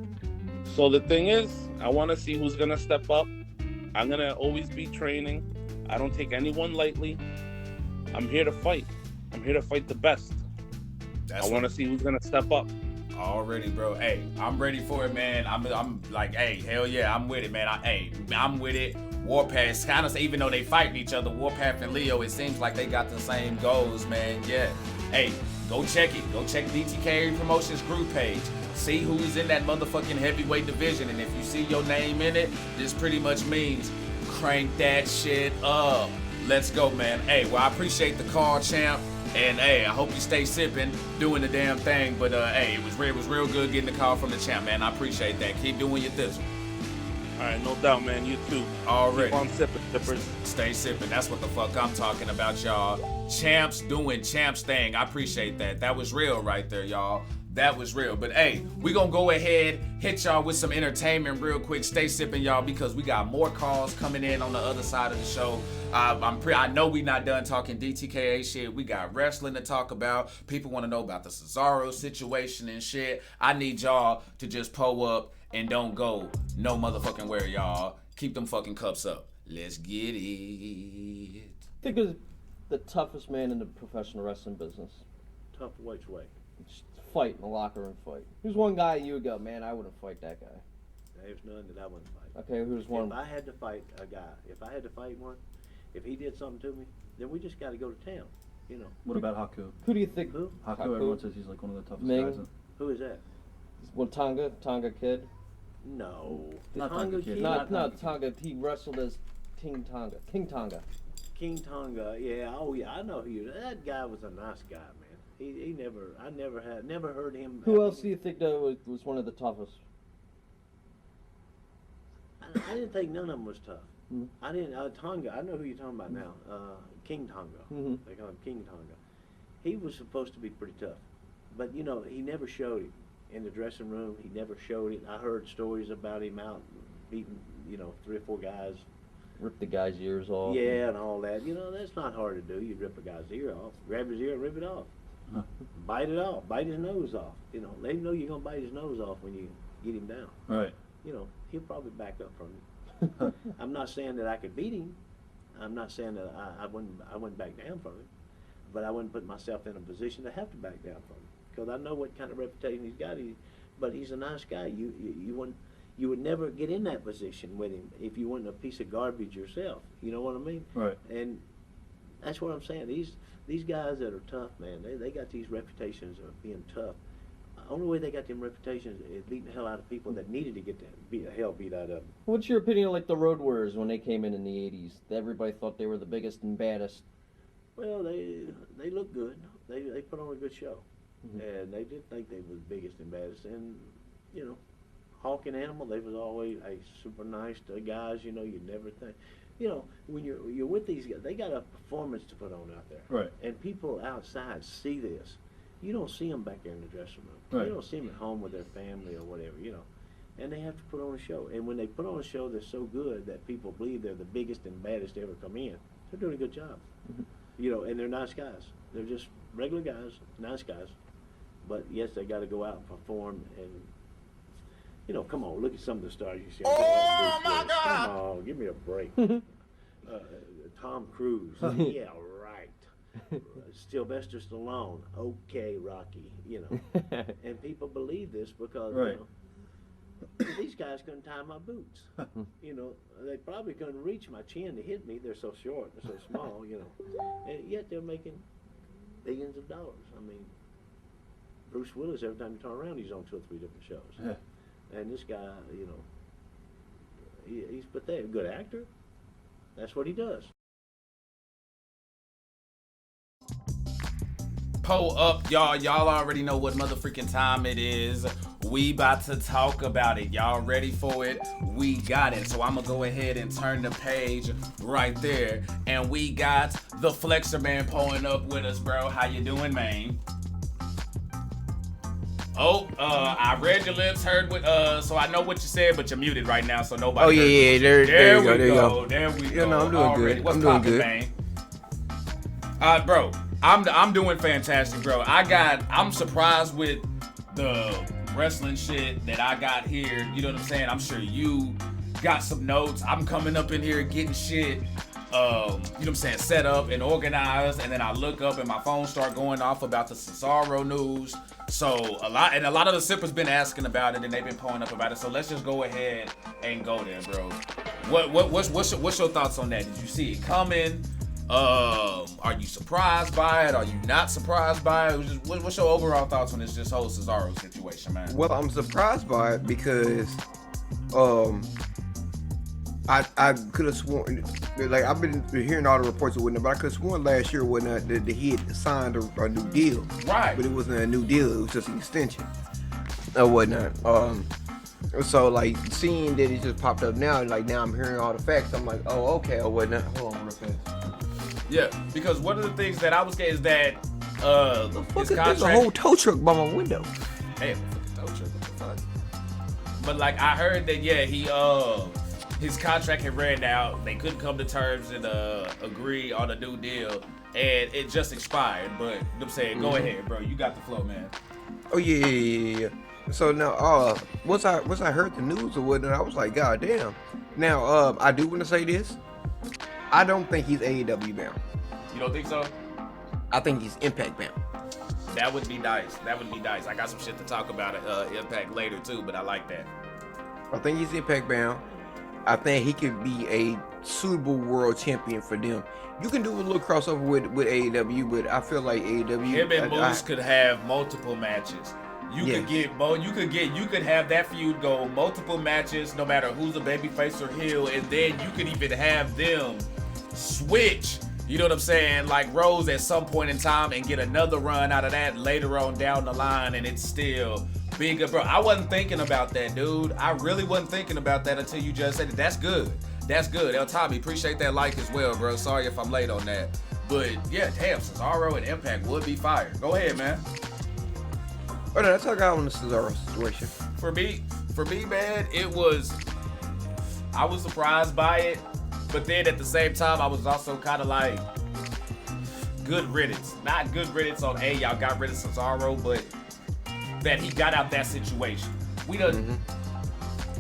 So the thing is, I want to see who's going to step up. I'm going to always be training. I don't take anyone lightly. I'm here to fight. I'm here to fight the best. I want to see who's going to step up. Already, bro. Hey, I'm ready for it, man. I'm like, hey, hell yeah, I'm with it, man. I'm with it. Warpath, kind of, even though they fighting each other, Warpath and Leo, it seems like they got the same goals, man. Yeah. Hey, go check it. Go check DTKA Promotions group page. See who's in that motherfucking heavyweight division. And if you see your name in it, this pretty much means crank that shit up. Let's go, man. Hey, well, I appreciate the call, champ. And hey, I hope you stay sipping, doing the damn thing. But hey, it was real good getting the call from the champ, man. I appreciate that. Keep doing your thizzle. All right, no doubt, man. You too. Already. Keep on sipping, sippers. Stay sipping. That's what the fuck I'm talking about, y'all. Champs doing champs thing. I appreciate that. That was real right there, y'all. That was real. But hey, we gonna go ahead, hit y'all with some entertainment real quick. Stay sipping, y'all, because we got more calls coming in on the other side of the show. I know we not done talking DTKA shit. We got wrestling to talk about. People want to know about the Cesaro situation and shit. I need y'all to just pull up and don't go no motherfucking where, y'all. Keep them fucking cups up. Let's get it. I think it's the toughest man in the professional wrestling business. Tough which way? Just fight in the locker room fight. Who's one guy you would go, man, I wouldn't fight that guy? There's none that I wouldn't fight. Okay, who's one? If I had to fight a guy, if I had to fight one, if he did something to me, then we just got to go to town, you know. What about Haku? Who do you think? Who? Haku, everyone says he's like one of the toughest Ming? guys. Who is that? Well, Tonga Kid? No. Not Tonga Kid. Not Tonga. He wrestled as King Tonga. King Tonga, yeah. Oh, yeah, I know who you. That guy was a nice guy, man. He never heard him. Who else do you think though was one of the toughest? I didn't think none of them was tough. Mm-hmm. I didn't. Tonga. I know who you're talking about now. King Tonga. Mm-hmm. They call him King Tonga. He was supposed to be pretty tough, but you know he never showed it in the dressing room. He never showed it. I heard stories about him out beating 3 or 4 guys. Rip the guy's ears off. Yeah, and all that. You know that's not hard to do. You rip a guy's ear off, grab his ear, and rip it off. Bite it off, bite his nose off. You know, let him know you're gonna bite his nose off when you get him down. Right. You know, he'll probably back up from it. I'm not saying that I could beat him. I'm not saying that I wouldn't back down from him, but I wouldn't put myself in a position to have to back down from him because I know what kind of reputation he's got. But he's a nice guy. You would never get in that position with him if you weren't a piece of garbage yourself. You know what I mean? Right. And that's what I'm saying. These guys that are tough, man, they got these reputations of being tough. The only way they got them reputations is beating the hell out of people that needed to get the hell beat out of them. What's your opinion of like the Road Warriors when they came in the 80s? Everybody thought they were the biggest and baddest. Well, they look good. They put on a good show. Mm-hmm. And they did think they was biggest and baddest. And, you know, Hawk and Animal, they was always super nice to guys, you know, you never think. You know, when you're with these guys, they got a performance to put on out there. Right. And people outside see this. You don't see them back there in the dressing room. Right. You don't see them at home with their family or whatever, you know. And they have to put on a show. And when they put on a show that's so good that people believe they're the biggest and baddest to ever come in, they're doing a good job. Mm-hmm. You know, and they're nice guys. They're just regular guys, nice guys. But yes, they got to go out and perform and, you know, come on, look at some of the stars you see. Oh, my God! Come on, give me a break. Tom Cruise, yeah, right. Sylvester Stallone, okay, Rocky, you know. And people believe this because, right. you know, These guys couldn't tie my boots. You know, they probably couldn't reach my chin to hit me. They're so short, they're so small, you know. And yet they're making billions of dollars. I mean, Bruce Willis, every time you turn around, he's on 2 or 3 different shows. Yeah. And this guy, you know, he's pathetic. Good actor. That's what he does. Pull up, y'all. Y'all already know what motherfucking time it is. We about to talk about it. Y'all ready for it? We got it. So I'm gonna go ahead and turn the page right there. And we got the Flexer Man pulling up with us, bro. How you doing, man? Oh, I read your lips, heard what, so I know what you said, but you're muted right now, so nobody. Oh yeah, there we go. There we go. You know, I'm doing already. good. What's I'm doing poppin', good. man? Bro, I'm doing fantastic, bro. I'm surprised with the wrestling shit that I got here. You know what I'm saying? I'm sure you got some notes. I'm coming up in here getting shit, you know what I'm saying, set up and organized, and then I look up and my phone start going off about the Cesaro news. So a lot of the sippers been asking about it and they've been pulling up about it. So let's just go ahead and go there, bro. What's your thoughts on that? Did you see it coming? Are you surprised by it? Are you not surprised by it? What's your overall thoughts on this whole Cesaro situation, man? Well, I'm surprised by it because I could have sworn, like, I've been hearing all the reports of whatnot, but I could have sworn last year whatnot that he had signed a new deal. Right. But it wasn't a new deal, it was just an extension or whatnot. So, like, seeing that it just popped up now, like, now I'm hearing all the facts, I'm like, oh, okay, or whatnot. Hold on real fast. Yeah, because one of the things that I was getting is that There's a whole tow truck by my window. Hey, tow truck, what the fuck? But, like, I heard that, yeah, his contract had ran out. They couldn't come to terms and agree on a new deal, and it just expired. But I'm saying, go ahead, bro. You got the flow, man. Oh yeah. So now, once I heard the news or whatnot, I was like, God damn. Now, I do want to say this. I don't think he's AEW bound. You don't think so? I think he's Impact bound. That would be nice. I got some shit to talk about Impact later too, but I like that. I think he's Impact bound. I think he could be a suitable world champion for them. You can do a little crossover with AEW, but I feel like AEW. Him and Moose could have multiple matches. You could have that feud go multiple matches, no matter who's a babyface or heel, and then you could even have them switch. You know what I'm saying? Like Rose at some point in time and get another run out of that later on down the line, and it's still bigger, bro. I wasn't thinking about that, dude. I really wasn't thinking about that until you just said it. That's good. That's good. El Tommy, appreciate that like as well, bro. Sorry if I'm late on that. But yeah, damn, Cesaro and Impact would be fire. Go ahead, man. Oh, no, that's how I got on the Cesaro situation. For me, man, I was surprised by it, but then at the same time, I was also kind of like, good riddance. Not good riddance on, hey, y'all got rid of Cesaro, but that he got out that situation. We done,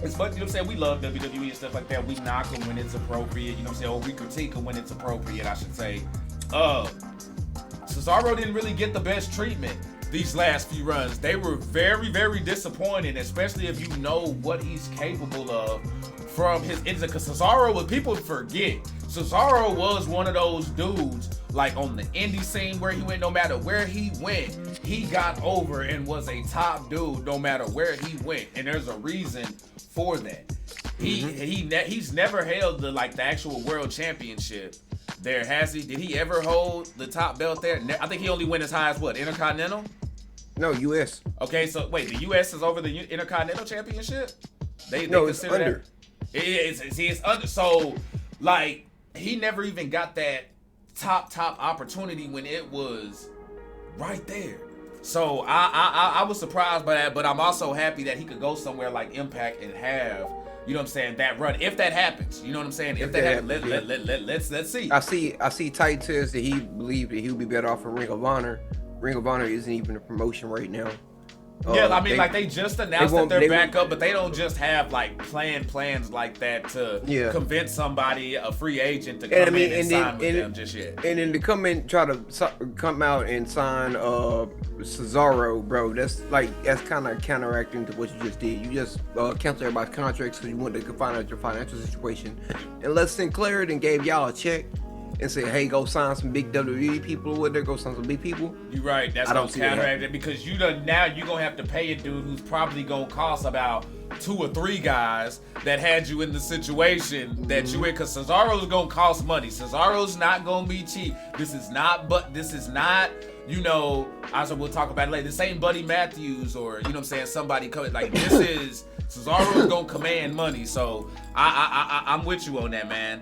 it's fun, you know what I'm saying? We love WWE and stuff like that. We knock them when it's appropriate, you know what I'm saying? Or we critique them when it's appropriate, I should say. Cesaro didn't really get the best treatment these last few runs. They were very, very disappointing, especially if you know what he's capable of from his, because Cesaro was, people forget, Cesaro was one of those dudes, like on the indie scene where he went, no matter where he went, he got over and was a top dude no matter where he went. And there's a reason for that. He's never held the actual world championship there, has he? Did he ever hold the top belt there? I think he only went as high as what, Intercontinental? No, U.S. Okay, so wait, the U.S. is over the Intercontinental Championship? They it's under. It's under. So, like, he never even got that top opportunity when it was right there. So I was surprised by that, but I'm also happy that he could go somewhere like Impact and have, you know what I'm saying, that run. If that happens, you know what I'm saying? If that happens, let's see. I see Tight says that he believed that he would be better off in Ring of Honor. Ring of Honor isn't even a promotion right now. Yeah, I mean, like they just announced that they're back up, but they don't just have like plans like that to convince somebody, a free agent, to come in and sign with them just yet. And then to try to come out and sign Cesaro, bro, that's kind of counteracting to what you just did. You just canceled everybody's contracts because you wanted to find out your financial situation. Unless Sinclair then gave y'all a check and say, hey, go sign some big WWE people with there, go sign some big people. You're right. That's gonna counteract it because now you're gonna have to pay a dude who's probably gonna cost about 2 or 3 guys that had you in the situation that you in, because Cesaro's gonna cost money. Cesaro's not gonna be cheap. This is not, you know, also we'll talk about it later. This ain't Buddy Matthews or, you know what I'm saying, somebody coming, like this is, Cesaro's gonna command money. So I'm with you on that, man.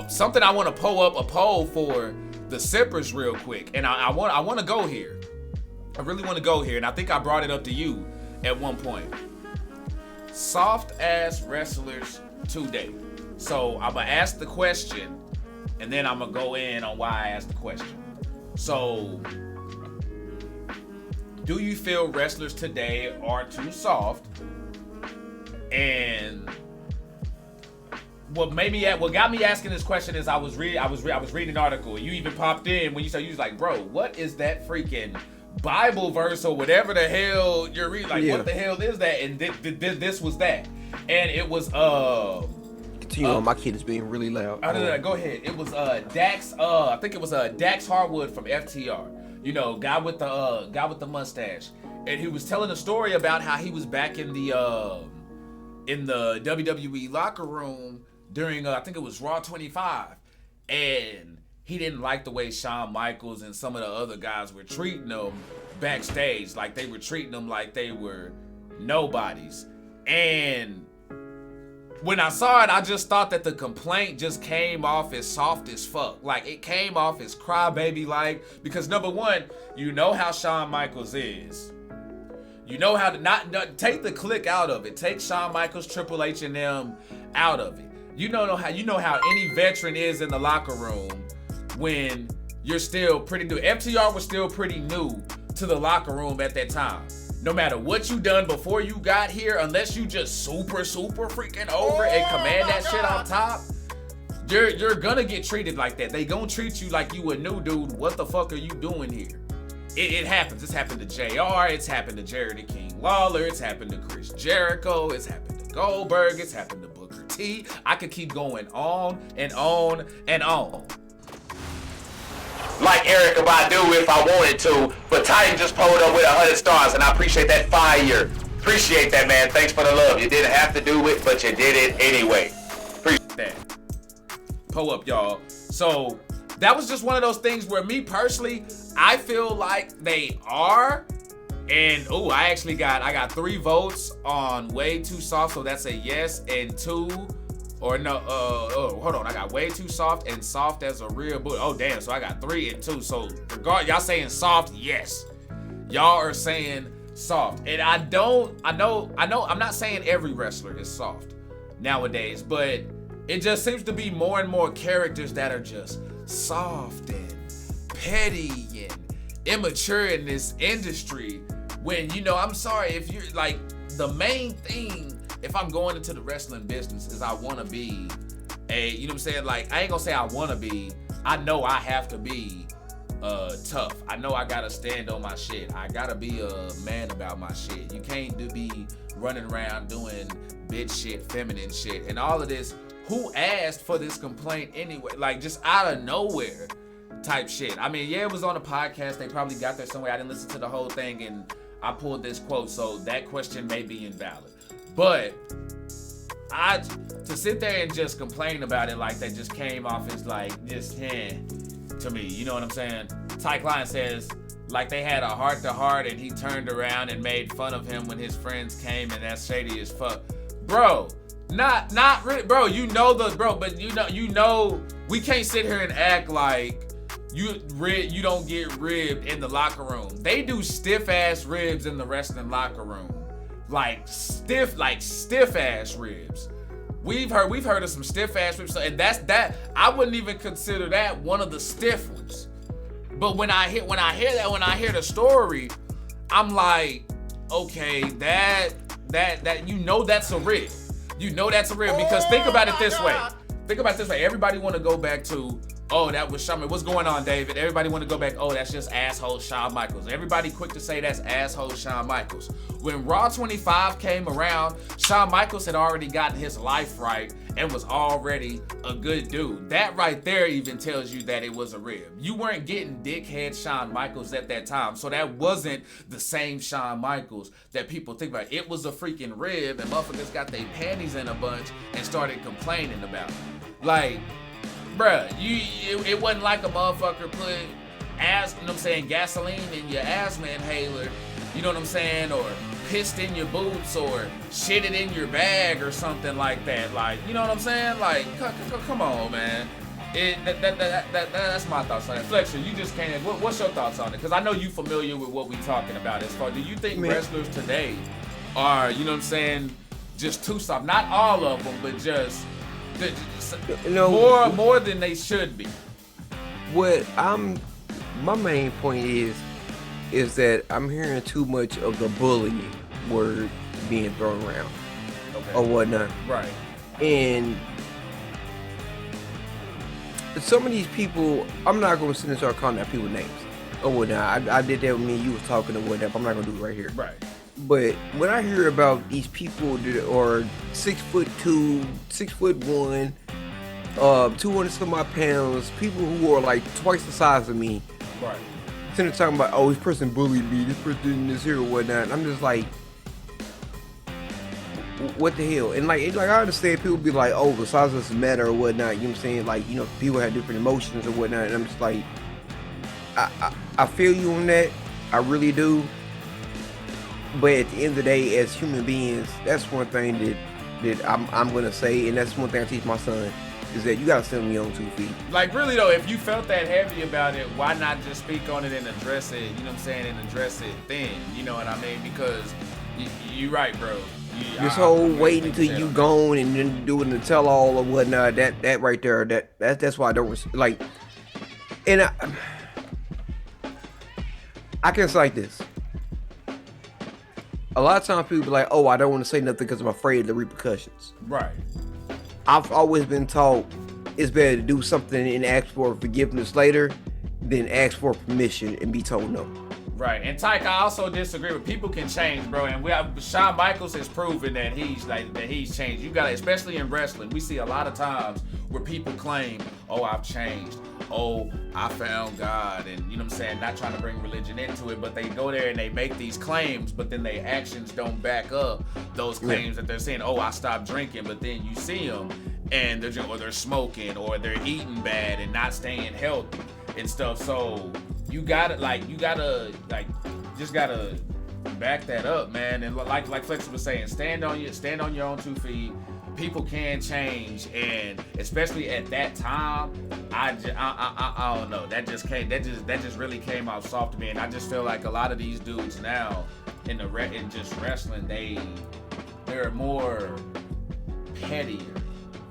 Something I want to pull up a poll for the sippers real quick, and I want to go here. I really want to go here, and I think I brought it up to you at one point. Soft ass wrestlers today. So I'm gonna ask the question, and then I'm gonna go in on why I asked the question. So, do you feel wrestlers today are too soft? And what got me asking this question is I was reading an article. You even popped in when you was like, bro, what is that freaking Bible verse or whatever the hell you're reading? Like, what the hell is that? And this was that, and it was Continue on. My kid is being really loud. Go ahead. It was Dax. I think it was Dax Harwood from FTR. You know, guy with the mustache, and he was telling a story about how he was back in the WWE locker room during I think it was Raw 25, and he didn't like the way Shawn Michaels and some of the other guys were treating them backstage. Like they were treating them like they were nobodies. And when I saw it, I just thought that the complaint just came off as soft as fuck. Like it came off as crybaby-like, because number one, you know how Shawn Michaels is. You know how to not take the click out of it. Take Shawn Michaels, Triple H, and them out of it. You know how any veteran is in the locker room when you're still pretty new. FTR was still pretty new to the locker room at that time. No matter what you done before you got here, unless you just super freaking over and command that shit on top, you're gonna get treated like that. They gonna treat you like you a new dude. What the fuck are you doing here? It happens. It's happened to JR. It's happened to Jared the King Lawler. It's happened to Chris Jericho. It's happened to Goldberg. It's happened to Booker T. I could keep going on and on and on. Like Erykah Badu if I wanted to, but Titan just pulled up with 100 stars, and I appreciate that fire. Appreciate that, man. Thanks for the love. You didn't have to do it, but you did it anyway. Appreciate that. Pull up, y'all. So that was just one of those things where me personally, I feel like they are. And I got 3 votes on way too soft, so that's a yes, and 2. Or no, hold on. I got way too soft and soft as a real boot. Oh, damn. So I got 3 and 2. So y'all saying soft, yes. Y'all are saying soft. And I know, I'm not saying every wrestler is soft nowadays, but it just seems to be more and more characters that are just soft and petty and immature in this industry. When, I'm sorry, if you're like, the main thing, if I'm going into the wrestling business, is I want to be you know what I'm saying? Like, I ain't gonna say I want to be. I know I have to be tough. I know I gotta stand on my shit. I gotta be a man about my shit. You can't be running around doing bitch shit, feminine shit, and all of this. Who asked for this complaint anyway? Like, just out of nowhere type shit. I mean, yeah, it was on a podcast. They probably got there somewhere. I didn't listen to the whole thing, and I pulled this quote, so that question may be invalid. But to sit there and just complain about it like that just came off as like just to me. You know what I'm saying? Tyke Lion says like they had a heart-to-heart and he turned around and made fun of him when his friends came, and that's shady as fuck. Bro, not really, bro. But you know we can't sit here and act like you don't get ribbed in the locker room. They do stiff ass ribs in the wrestling locker room. Like stiff ass ribs. We've heard of some stiff ass ribs, and that I wouldn't even consider that one of the stiff ones. But when I hear the story, I'm like, okay, that you know that's a rib. You know that's a rib because think about it this way. Think about it this way. Everybody want to go back to, oh, that was Shawn. What's going on, David? Everybody want to go back, oh, that's just asshole Shawn Michaels. Everybody quick to say that's asshole Shawn Michaels. When Raw 25 came around, Shawn Michaels had already gotten his life right and was already a good dude. That right there even tells you that it was a rib. You weren't getting dickhead Shawn Michaels at that time, so that wasn't the same Shawn Michaels that people think about. It was a freaking rib, and motherfuckers got their panties in a bunch and started complaining about it. Like, bruh, it wasn't like a motherfucker put you know what I'm saying, gasoline in your asthma inhaler, you know what I'm saying, or pissed in your boots or shitted in your bag or something like that. Like, you know what I'm saying? Like, come on, man. That's my thoughts on it. Flexion, you just can't. What's your thoughts on it? Because I know you familiar with what we talking about. As far, do you think wrestlers today are, you know what I'm saying, just too soft? Not all of them, but just more than they should be. My main point is that I'm hearing too much of the bullying word being thrown around or whatnot. Right. And some of these people, I'm not going to sit and start calling out people names or whatnot. I did that with me and you was talking or whatever. I'm not going to do it right here. Right. But when I hear about these people that are 6'2", 6'1", 200 some odd pounds, people who are like twice the size of me, right? Sitting there talking about, oh, this person bullied me, this person did this here or whatnot. And I'm just like, what the hell? And like I understand people be like, oh, the size doesn't matter or whatnot. You know what I'm saying? Like, you know, people have different emotions or whatnot. And I'm just like, I feel you on that. I really do. But at the end of the day, as human beings, that's one thing that I'm gonna say, and that's one thing I teach my son, is that you gotta stand on your own 2 feet. Like, really though, if you felt that heavy about it, why not just speak on it and address it, you know what I'm saying, and address it then, you know what I mean? Because you're right, bro. This whole waiting until you gone and then doing the tell all or whatnot, that right there, that's why I don't like. And I can say like this. A lot of times people be like, oh, I don't want to say nothing because I'm afraid of the repercussions. Right. I've always been taught it's better to do something and ask for forgiveness later than ask for permission and be told no. Right. And Tyke, I also disagree with people can change, bro. And Shawn Michaels has proven that he's changed. You got to, especially in wrestling, we see a lot of times where people claim, oh, I've changed. Oh, I found God. And you know what I'm saying? Not trying to bring religion into it, but they go there and they make these claims, but then their actions don't back up those claims that they're saying, oh, I stopped drinking. But then you see them and they're smoking or they're eating bad and not staying healthy and stuff. So you gotta just gotta back that up, man. And like Flex was saying, stand on your own 2 feet. People can change, and especially at that time, I don't know. That just really came out soft to me, and I just feel like a lot of these dudes now in just wrestling, they're more pettier.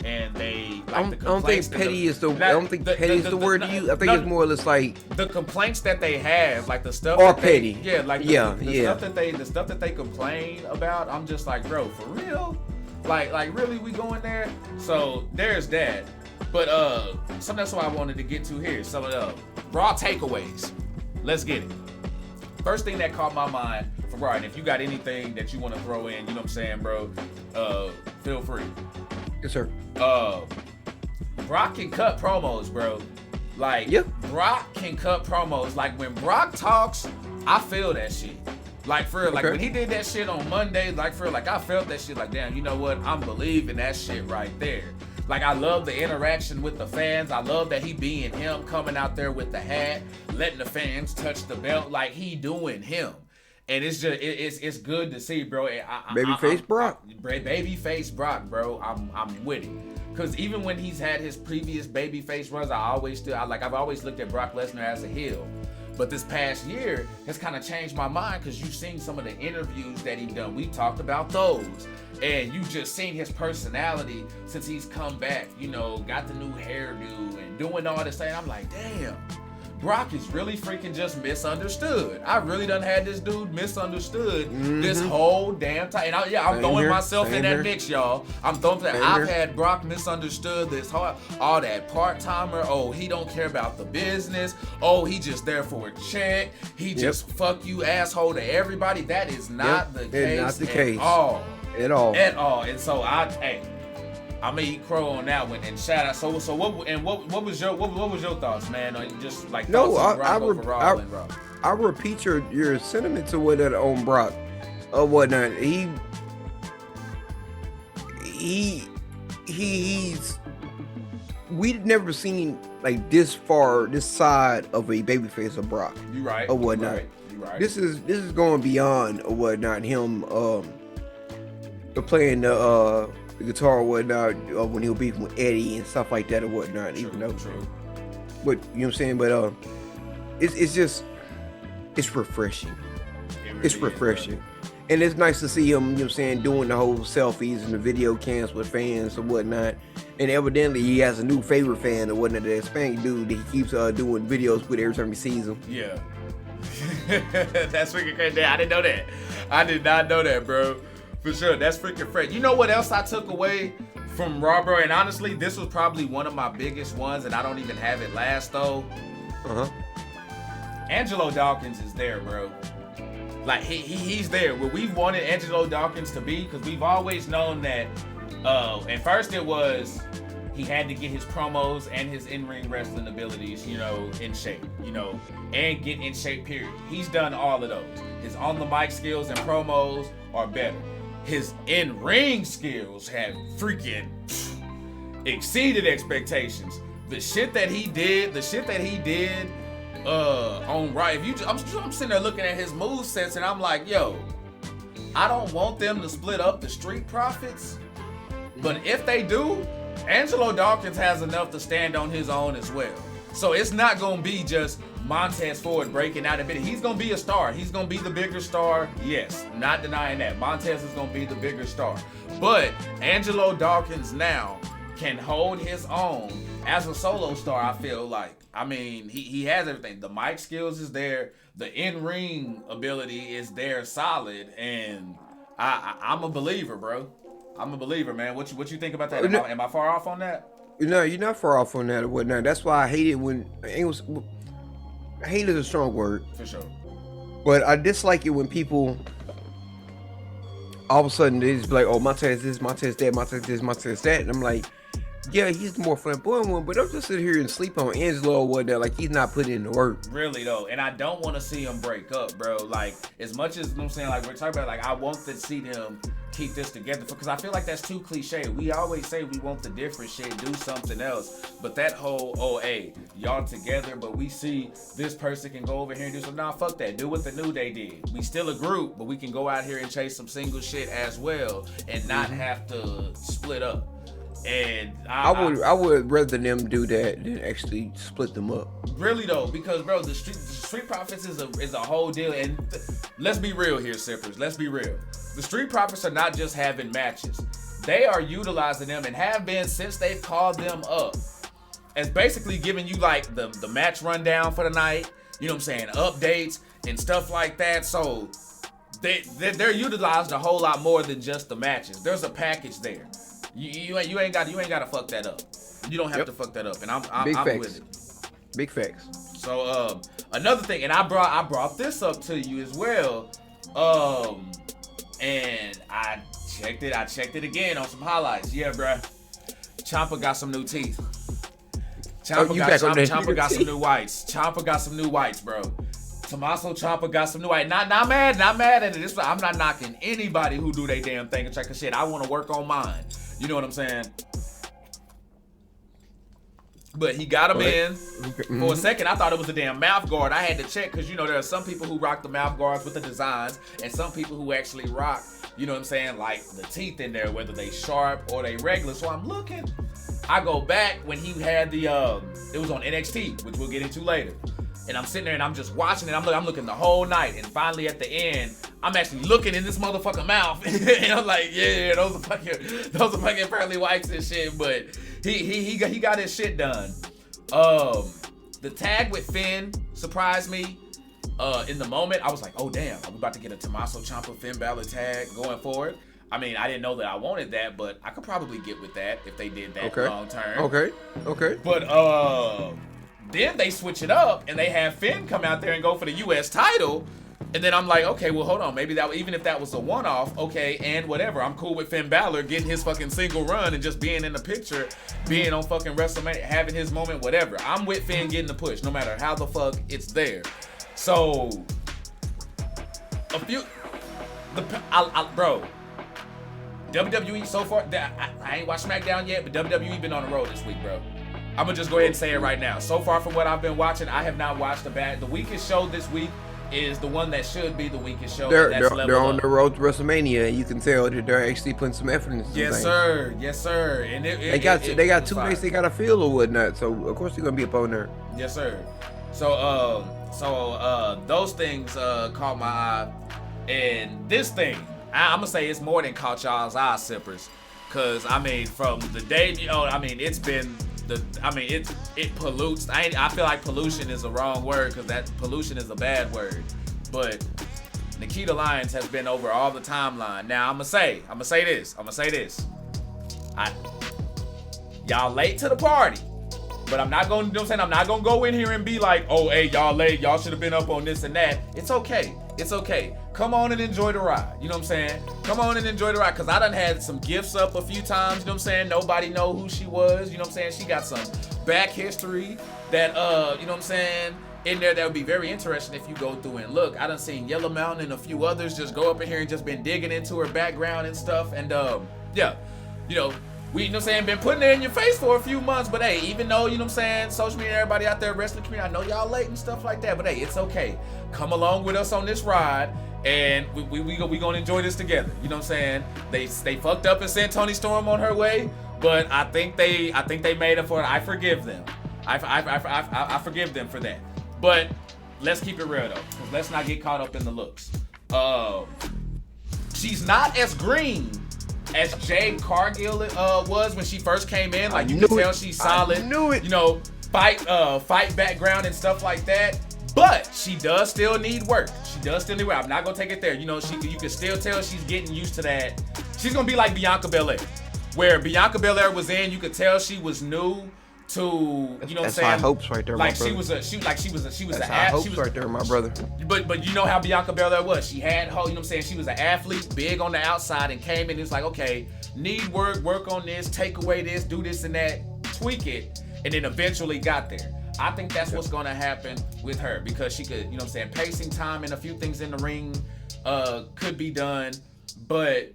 And they like I don't think petty is the word to use. I think it's more or less like the complaints that they have, like the stuff or that petty. The stuff that they complain about. I'm just like, bro, for real? Like really, we going there? So there's that. But something that's what I wanted to get to here. Some of the Raw takeaways. Let's get it. First thing that caught my mind from Raw, and if you got anything that you want to throw in, you know what I'm saying, bro, feel free. Yes, sir. Brock can cut promos, bro. Like, Brock can cut promos. Like, when Brock talks, I feel that shit. Like, for real, like, when he did that shit on Monday, like, for real, like, I felt that shit. Like, damn, you know what? I'm believing that shit right there. Like, I love the interaction with the fans. I love that he being him, coming out there with the hat, letting the fans touch the belt. Like, he doing him. And it's just it's good to see, bro. Babyface Brock. Babyface Brock, bro. I'm with it. Cause even when he's had his previous babyface runs, I've always looked at Brock Lesnar as a heel. But this past year has kind of changed my mind because you've seen some of the interviews that he done. We talked about those. And you've just seen his personality since he's come back, you know, got the new hairdo and doing all this thing. I'm like, damn. Brock is really freaking just misunderstood. I really done had this dude misunderstood this whole damn time. And I'm throwing myself in that mix, y'all. I'm throwing that. I've had Brock misunderstood this whole, all that part-timer. Oh, he don't care about the business. Oh, he just there for a check. He just fuck you asshole to everybody. That is not the case. Not the case. At all. And so I'm gonna eat crow on that one and shout out. So what was your thoughts, man? On just like thoughts on Brock overall and Raw? I repeat your sentiments or whatnot on Brock or whatnot. He's we've never seen like this side of a babyface of Brock. You right. Or whatnot. You right. This is going beyond or whatnot. Him playing the guitar or whatnot when he'll beef with Eddie and stuff like that or whatnot. Even though, but you know what I'm saying. But it's refreshing. It's refreshing. And it's nice to see him, you know what I'm saying, doing the whole selfies and the video cams with fans or whatnot. And evidently he has a new favorite fan or whatnot, that Hispanic dude that he keeps doing videos with every time he sees him. Yeah. That's freaking crazy. I didn't know that. I did not know that, bro. For sure. That's freaking fresh. You know what else I took away from Raw, bro? And honestly, this was probably one of my biggest ones, and I don't even have it last, though. Angelo Dawkins is there, bro. Like, he's there. Where we've wanted Angelo Dawkins to be, because we've always known that, at first it was he had to get his promos and his in-ring wrestling abilities, you know, in shape, you know, and get in shape, period. He's done all of those. His on-the-mic skills and promos are better. His in-ring skills have freaking exceeded expectations. The shit that he did on Raw. I'm sitting there looking at his movesets and I'm like, yo, I don't want them to split up the Street Profits, but if they do, Angelo Dawkins has enough to stand on his own as well. So it's not gonna be just Montez Ford breaking out a bit. He's gonna be a star. He's gonna be the bigger star. Yes, not denying that. Montez is gonna be the bigger star. But Angelo Dawkins now can hold his own as a solo star, I feel like. I mean, he has everything. The mic skills is there. The in-ring ability is there, solid. And I'm a believer, bro. I'm a believer, man. What you think about that? Am I far off on that? No, you're not far off on that or whatnot. That's why I hate it when hate is a strong word. For sure. But I dislike it when people all of a sudden they just be like, oh, Montez this, Montez that, Montez this, Montez that. And I'm like, yeah, he's the more flamboyant one, but don't just sit here and sleep on Angelo or whatnot, like he's not putting in the work. Really though, and I don't want to see him break up, bro. Like, as much as, you know what I'm saying, like we're talking about, like I want to see them keep this together, because I feel like that's too cliche. We always say we want the different shit, do something else, but that whole, oh, hey, y'all together, but we see this person can go over here and do something. Nah, fuck that. Do what the New Day did. We still a group, but we can go out here and chase some single shit as well and not have to split up. And I would rather them do that than actually split them up. Really though, because bro, the Street Profits is a whole deal, and let's be real here, Sippers. Let's be real. The Street Profits are not just having matches; they are utilizing them and have been since they've called them up as basically giving you like the match rundown for the night. You know what I'm saying? Updates and stuff like that. So they're utilized a whole lot more than just the matches. There's a package there. You ain't got to fuck that up. You don't have to fuck that up, and I'm with it. Big facts. So another thing, and I brought this up to you as well. And I checked it again on some highlights. Yeah, bruh. Ciampa got some new teeth. Ciampa got some new whites. Ciampa got some new whites, bro. Tommaso Ciampa got some new whites. Not mad at it. I'm not knocking anybody who do they damn thing and check the shit. I want to work on mine. You know what I'm saying? But he got him in. For a second, I thought it was a damn mouth guard. I had to check because, you know, there are some people who rock the mouth guards with the designs and some people who actually rock, you know what I'm saying, like the teeth in there, whether they sharp or they regular. So I'm looking. I go back when he had the, it was on NXT, which we'll get into later. And I'm sitting there and I'm just watching it. I'm looking the whole night. And finally at the end, I'm actually looking in this motherfucking mouth. And I'm like, yeah, those are fucking pearly whites and shit. But he got his shit done. The tag with Finn surprised me. In the moment, I was like, oh damn, are we about to get a Tommaso Ciampa Finn Balor tag going forward? I mean, I didn't know that I wanted that, but I could probably get with that if they did that long term. Okay. But then they switch it up and they have Finn come out there and go for the U.S. title. And then I'm like, okay, well, hold on. Maybe that, even if that was a one-off, okay, and whatever. I'm cool with Finn Balor getting his fucking single run and just being in the picture, being on fucking WrestleMania, having his moment, whatever. I'm with Finn getting the push, no matter how the fuck it's there. So, bro, WWE so far, I ain't watched SmackDown yet, but WWE been on the road this week, bro. I'm gonna just go ahead and say it right now. So far from what I've been watching, I have not watched the weakest show this week is the one that should be the weakest show. They're on the road to WrestleMania, and you can tell that they're actually putting some effort into Yes, sir. Yes, sir. And they got 2 days they gotta fill or whatnot, so of course they're gonna be up on there. Yes, sir. So those things caught my eye, and this thing, I'm gonna say it's more than caught y'all's eye, sippers, cause I mean from the debut, I mean it's been. It pollutes. I feel like pollution is the wrong word because that pollution is a bad word. But Nikkita Lyons has been over all the timeline. Now I'm gonna say this. Y'all late to the party, but I'm not gonna. You know what I'm saying? I'm not gonna go in here and be like, oh, hey, y'all late. Y'all should have been up on this and that. It's okay. Come on and enjoy the ride. You know what I'm saying? Come on and enjoy the ride. Cause I done had some gifts up a few times. You know what I'm saying? Nobody know who she was. You know what I'm saying? She got some back history that, you know what I'm saying? In there that would be very interesting if you go through and look. I done seen Yellow Mountain and a few others just go up in here and just been digging into her background and stuff. And, yeah, you know, we, you know what I'm saying, been putting it in your face for a few months, but hey, even though, you know what I'm saying, social media, everybody out there, wrestling community, I know y'all late and stuff like that, but hey, it's okay. Come along with us on this ride, and we gonna enjoy this together. You know what I'm saying? They fucked up and sent Toni Storm on her way, but I think they made up for it. I forgive them. I forgive them for that. But let's keep it real though, because let's not get caught up in the looks. She's not as green as Jade Cargill was when she first came in. Like, you can tell she's solid. I knew it. You know, fight background and stuff like that. But she does still need work. I'm not gonna take it there. You know, you can still tell she's getting used to that. She's gonna be like Bianca Belair, where Bianca Belair was in. You could tell she was new to, you know what I'm saying? That's high hopes right there, like my brother. She was That's high hopes right there, my brother. But you know how Bianca Belair was. She had, you know what I'm saying? She was an athlete, big on the outside, and came in. It's like, okay, need work on this, take away this, do this and that, tweak it, and then eventually got there. I think that's what's gonna happen with her because she could, you know what I'm saying, pacing time and a few things in the ring could be done, but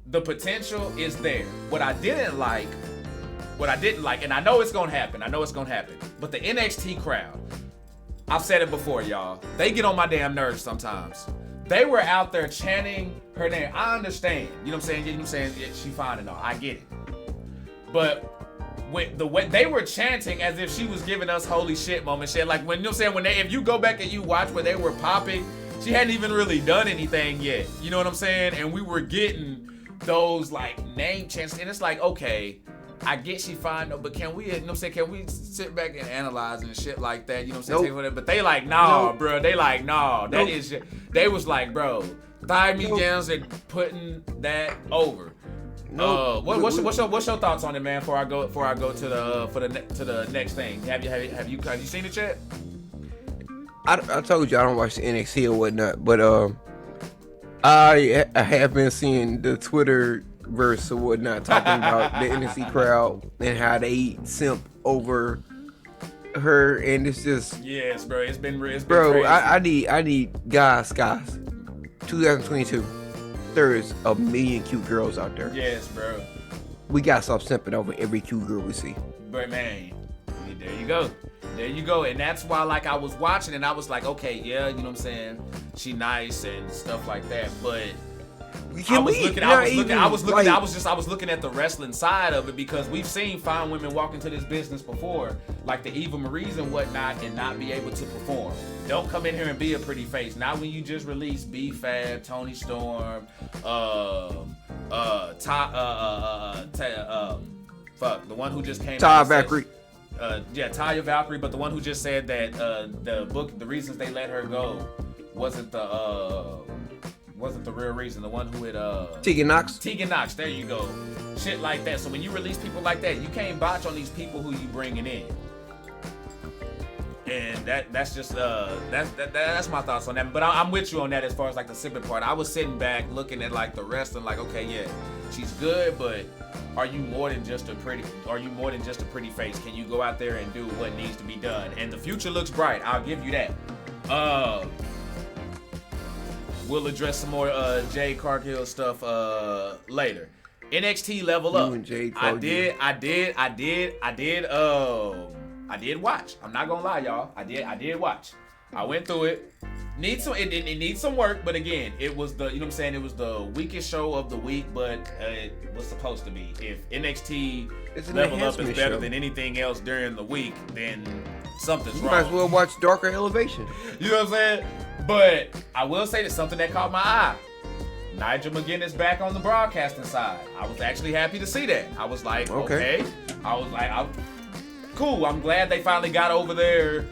the potential is there. What I didn't like, and I know it's gonna happen, but the NXT crowd, I've said it before, y'all, they get on my damn nerves sometimes. They were out there chanting her name. I understand, you know what I'm saying? Yeah, she fine and all, I get it. But with the way they were chanting as if she was giving us holy shit moment shit, like when, you know what I'm saying, if you go back and you watch where they were popping, she hadn't even really done anything yet, you know what I'm saying? And we were getting those like name chants, and it's like, okay, I get she fine though, but can we, you know what I'm saying, can we sit back and analyze and shit like that, you know what I'm saying? Nope. But they like, nah, nope. Bro, they like, nah, that is shit. They was like, bro, thigh me jams and putting that over. Nope. What's your thoughts on it, man? Before I go to the next thing, have you seen it yet? I told you I don't watch the NXT or whatnot, but I have been seeing the Twitter verse or whatnot talking about the NXT crowd and how they simp over her, and it's just yes, bro. It's been bro. Crazy. I need guys. 2022. There's a million cute girls out there. Yes, bro. We gotta stop simping over every cute girl we see. But man, there you go. And that's why, like, I was watching and I was like, okay, yeah, you know what I'm saying, she nice and stuff like that, but I was looking at the wrestling side of it, because we've seen fine women walk into this business before, like the Eva Marie's and whatnot, and not be able to perform. Don't come in here and be a pretty face. Not when you just released B-Fab, Toni Storm, the one who just came Ty Valkyrie. Talia Valkyrie, but the one who just said that the reasons they let her go wasn't the real reason. The one who had Tegan Knox. Tegan Knox, there you go. Shit like that. So when you release people like that, you can't botch on these people who you bringing in. And that's just that's my thoughts on that. But I'm with you on that as far as like the sipping part. I was sitting back looking at like the wrestling, like, okay, yeah, she's good, but are you more than just a pretty face? Can you go out there and do what needs to be done? And the future looks bright. I'll give you that. We'll address some more Jade Cargill stuff later. NXT Level Up. I did watch. I'm not gonna lie, y'all. I did watch. I went through it. It needs some work, but again, it was the, you know what I'm saying, it was the weakest show of the week, but it was supposed to be. If NXT Level Up is better than anything else during the week, then something's wrong. You might as well watch Darker Elevation. You know what I'm saying? But I will say that something that caught my eye. Nigel McGuinness back on the broadcasting side. I was actually happy to see that. I was like, okay. Cool. I'm glad they finally got over their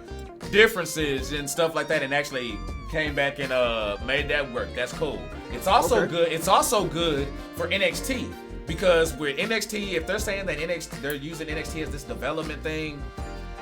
differences and stuff like that and actually came back and made that work. That's cool. It's also good. It's also good for NXT because with NXT, if they're saying that they're using NXT as this development thing,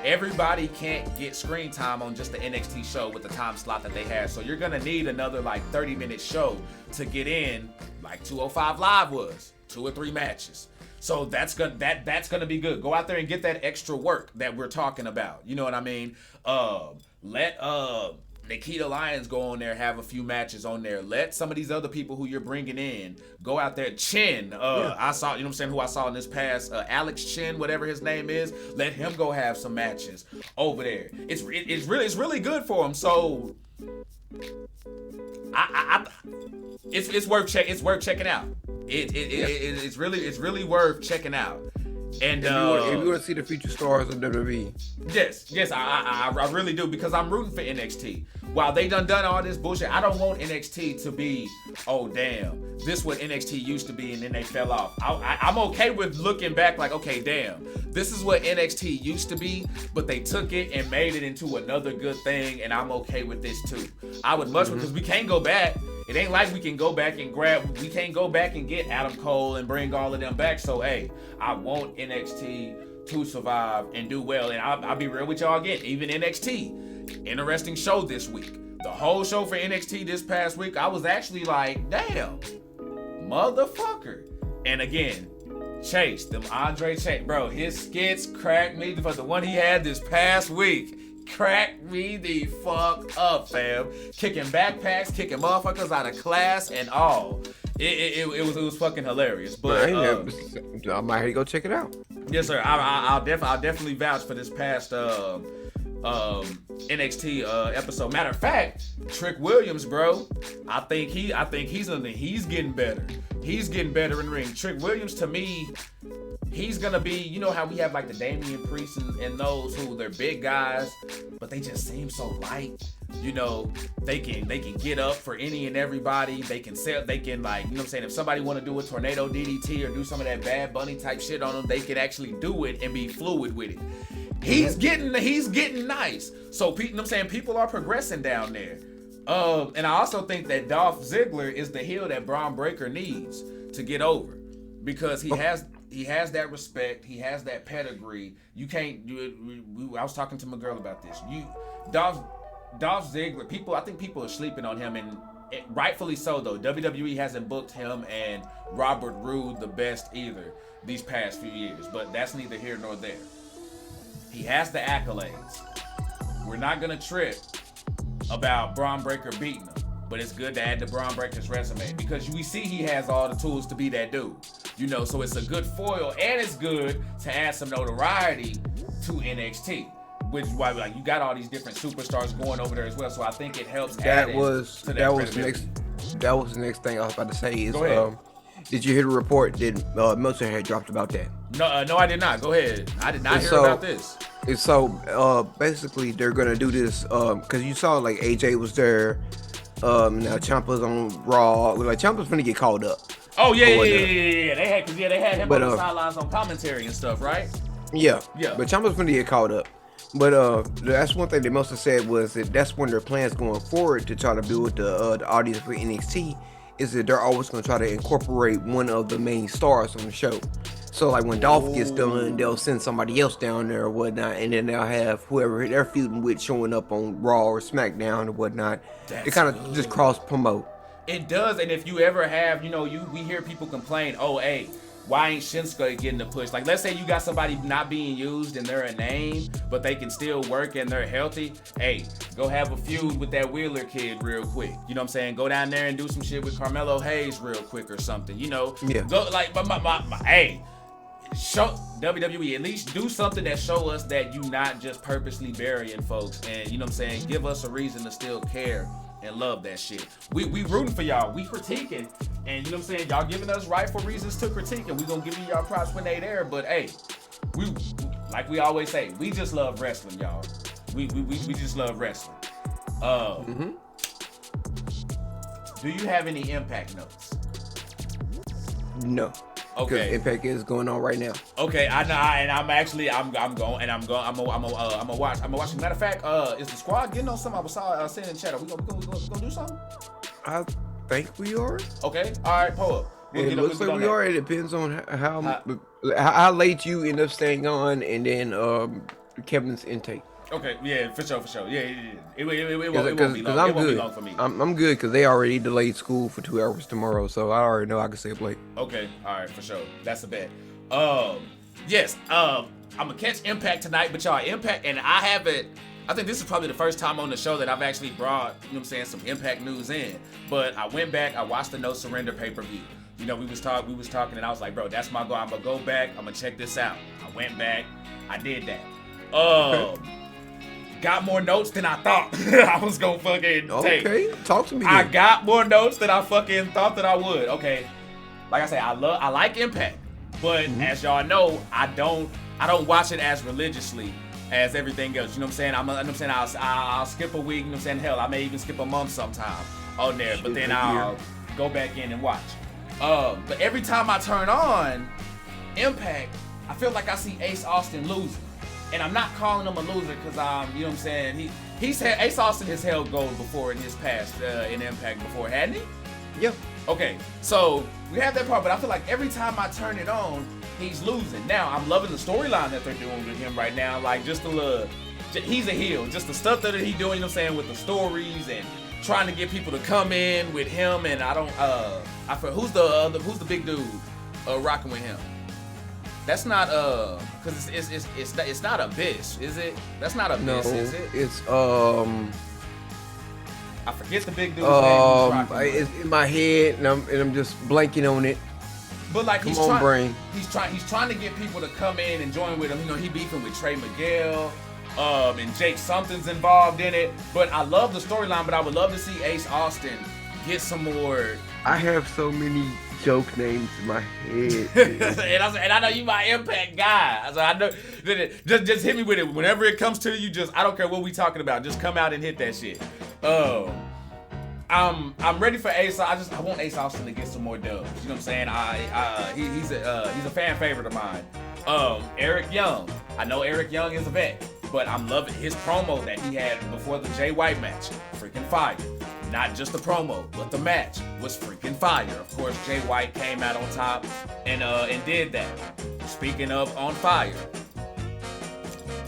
everybody can't get screen time on just the NXT show with the time slot that they have. So you're gonna need another like 30-minute show to get in, like 205 Live was, 2 or 3 matches. So that's gonna be good. Go out there and get that extra work that we're talking about. You know what I mean? Let Nikkita Lyons go on there, have a few matches on there. Let some of these other people who you're bringing in go out there. Chin, I saw, you know what I'm saying, who I saw in this past, Alex Chin, whatever his name is. Let him go have some matches over there. It's really good for him. So it's worth checking out. It's really worth checking out. And if you want to see the future stars of WWE, yes, I really do, because I'm rooting for NXT. While they done all this bullshit, I don't want NXT to be, oh damn, this what NXT used to be, and then they fell off. I'm okay with looking back like, okay, damn, this is what NXT used to be, but they took it and made it into another good thing, and I'm okay with this too. I would much, because we can't go back. It ain't like we can't go back and get Adam Cole and bring all of them back. So, hey, I want NXT to survive and do well. And I'll be real with y'all again. Even NXT, interesting show this week. The whole show for NXT this past week, I was actually like, damn, motherfucker. And again, Chase, Andre Chase, bro, his skits cracked me. The one he had this past week cracked me the fuck up, fam. Kicking backpacks, kicking motherfuckers out of class and all. It was fucking hilarious. But I might have to go check it out. Yes, sir. I'll definitely vouch for this past NXT episode. Matter of fact, Trick Williams, bro, I think he's getting better. He's getting better in the ring. Trick Williams, to me, he's gonna be, you know how we have like the Damian Priest and those who they're big guys, but they just seem so light. You know, they can get up for any and everybody. They can sell. They can, like, you know what I'm saying. If somebody want to do a tornado DDT or do some of that Bad Bunny type shit on them, they can actually do it and be fluid with it. He's getting nice. So, you know what I'm saying, people are progressing down there. And I also think that Dolph Ziggler is the heel that Braun Breaker needs to get over, because he has that respect. He has that pedigree. You can't do it. I was talking to my girl about this. Dolph Ziggler, I think people are sleeping on him, and rightfully so, though. WWE hasn't booked him and Robert Roode the best either these past few years, but that's neither here nor there. He has the accolades. We're not going to trip about Braun Breaker beating him, but it's good to add to Braun Breaker's resume, because we see he has all the tools to be that dude. You know, so it's a good foil, and it's good to add some notoriety to NXT. Which is why, like, you got all these different superstars going over there as well. So I think it helps. That was the next thing I was about to say is, did you hear the report that Meltzer had dropped about that? No, I did not. Go ahead. I did not hear about this. And so basically they're gonna do this because you saw like AJ was there. Now Ciampa's on Raw. Like Ciampa's gonna get called up. Oh yeah. They had him on the sidelines on commentary and stuff, right? Yeah. Yeah. But Ciampa's gonna get caught up. But that's one thing they mostly said was that that's one of their plans going forward to try to build the audience for NXT, is that they're always gonna try to incorporate one of the main stars on the show. So like when Dolph gets done, they'll send somebody else down there or whatnot, and then they'll have whoever they're feuding with showing up on Raw or SmackDown or whatnot. They kind of just cross promote. It does, and if you ever have, we hear people complain, oh, hey, why ain't Shinsuke getting the push? Like, let's say you got somebody not being used and they're a name, but they can still work and they're healthy. Hey, go have a feud with that Wheeler kid real quick. You know what I'm saying? Go down there and do some shit with Carmelo Hayes real quick or something. Yeah. Go like, hey, show WWE, at least do something that show us that you not just purposely burying folks, and you know what I'm saying, give us a reason to still care and love that shit. We rooting for y'all, we critiquing, and you know what I'm saying, y'all giving us rightful reasons to critique, and we gonna give you y'all props when they there. But hey, we like we always say, we just love wrestling, y'all. We just love wrestling. Do you have any Impact notes? No. Okay. Because Impact is going on right now. Okay, I know, and I'm gonna watch. Matter of fact, is the squad getting on something? I was saying in chat. We gonna do something? I think we are. Okay, all right, pull up. It looks like we are. It depends on how late you end up staying on, and then Kevin's intake. Okay, yeah, for sure. Yeah. It won't be long. It won't be long for me. I'm good because they already delayed school for 2 hours tomorrow, so I already know I can stay up late. Okay, all right, for sure. That's a bet. Yes. I'm gonna catch Impact tonight, but y'all, Impact, and I haven't. I think this is probably the first time on the show that I've actually brought, you know what I'm saying, some Impact news in. But I went back, I watched the No Surrender pay-per-view. We was talking, and I was like, bro, that's my goal. I'm gonna go back. I'm gonna check this out. I went back. I did that. Got more notes than I thought I was gonna fucking take. Okay, talk to me. I got more notes than I fucking thought that I would. Okay, like I say, I like Impact, but as y'all know, I don't watch it as religiously as everything else. You know what I'm saying? I'll skip a week. You know what I'm saying? Hell, I may even skip a month sometime on there, but then I'll go back in and watch. But every time I turn on Impact, I feel like I see Ace Austin losing. And I'm not calling him a loser because you know what I'm saying, Ace Austin has held gold before in his past in Impact before, hadn't he? Yep. Okay, so we have that part, but I feel like every time I turn it on, he's losing. Now, I'm loving the storyline that they're doing with him right now, like just a little, he's a heel, just the stuff that he's doing, you know what I'm saying, with the stories and trying to get people to come in with him, and I forget, who's the big dude rocking with him? That's not because it's not Abyss, is it? That's not Abyss, is it? It's I forget the big dude's name. It's in my head, and I'm just blanking on it. But like he's brain. trying to get people to come in and join with him. You know, he beefing with Trey Miguel, and Jake something's involved in it. But I love the storyline. But I would love to see Ace Austin get some more. I have so many joke names in my head. and I know you my Impact guy. So I know, just hit me with it whenever it comes to you. I don't care what we talking about. Just come out and hit that shit. I'm ready for Ace. I want Ace Austin to get some more dubs. You know what I'm saying? He's a fan favorite of mine. Eric Young. I know Eric Young is a vet, but I'm loving his promo that he had before the Jay White match. Freaking fire. Not just the promo, but the match was freaking fire. Of course, Jay White came out on top and did that. Speaking of on fire,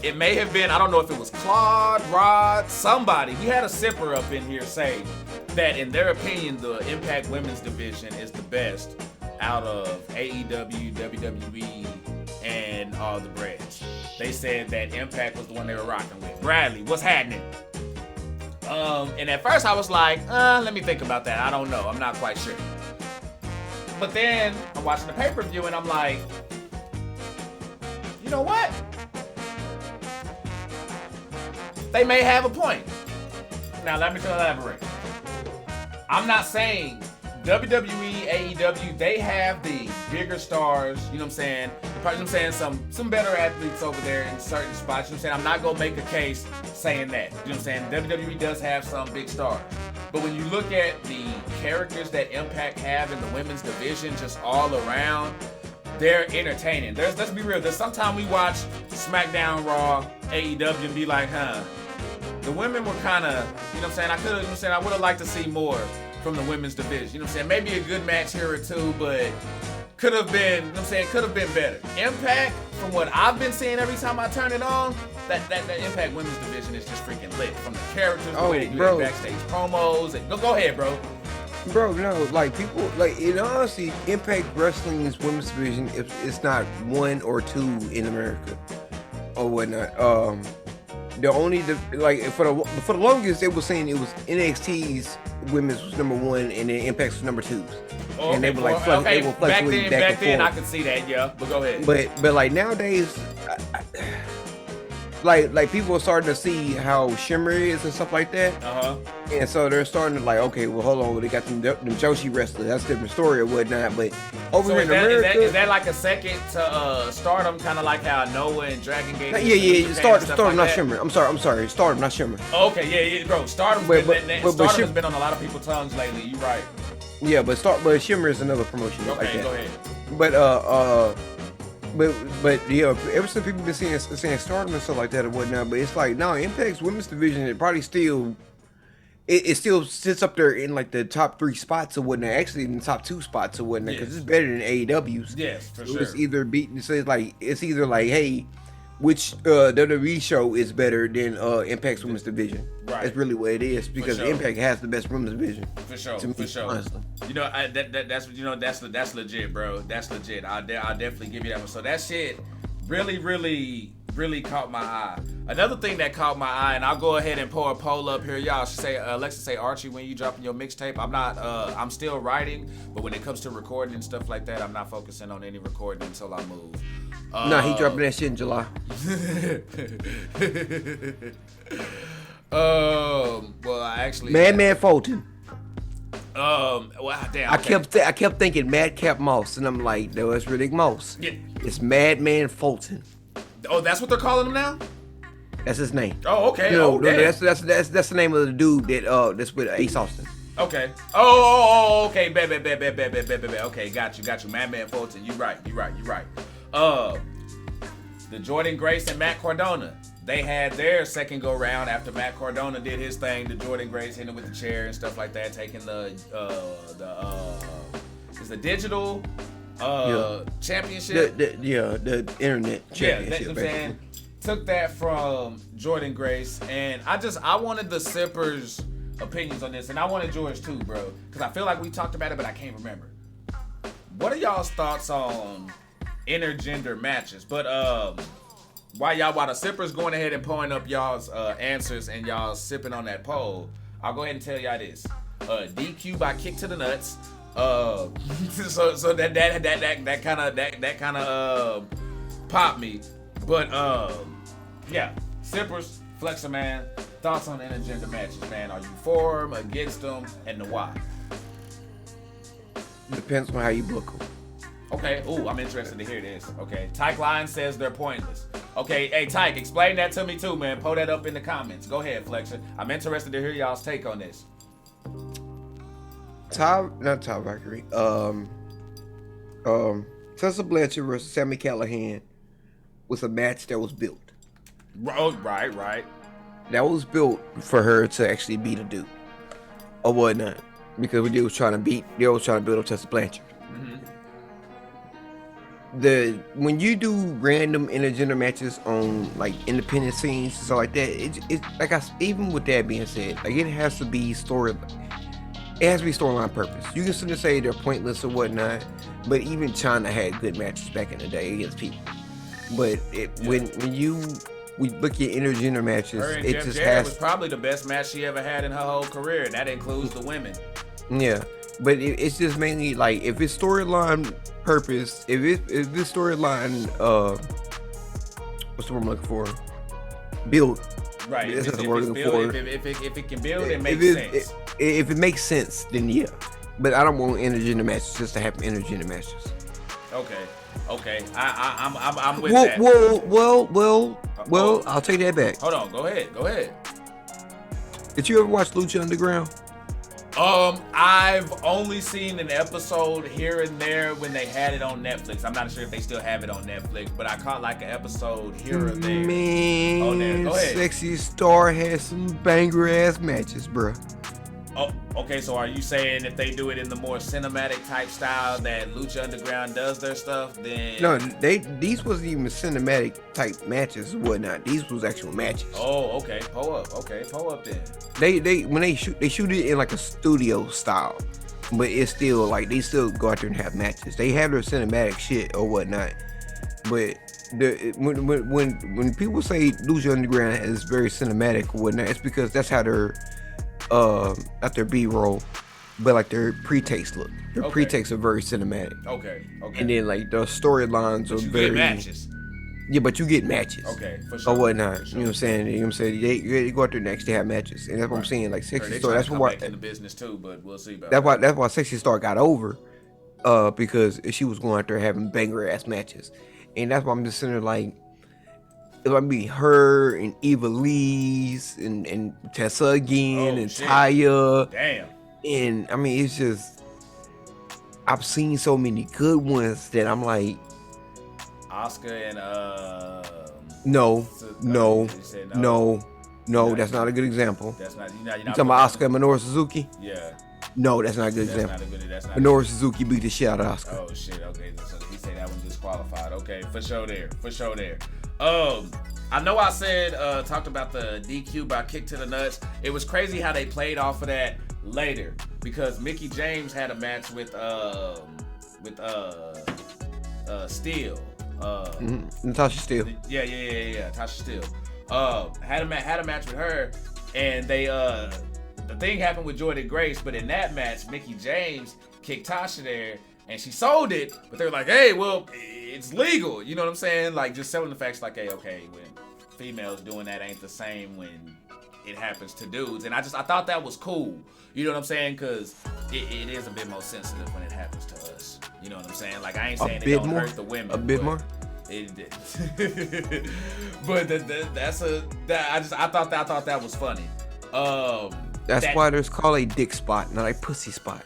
it may have been, I don't know if it was Claude, Rod, somebody. We had a sipper up in here say that in their opinion, the Impact Women's Division is the best out of AEW, WWE, and all the brands. They said that Impact was the one they were rocking with. Bradley, what's happening? And at first I was like, let me think about that. I don't know. I'm not quite sure. But then I'm watching the pay-per-view and I'm like, you know what? They may have a point. Now let me elaborate. I'm not saying WWE, AEW, they have the bigger stars, you know what I'm saying? Probably, you know what I'm saying, some better athletes over there in certain spots, you know what I'm saying? I'm not gonna make a case saying that, you know what I'm saying? WWE does have some big stars. But when you look at the characters that Impact have in the women's division just all around, they're entertaining. Let's be real. There's sometimes we watch SmackDown, Raw, AEW, and be like, the women were kind of, you know what I'm saying? I would have liked to see more from the women's division. You know what I'm saying? Maybe a good match here or two, but could have been, you know what I'm saying? Could have been better. Impact, from what I've been seeing every time I turn it on, that Impact women's division is just freaking lit. From the characters, the way they do their backstage promos. And, go ahead, bro. Bro, no, like people, like in honesty, Impact Wrestling's women's division, it's not 1 or 2 in America or whatnot. The only for the longest they were saying it was NXT's women's was number 1 and then Impact's was number 2. Oh, and they were like they were fluctuating back then I could see that, yeah. But go ahead. But like nowadays, like people are starting to see how Shimmer is and stuff like that. And so they're starting to like, okay, well, hold on, they got them Joshi wrestlers. That's a different story or whatnot. But over here in America, is that like a second to Stardom, kind of like how Noah and Dragon Gate? Yeah. Stardom, not Shimmer. I'm sorry, Stardom, not Shimmer. Oh, okay, yeah, bro. Stardom's has been on a lot of people's tongues lately. You right. Yeah, but Shimmer is another promotion. Okay, like that. Go ahead. But yeah, ever since people been saying Stardom and stuff like that or whatnot, but it's like, no, Impact's women's division, it probably still, it still sits up there in like the top 3 spots or whatnot, actually in the top 2 spots or whatnot, because it's better than AEW's. Yes, for so sure. It's either like, hey, which WWE show is better than Impact's women's division? Right. That's really what it is, because Impact has the best women's division. For sure, for sure. Honestly. You know, that's legit, bro. That's legit. I'll definitely give you that one. So that shit really caught my eye. Another thing that caught my eye, and I'll go ahead and pull a poll up here, y'all. Should say, Alexa, say, Archie, when you dropping your mixtape? I'm still writing, but when it comes to recording and stuff like that, I'm not focusing on any recording until I move. Nah, he dropping that shit in July. Well, I actually Madman Fulton. Well, damn. Okay. I kept thinking Madcap Moss, and I'm like, no, it's Riddick Moss. Yeah. It's Madman Fulton. Oh, that's what they're calling him now? That's his name. Oh, okay. No, that's the name of the dude that's with Ace Austin. Okay. Oh, okay. Bet. Okay, got you. Madman Fulton. You right. The Jordan Grace and Matt Cardona, they had their second go round after Matt Cardona did his thing. The Jordan Grace hit him with the chair and stuff like that, taking the digital championship. The internet championship. Yeah, that's what I'm saying. Took that from Jordan Grace, and I wanted the Sippers' opinions on this, and I wanted yours too, bro, because I feel like we talked about it, but I can't remember. What are y'all's thoughts on intergender matches? But while the Sippers going ahead and pulling up y'all's answers and y'all sipping on that poll, I'll go ahead and tell y'all this. DQ by kick to the nuts. So that kind of popped me. But yeah, Sippers, Flexer man, thoughts on intergender matches, man? Are you for them, against them, and the why? Depends on how you book them. Okay. Ooh, I'm interested to hear this. Okay. Tyke Lion says they're pointless. Okay. Hey, Tyke, explain that to me too, man. Pull that up in the comments. Go ahead, Flexer. I'm interested to hear y'all's take on this. Not Ty Valkyrie. Tessa Blanchard versus Sami Callihan was a match that was built. Oh, right. That was built for her to actually beat a dude or whatnot, because they was trying to build up Tessa Blanchard. When you do random intergender matches on like independent scenes and stuff like that, it's like even with that being said, like it has to be storyline purpose. You can sort of say they're pointless or whatnot, but even China had good matches back in the day against people. But when we book your intergender matches, her and it Jeff just Jarrett has was probably the best match she ever had in her whole career, and that includes the women. Yeah, but it's just mainly like if it's storyline purpose, if this storyline what's the word I'm looking for? Build. Right. If it can build, it makes sense. If it makes sense, then yeah. But I don't want intergender matches just to have intergender matches. Okay. I'm with that. that. Well, I'll take that back. Hold on. Go ahead. Did you ever watch Lucha Underground? I've only seen an episode here and there when they had it on Netflix. I'm not sure if they still have it on Netflix, but I caught like an episode here or there. Man, on there. Go ahead. Sexy Star has some banger ass matches, bro. Oh, okay. So are you saying if they do it in the more cinematic type style that Lucha Underground does their stuff, then No, these wasn't even cinematic type matches and whatnot. These was actual matches. Oh, okay. Pull up. Okay, pull up then. When they shoot it in like a studio style, but it's still like they still go out there and have matches. They have their cinematic shit or whatnot, but when people say Lucha Underground is very cinematic or whatnot, it's because that's how they're not their B-roll, but like their pre-takes look. Their pre-takes are very cinematic. Okay. And then like the storylines are very. Get matches. Yeah, but you get matches. Okay, for sure. Or whatnot. You know what I'm saying? You know what I'm saying? They go out there next, they have matches, and that's what I'm saying. Like Sexy Star, that's why. In the business too, but we'll see about That's why Sexy Star got over, because she was going out there having banger ass matches, and that's why I'm just sitting there like. It might be her and Eva Lee's and Tessa again and shit. Taya. Damn. And I mean, it's just I've seen so many good ones that I'm like, Oscar and no, that's not a good example. That's not. You're You talking about Oscar and Minoru Suzuki? Yeah. No, that's not a good example. That's not Minoru Suzuki beat the shit out of Oscar. Oh shit. Okay. So he said that one disqualified. Okay. For sure there. I know I said talked about the DQ by Kick to the Nuts. It was crazy how they played off of that later because Mickie James had a match with Steele. Natasha Steele. Yeah. Natasha Steele. Had a match with her, and they the thing happened with Jordan Grace, but in that match, Mickie James kicked Tasha there, and she sold it, but they're like, hey, well, it's legal. You know what I'm saying? Like just selling the facts, like, hey, okay, when females doing that ain't the same when it happens to dudes, and I thought that was cool. You know what I'm saying? Because it is a bit more sensitive when it happens to us. You know what I'm saying? Like I ain't saying it don't hurt the women. A bit more. It did. But I thought that was funny. That's why there's called a dick spot, not a pussy spot.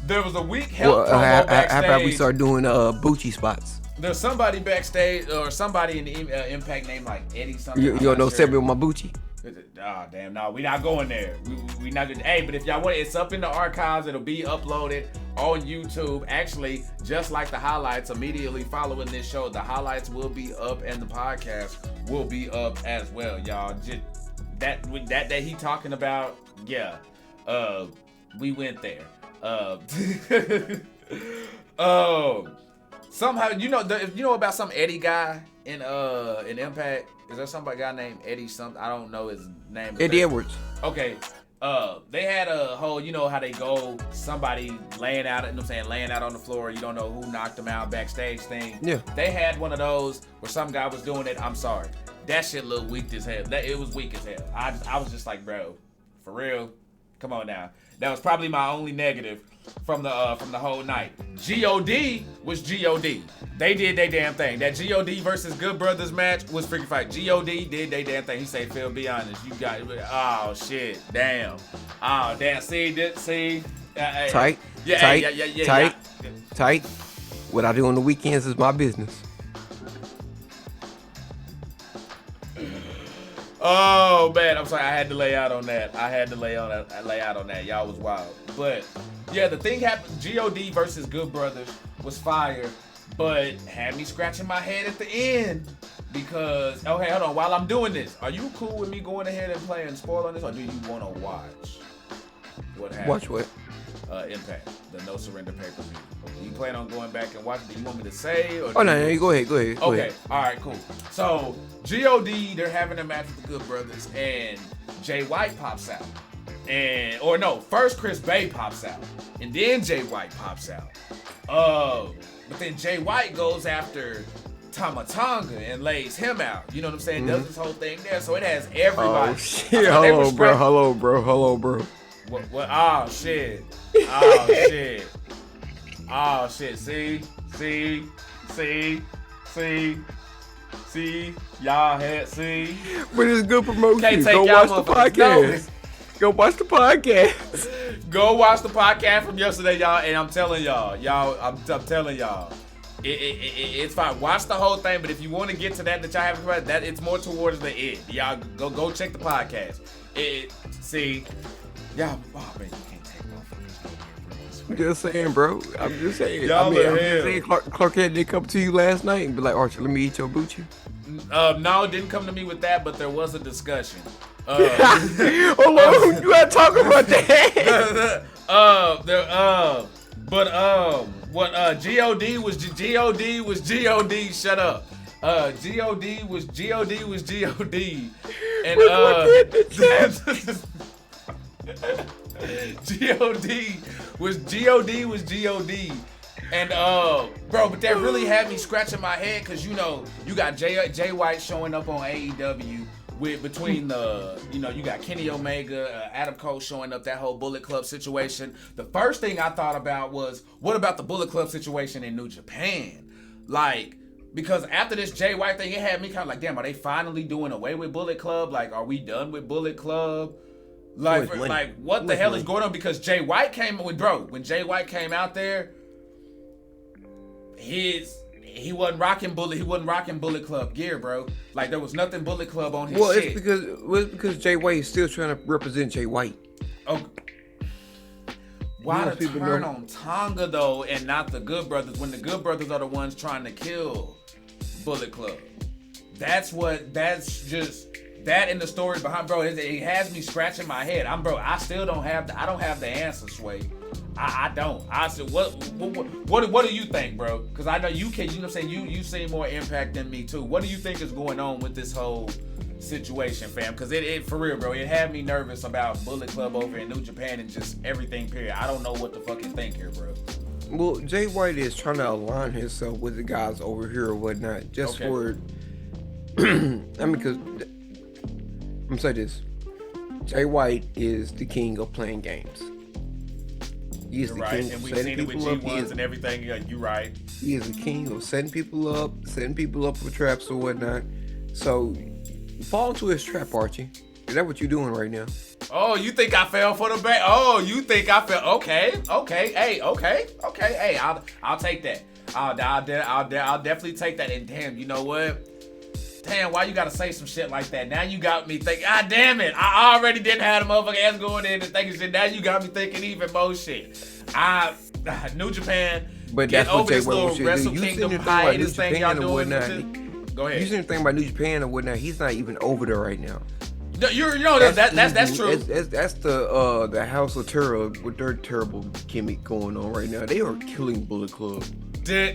There was a weak help promo backstage. How about we start doing Bucci spots? There's somebody backstage or somebody in the Impact named like Eddie something. You don't know Samuel Mabuchi? Oh damn, no, we not going there. We not gonna. Hey, but if y'all want, it's up in the archives. It'll be uploaded on YouTube. Actually, just like the highlights, immediately following this show, the highlights will be up and the podcast will be up as well, y'all. Just that he talking about, yeah. We went there. Somehow you know about some Eddie guy in Impact. Is there somebody guy named Eddie something? I don't know his name. Eddie Edwards. Okay. They had a whole, you know how they go, somebody laying out, you know what I'm saying, laying out on the floor, you don't know who knocked them out backstage thing. Yeah. They had one of those where some guy was doing it. I'm sorry. That shit looked weak as hell. It was weak as hell. I was just like, bro, for real? Come on now. That was probably my only negative from the whole night. God was God. They did their damn thing. That God versus Good Brothers match was freaking fight. God did their damn thing. He said, Phil, be honest. You got it. Oh shit. Damn. Oh damn. See. Tight. Yeah. Tight. What I do on the weekends is my business. Oh man, I'm sorry. I had to lay out on that. Y'all was wild. But yeah, the thing happened. God versus Good Brothers was fire, but had me scratching my head at the end because okay, hold on. While I'm doing this, are you cool with me going ahead and playing spoil on this, or do you want to watch what happened? Watch what? Impact, the No Surrender pay-per-view. You plan on going back and watching? Do you want me to say? Or no, you go ahead. Okay, all right, cool. So God, they're having a match with the Good Brothers, and Jay White pops out, first Chris Bay pops out, and then Jay White pops out. But then Jay White goes after Tama Tonga and lays him out. You know what I'm saying? Does this whole thing there, so it has everybody. Oh shit! Hello, bro. What? Oh shit! See. See, y'all had see. But it's good promotion. Can't take Go y'all watch the motherfuckers. podcast. Go watch the podcast. Go watch the podcast from yesterday, y'all. And I'm telling y'all, I'm telling y'all, it's fine. Watch the whole thing, but if you want to get to that y'all haven't read, that it's more towards the end. Y'all go check the podcast. See, y'all, oh man, you can't take motherfuckers. I'm just saying, bro. I'm just saying. Y'all I'm just saying Clark did come to you last night and be like, Archie, let me eat your boochie. No, it didn't come to me with that, but there was a discussion. Hold on, you gotta talk about that. What God was God. Shut up. God was God, and God was God. And bro, but that really had me scratching my head, cause you know you got Jay White showing up on AEW between the you got Kenny Omega, Adam Cole showing up, that whole Bullet Club situation. The first thing I thought about was, what about the Bullet Club situation in New Japan? Like, because after this Jay White thing, it had me kind of like, damn, are they finally doing away with Bullet Club? Like, are we done with Bullet Club? Like, what the hell is going on? Because Jay White when Jay White came out there, he wasn't rocking Bullet Club gear, bro. Like, there was nothing Bullet Club on his shit. It's because Jay White is still trying to represent Jay White. Oh. Why the turn on Tonga though, and not the Good Brothers, when the Good Brothers are the ones trying to kill Bullet Club? That's just that in the story behind, bro. It has me scratching my head. I still don't have the answer, Sway. I don't. I said, what do you think, bro? Because I know you can. You know what I'm saying? You see more impact than me too. What do you think is going on with this whole situation, fam? Because it for real, bro. It had me nervous about Bullet Club over in New Japan and just everything. Period. I don't know what to fucking think here, bro. Well, Jay White is trying to align himself with the guys over here or whatnot, just for. I mean, because I'm saying this. Jay White is the king of playing games. He is the king of setting people up. And everything. You right. He is the king of setting people up for traps or whatnot. So, fall into his trap, Archie. Is that what you're doing right now? Oh, you think I fell for the bait? Oh, you think I fell? Okay. Hey, okay. Hey, I'll take that. I'll definitely take that. And damn, you know what? Damn, why you gotta say some shit like that? Now you got me thinking, ah, damn it. I already didn't have the motherfucking ass going in and thinking shit. Now you got me thinking even more shit. New Japan, but get that's over what Jay this little White Wrestle Kingdom hiatus thing y'all doing. Go ahead. You seen the thing about New Japan and whatnot? He's not even over there right now. No, that's true. That's the House of Terror with their terrible gimmick going on right now. They are killing Bullet Club. Yeah,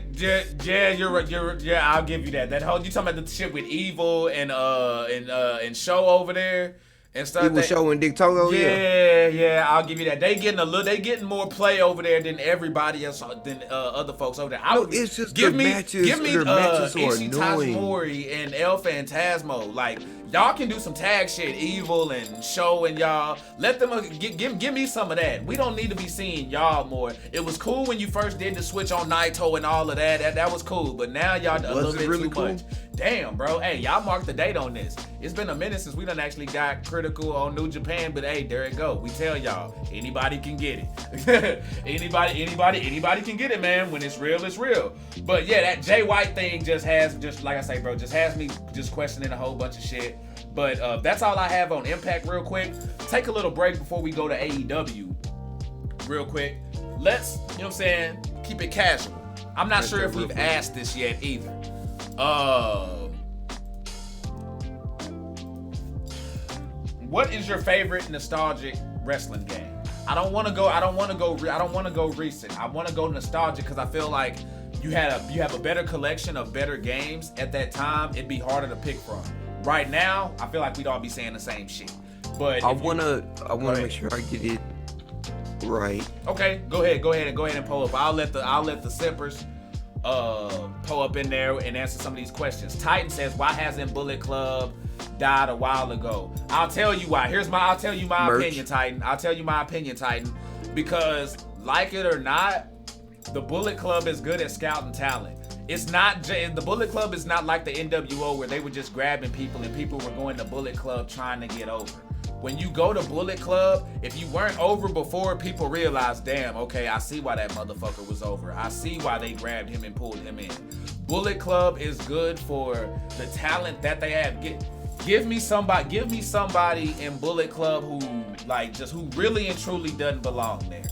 you're right. Yeah, I'll give you that. That whole, you talking about the shit with Evil and Show over there and stuff. Evil Show and Dick Togo. Yeah, I'll give you that. They getting more play over there than everybody else, than other folks over there. It's just give me matches Ishii Tatsumori and El Phantasmo. Like, y'all can do some tag shit, Evil and Show and y'all. Let them give me some of that. We don't need to be seeing y'all more. It was cool when you first did the switch on Naito and all of that. That was cool. But now y'all a little bit really too much. Damn, bro. Hey, y'all marked the date on this. It's been a minute since we done actually got critical on New Japan, but hey, there it go. We tell y'all, anybody can get it. anybody can get it, man. When it's real, it's real. But yeah, that Jay White thing just like I say, bro, just has me just questioning a whole bunch of shit. But that's all I have on Impact real quick. Take a little break before we go to AEW real quick. Let's, you know what I'm saying, keep it casual. I'm not sure if we've asked this yet either. What is your favorite nostalgic wrestling game? I don't want to go recent. I want to go nostalgic because I feel like you have a better collection of better games at that time. It'd be harder to pick from. Right now, I feel like we'd all be saying the same shit. But I wanna make sure I get it right. Okay, go ahead and pull up. I'll let the sippers pull up in there and answer some of these questions. Titan says, why hasn't Bullet Club died a while ago? I'll tell you why. I'll tell you my opinion, Titan. I'll tell you my opinion, Titan. Because, like it or not, the Bullet Club is good at scouting talent. It's not the Bullet Club is not like the NWO where they were just grabbing people and people were going to Bullet Club trying to get over. When you go to Bullet Club, if you weren't over before, people realize, damn, okay, I see why that motherfucker was over. I see why they grabbed him and pulled him in. Bullet Club is good for the talent that they have. Give me somebody in Bullet Club who really and truly doesn't belong there.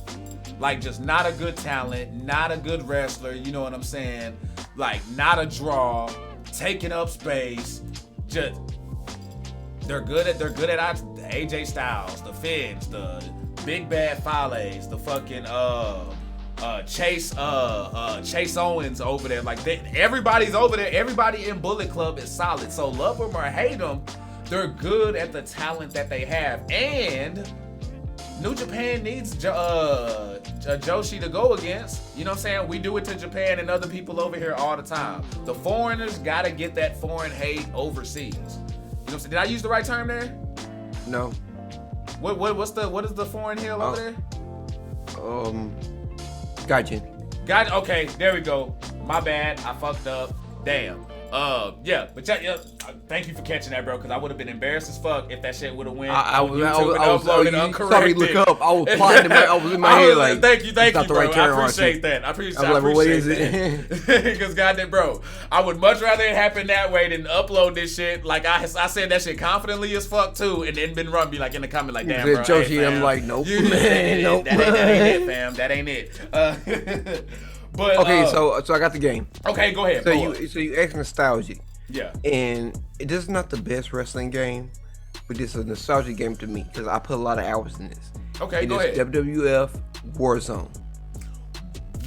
Like, just not a good talent, not a good wrestler, you know what I'm saying? Like, not a draw, taking up space. Just they're good at AJ Styles, the Finns, the Big Bad Fales, the fucking Chase Owens over there. Like, everybody's over there. Everybody in Bullet Club is solid. So love them or hate them, they're good at the talent that they have. And New Japan needs Joshi to go against. You know what I'm saying? We do it to Japan and other people over here all the time. The foreigners gotta get that foreign hate overseas. You know what I'm saying? Did I use the right term there? No. What is the foreign heel over there? Gaijin. Okay, there we go. My bad. I fucked up. Damn. Yeah, but thank you for catching that, bro, because I would have been embarrassed as fuck if that shit would have went on YouTube and uploaded uncorrected. Look up. I was plotting I was in my head like, thank you, bro. Right term, I appreciate that. I appreciate that. Because goddamn, bro, I would much rather it happen that way than upload this shit. Like I said that shit confidently as fuck too, and then Ben Run be like in the comment like, damn, bro. Joshi, I'm like, nope, man, nope. That ain't it, fam. That ain't it. But, okay, so I got the game. Okay, go ahead. So you asked nostalgic. Yeah. And this is not the best wrestling game, but this is a nostalgic game to me because I put a lot of hours in this. Okay, and go ahead. WWF Warzone.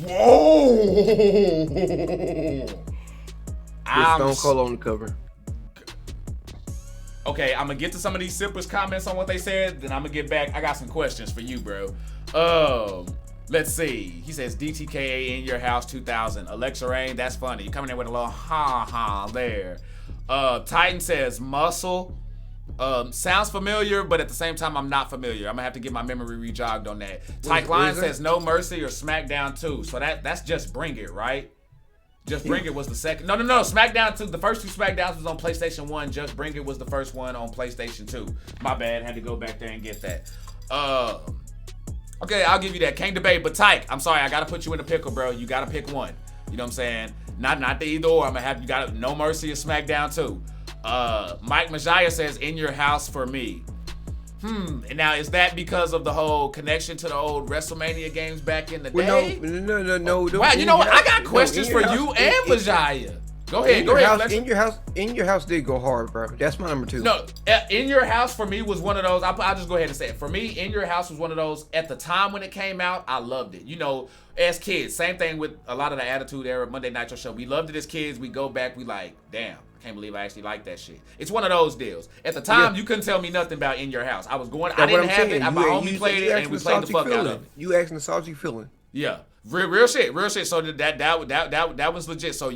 Whoa! Stone Cold on the cover. Okay, I'm gonna get to some of these sippers' comments on what they said, then I'm gonna get back. I got some questions for you, bro. Let's see. He says DTKA in your house 2000. Alexa Rain, that's funny. You coming in with a little ha there. Titan says muscle. Sounds familiar, but at the same time, I'm not familiar. I'm gonna have to get my memory rejogged on that. Tyke Lion says No Mercy or SmackDown 2. So that's Just Bring It, right? Just Bring It was the second. No. SmackDown 2. The first two SmackDowns was on PlayStation 1. Just Bring It was the first one on PlayStation 2. My bad. Had to go back there and get that. Okay, I'll give you that. Can't debate, but Tyke, I'm sorry, I gotta put you in a pickle, bro. You gotta pick one. You know what I'm saying? Not the either or. I'm gonna have you gotta No Mercy or SmackDown 2. Mike Majaya says in your house for me. And now is that because of the whole connection to the old WrestleMania games back in the day? No. Wow, you know what? I got questions for you and Majaya. Go ahead. In your house did go hard, bro. That's my number 2. No, In Your House for me was one of those. I'll just go ahead and say it. For me, In Your House was one of those. At the time when it came out, I loved it. You know, as kids, same thing with a lot of the Attitude Era Monday Nitro show. We loved it as kids. We go back, we like, damn, I can't believe I actually like that shit. It's one of those deals. At the time, you couldn't tell me nothing about In Your House. I didn't have it. My homie played it, and we played the fuck out of it. You asked nostalgic feeling. Yeah. Real shit. So that was legit. So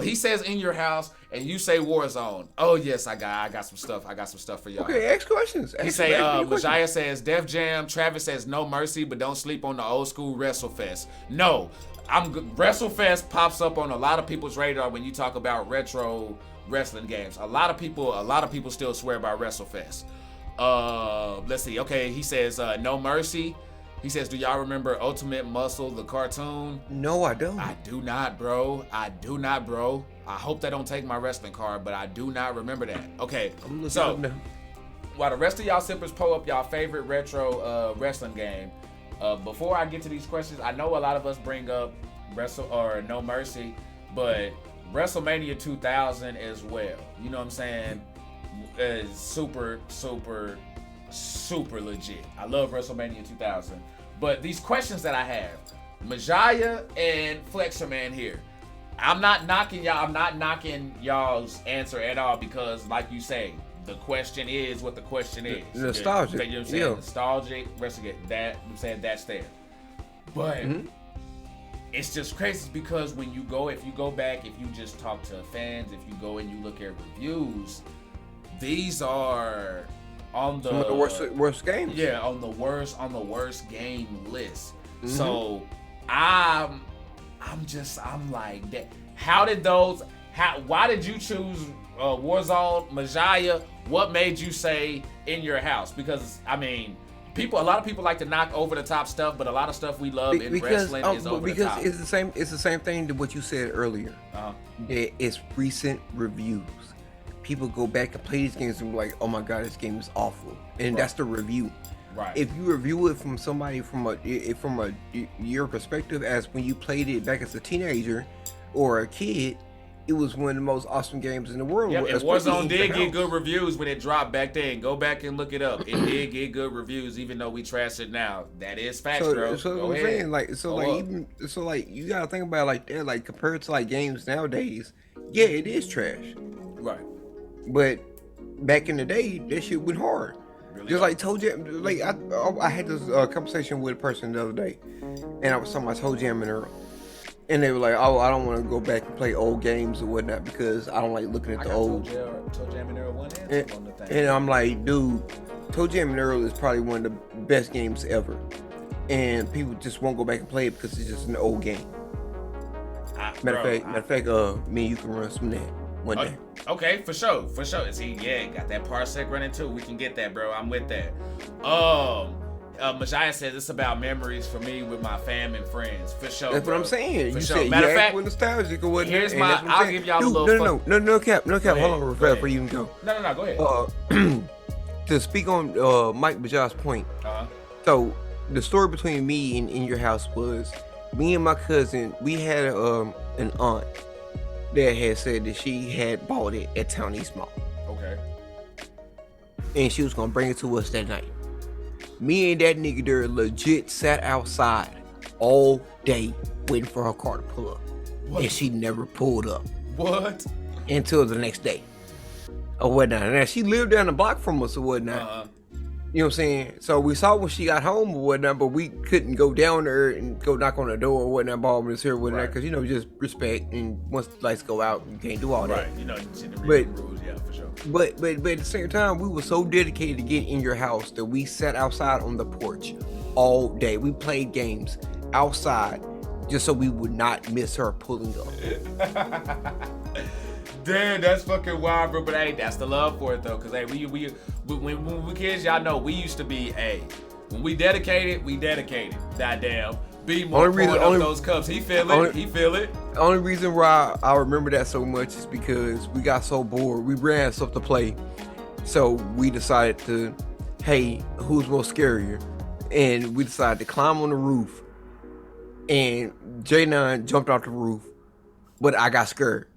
he says In Your House and you say Warzone. Oh yes, I got some stuff. I got some stuff for y'all. Okay, ask questions. He say Majaya says Def Jam. Travis says No Mercy, but don't sleep on the old school WrestleFest. No, WrestleFest pops up on a lot of people's radar when you talk about retro wrestling games. A lot of people still swear by WrestleFest. Let's see. Okay, he says No Mercy. He says, do y'all remember Ultimate Muscle, the cartoon? No, I don't. I do not, bro. I hope they don't take my wrestling card, but I do not remember that. Okay, so while the rest of y'all sippers pull up y'all favorite retro wrestling game, before I get to these questions, I know a lot of us bring up No Mercy, but WrestleMania 2000 as well. You know what I'm saying? Is super legit. I love WrestleMania 2000. But these questions that I have, Majaya and Flexerman here, I'm not knocking y'all. I'm not knocking y'all's answer at all because, like you say, the question is what the question is. Nostalgic. You know what I'm saying? Nostalgic. Wrestling. That I'm saying that's there. But it's just crazy because when you go, if you go back, if you just talk to fans, if you go and you look at reviews, these are on some of the worst games. Yeah, on the worst game list. So I'm like that. How did those? Why did you choose Warzone, Majaya? What made you say In Your House? Because I mean, a lot of people like to knock over the top stuff, but a lot of stuff we love in wrestling is over the top. Because it's the same thing to what you said earlier. It's recent reviews. People go back and play these games and be like, "Oh my god, this game is awful," and that's the review. Right. If you review it from somebody from your perspective, as when you played it back as a teenager or a kid, it was one of the most awesome games in the world. Yep, and Warzone did get good reviews when it dropped back then. Go back and look it up. It did get good reviews, even though we trash it now. That is facts, bro. So Go I'm ahead. saying, you gotta think about it like that. Like compared to like games nowadays, yeah, it is trash. Right. But back in the day, that shit went hard. Really Just like Toe Jam, like I had this conversation with a person the other day, and I was talking about Toe Jam and Earl, and they were like, "Oh, I don't want to go back and play old games or whatnot because I don't like looking at the old." Toe Jam and Earl 1 and 2 on the thing. And I'm like, dude, Toe Jam and Earl is probably one of the best games ever, and people just won't go back and play it because it's just an old game. Matter of fact, me and you can run some of that one day. Okay, for sure. See, got that Parsec running too. We can get that, bro. I'm with that. Majaya says it's about memories for me with my fam and friends. For sure. That's what I'm saying. For You sure. said Matter you of fact, act nostalgic or whatnot. here's and my. that's what I'm I'll saying. give y'all Dude, a little. No cap. Hold on, real fast before you can go. No, go ahead. To speak on Mike Baja's point. So the story between me and In Your House was me and my cousin. We had an aunt that had said that she had bought it at Town East Mall. Okay. And she was gonna bring it to us that night. Me and that nigga there legit sat outside all day waiting for her car to pull up. What? And she never pulled up. What? Until the next day. Or whatnot. Now she lived down the block from us or whatnot. You know what I'm saying? So we saw when she got home or whatnot, but we couldn't go down there and go knock on the door or whatnot, ball was here or whatnot, because, just respect, and once the lights go out, you can't do all that. Right, the rules, yeah, for sure. But at the same time, we were so dedicated to get In Your House that we sat outside on the porch all day. We played games outside just so we would not miss her pulling up. Damn, that's fucking wild, bro. But hey, that's the love for it though, cause hey, when we kids, y'all know we used to be when we dedicated. Goddamn, be more of those cups. He feel it. The only reason why I remember that so much is because we got so bored. We ran stuff to play, so we decided to, hey, who's more scarier? And we decided to climb on the roof. And J9 jumped off the roof, but I got scared.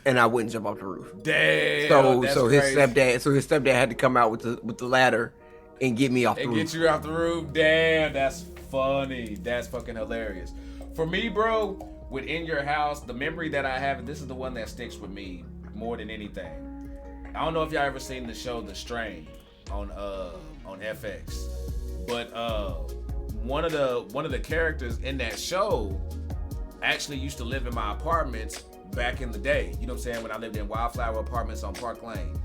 And I wouldn't jump off the roof. Damn. So his stepdad had to come out with the ladder and get me off the roof. And get you off the roof. Damn, that's funny. That's fucking hilarious. For me, bro, with In Your House, the memory that I have, and this is the one that sticks with me more than anything. I don't know if y'all ever seen the show The Strain on FX, but one of the characters in that show actually used to live in my apartments back in the day. You know what I'm saying? When I lived in Wildflower Apartments on Park Lane.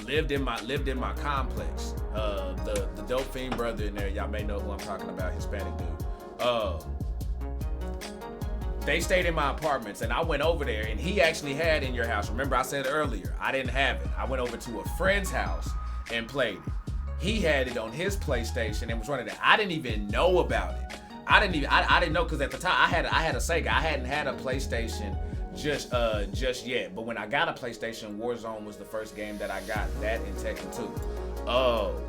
Lived in my complex. The Dope Fiend brother in there, y'all may know who I'm talking about, Hispanic dude. They stayed in my apartments, and I went over there, and he actually had In Your House. Remember, I said earlier, I didn't have it. I went over to a friend's house and played it. He had it on his PlayStation and was running it. I didn't even know about it. I didn't know, because at the time I had a Sega. I hadn't had a PlayStation just yet. But when I got a PlayStation, Warzone was the first game that I got. That and Tekken 2. Oh,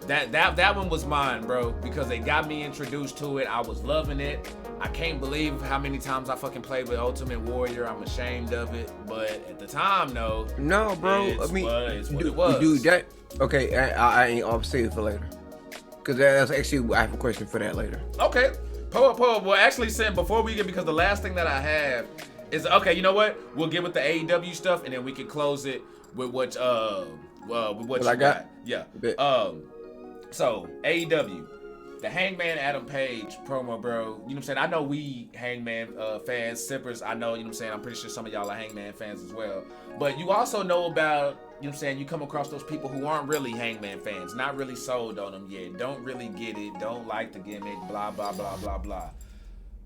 that one was mine, bro, because they got me introduced to it. I was loving it. I can't believe how many times I fucking played with Ultimate Warrior. I'm ashamed of it, but at the time, no. No, bro. It's what it was. Dude, that okay. I'll save it for later, because that's actually I have a question for that later. Okay, well, actually, Sam, before we get, because the last thing that I have is, okay, you know what? We'll get with the AEW stuff, and then we can close it with what you got. Yeah. So AEW, the Hangman Adam Page promo, bro. You know what I'm saying? I know we Hangman fans, sippers. I know, you know what I'm saying? I'm pretty sure some of y'all are Hangman fans as well. But you also know about, you know what I'm saying, you come across those people who aren't really Hangman fans, not really sold on them yet, don't really get it, don't like the gimmick, blah, blah, blah, blah, blah.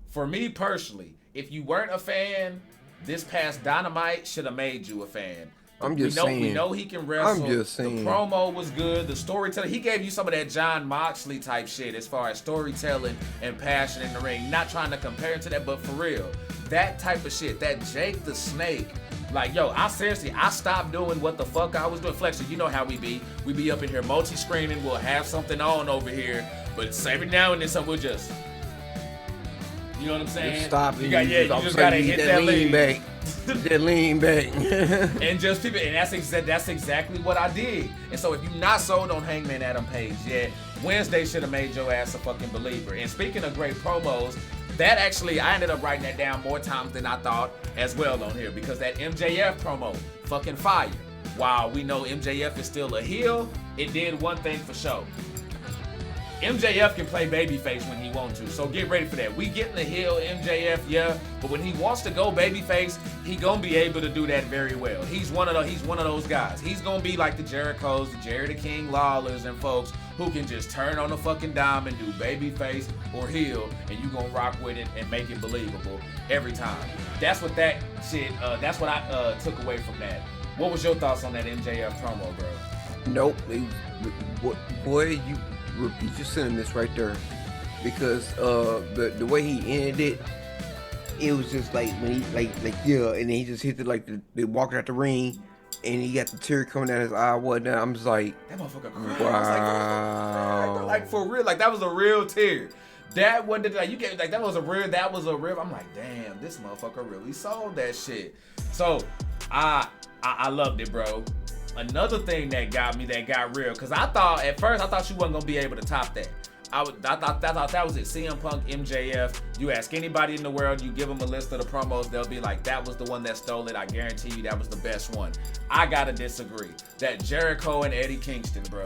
For me personally, if you weren't a fan this past Dynamite should have made you a fan. I'm just saying. We know he can wrestle. I'm just saying. The promo was good. The storytelling. He gave you some of that John Moxley type shit as far as storytelling and passion in the ring. Not trying to compare it to that, but for real, that type of shit. That Jake the Snake. Like, yo, I stopped doing what the fuck I was doing. Flexer, you know how we be. We be up in here multi-screening. We'll have something on over here, but every now and then something will just. You know what I'm saying? Just stop. You just gotta hit that lean back. That lean back. And just people, and that's exactly what I did. And so if you're not sold on Hangman Adam Page yet, Wednesday should have made your ass a fucking believer. And speaking of great promos, that actually, I ended up writing that down more times than I thought as well on here, because that MJF promo, fucking fire. While we know MJF is still a heel, it did one thing for sure. MJF can play babyface when he wants to, so get ready for that. We getting the heel MJF, yeah, but when he wants to go babyface, he gonna be able to do that very well. He's one of those guys. He's gonna be like the Jerichos, the Jerry the King Lawlers, and folks who can just turn on a fucking dime and do babyface or heel, and you gonna rock with it and make it believable every time. That's what that shit. That's what I took away from that. What was your thoughts on that MJF promo, bro? Nope, boy, you repeat your sentence right there, because the way he ended it was just like when he like yeah, and then he just hit it like the walking out the ring, and he got the tear coming out his eye. Whatnot. I'm just like, that motherfucker cried. Wow. Like for real, like that was a real tear. That wasn't like you get like that was a real. I'm like, damn, this motherfucker really sold that shit. So I loved it, bro. Another thing that got real, because at first I thought you wasn't gonna be able to top that. I thought that was it. CM Punk, MJF. You ask anybody in the world, you give them a list of the promos, they'll be like, that was the one that stole it. I guarantee you that was the best one. I gotta disagree. That Jericho and Eddie Kingston, bro.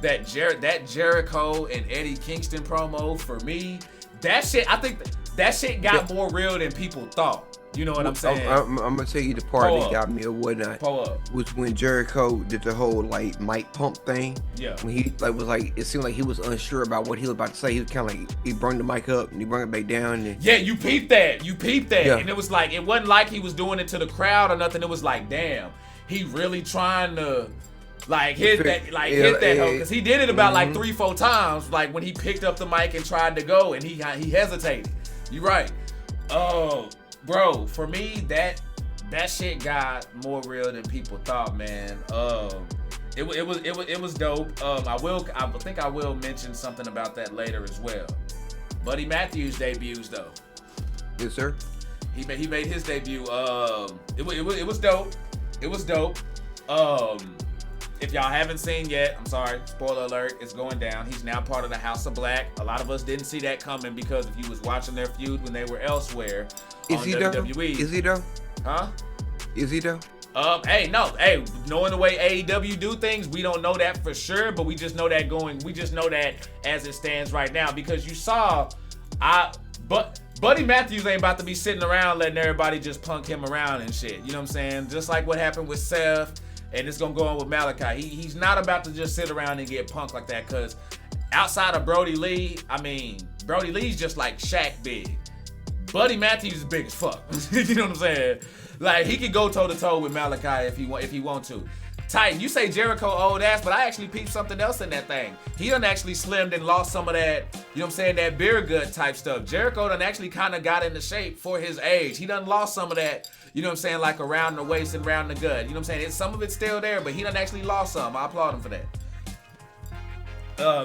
That Jericho and Eddie Kingston promo, for me, that shit, I think that shit got more real than people thought. You know what I'm saying? I'm gonna tell you the part that got me or whatnot. Was when Jericho did the whole like mic pump thing. Yeah. When he it seemed like he was unsure about what he was about to say. He was kind of like, he brought the mic up and he brought it back down. And yeah, you peeped that. Yeah. And it was like, it wasn't like he was doing it to the crowd or nothing. It was like, damn, he really trying to like hit that hoe, because he did it about like 3-4 times. Like when he picked up the mic and tried to go, and he hesitated. You right. Oh. Bro, for me, that shit got more real than people thought, man. It was dope. I think I will mention something about that later as well. Buddy Matthews debuts though. Yes, sir. He made his debut. It was dope. It was dope. If y'all haven't seen yet, I'm sorry, spoiler alert, it's going down. He's now part of the House of Black. A lot of us didn't see that coming, because if you was watching their feud when they were elsewhere on WWE. Is he though? Huh? Is he though? Hey, knowing the way AEW do things, we don't know that for sure, but we just know that as it stands right now, because you saw, Buddy Matthews ain't about to be sitting around letting everybody just punk him around and shit. You know what I'm saying? Just like what happened with Seth. And it's going to go on with Malachi. He's not about to just sit around and get punked like that, because outside of Brody Lee, Brody Lee's just like Shaq big. Buddy Matthews is big as fuck. You know what I'm saying? Like, he could go toe-to-toe with Malachi if he want to. Titan, you say Jericho old ass, but I actually peeped something else in that thing. He done actually slimmed and lost some of that, you know what I'm saying, that beer gut type stuff. Jericho done actually kind of got into shape for his age. He done lost some of that, you know what I'm saying, like around the waist and around the gut. You know what I'm saying? Some of it's still there, but he done actually lost some. I applaud him for that.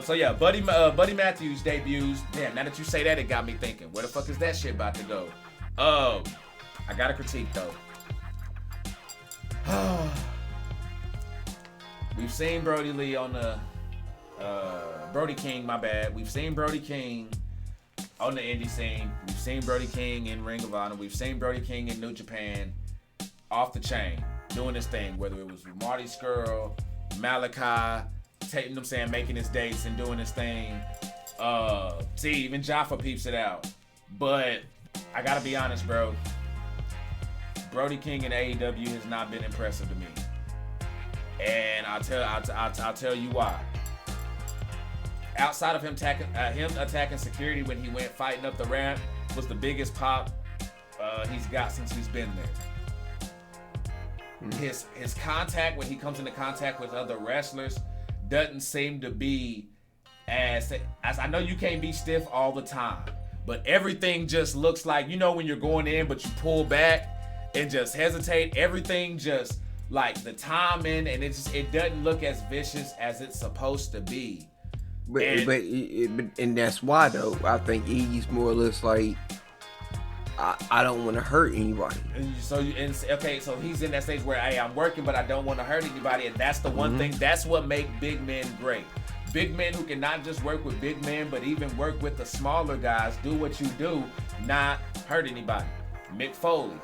So yeah, Buddy Matthews debuts. Damn, now that you say that, it got me thinking, where the fuck is that shit about to go? I got a critique though. We've seen Brody Lee on the Brody King, my bad. We've seen Brody King on the indie scene. We've seen Brody King in Ring of Honor. We've seen Brody King in New Japan, off the chain, doing his thing, whether it was with Marty Scurll, Malachi, you know what I'm saying, making his dates and doing his thing. See, even Jaffa peeps it out. But I gotta be honest, bro. Brody King in AEW has not been impressive to me. And I'll tell you why. Outside of him attacking security when he went fighting up the ramp was the biggest pop he's got since he's been there. His contact, when he comes into contact with other wrestlers, doesn't seem to be as I know you can't be stiff all the time, but everything just looks like, you know, when you're going in but you pull back and just hesitate, everything just like the timing, and it doesn't look as vicious as it's supposed to be. But that's why though I think he's more or less like, I don't want to hurt anybody. So he's in that stage where, hey, I'm working, but I don't want to hurt anybody, and that's the one thing. That's what makes big men great. Big men who can not just work with big men, but even work with the smaller guys. Do what you do, not hurt anybody. Mick Foley,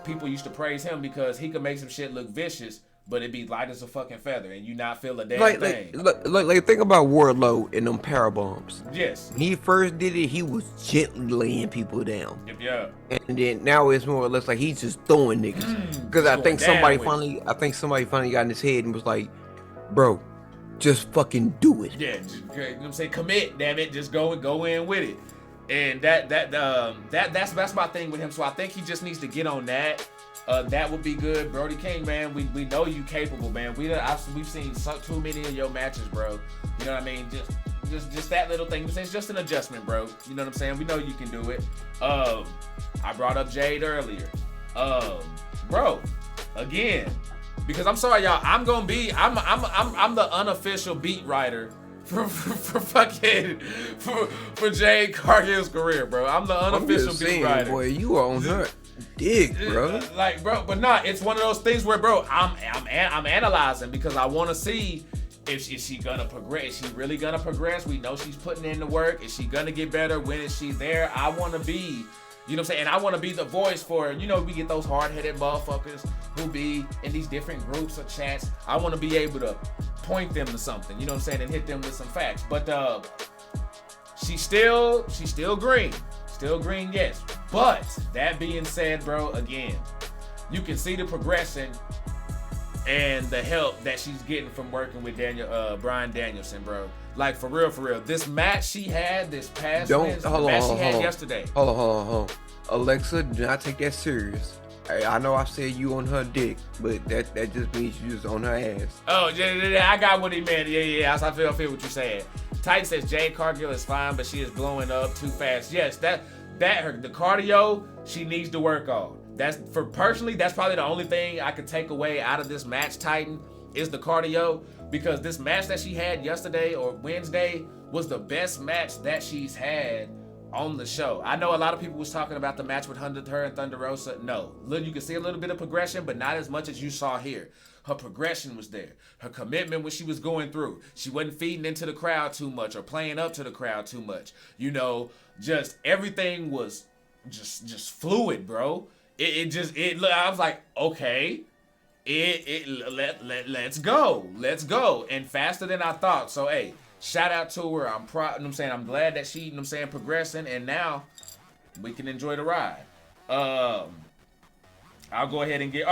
people used to praise him because he could make some shit look vicious, but it'd be light as a fucking feather, and you not feel a damn thing. Like think about Wardlow and them power bombs. Yes. When he first did it, he was gently laying people down. Yeah. And then now it's more or less like he's just throwing niggas. Because I think somebody finally got in his head and was like, bro, just fucking do it. Yeah, you know what I'm saying? Commit, damn it, just go in with it. And that's my thing with him. So I think he just needs to get on that. That would be good. Brody King, man, we know you capable, man. We've seen too many of your matches, bro. You know what I mean? Just that little thing. It's just an adjustment, bro. You know what I'm saying? We know you can do it. I brought up Jade earlier. Bro, again, because I'm sorry, y'all. I'm the unofficial beat writer for Jade Cargill's career, bro. I'm the unofficial beat writer. Boy, you are on her dick, bro. Like, bro, but not. It's one of those things where, bro, I'm analyzing because I want to see if she gonna progress. Is she really gonna progress? We know she's putting in the work. Is she gonna get better? When is she there? I want to be. You know what I'm saying? And I want to be the voice for, you know, we get those hard-headed motherfuckers who be in these different groups or chats. I want to be able to point them to something, you know what I'm saying, and hit them with some facts. But she's still green. Still green, yes. But that being said, bro, again, you can see the progression and the help that she's getting from working with Bryan Danielson, bro. Like, for real. This match she had this past Wednesday, the match she had yesterday. Hold on. Alexa, do not take that serious. I know I said you on her dick, but that just means you just on her ass. Oh, yeah, I got what he meant. Yeah. I feel what you're saying. Titan says Jade Cargill is fine, but she is blowing up too fast. Yes, the cardio she needs to work on. That's probably the only thing I could take away out of this match, Titan, is the cardio. Because this match that she had yesterday or Wednesday was the best match that she's had on the show. I know a lot of people was talking about the match with her and Thunder Rosa. No, you can see a little bit of progression, but not as much as you saw here. Her progression was there. Her commitment when she was going through. She wasn't feeding into the crowd too much or playing up to the crowd too much. You know, just everything was just fluid, bro. I was like, okay. Let's go, and faster than I thought. So hey, shout out to her. I'm proud. You know what I'm saying, I'm glad that she, you know what I'm saying, progressing, and now we can enjoy the ride. I'll go ahead and get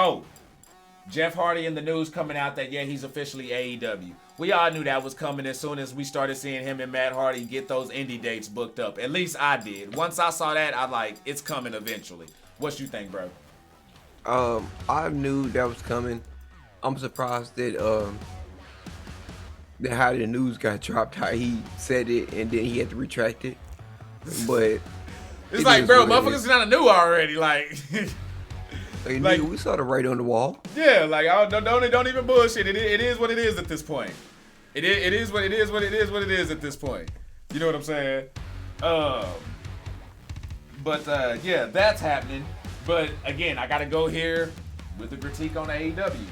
Jeff Hardy in the news coming out that he's officially AEW. We all knew that was coming as soon as we started seeing him and Matt Hardy get those indie dates booked up. At least I did. Once I saw that, I like it's coming eventually. What you think, bro? I knew that was coming. I'm surprised that how the news got dropped, how he said it and then he had to retract it. But it's like, bro, motherfuckers kind of knew already. Like, like we saw the writing on the wall. Yeah, like don't even bullshit. It is what it is at this point. It is what it is at this point. You know what I'm saying? But yeah, that's happening. But again, I gotta go here with the critique on AEW.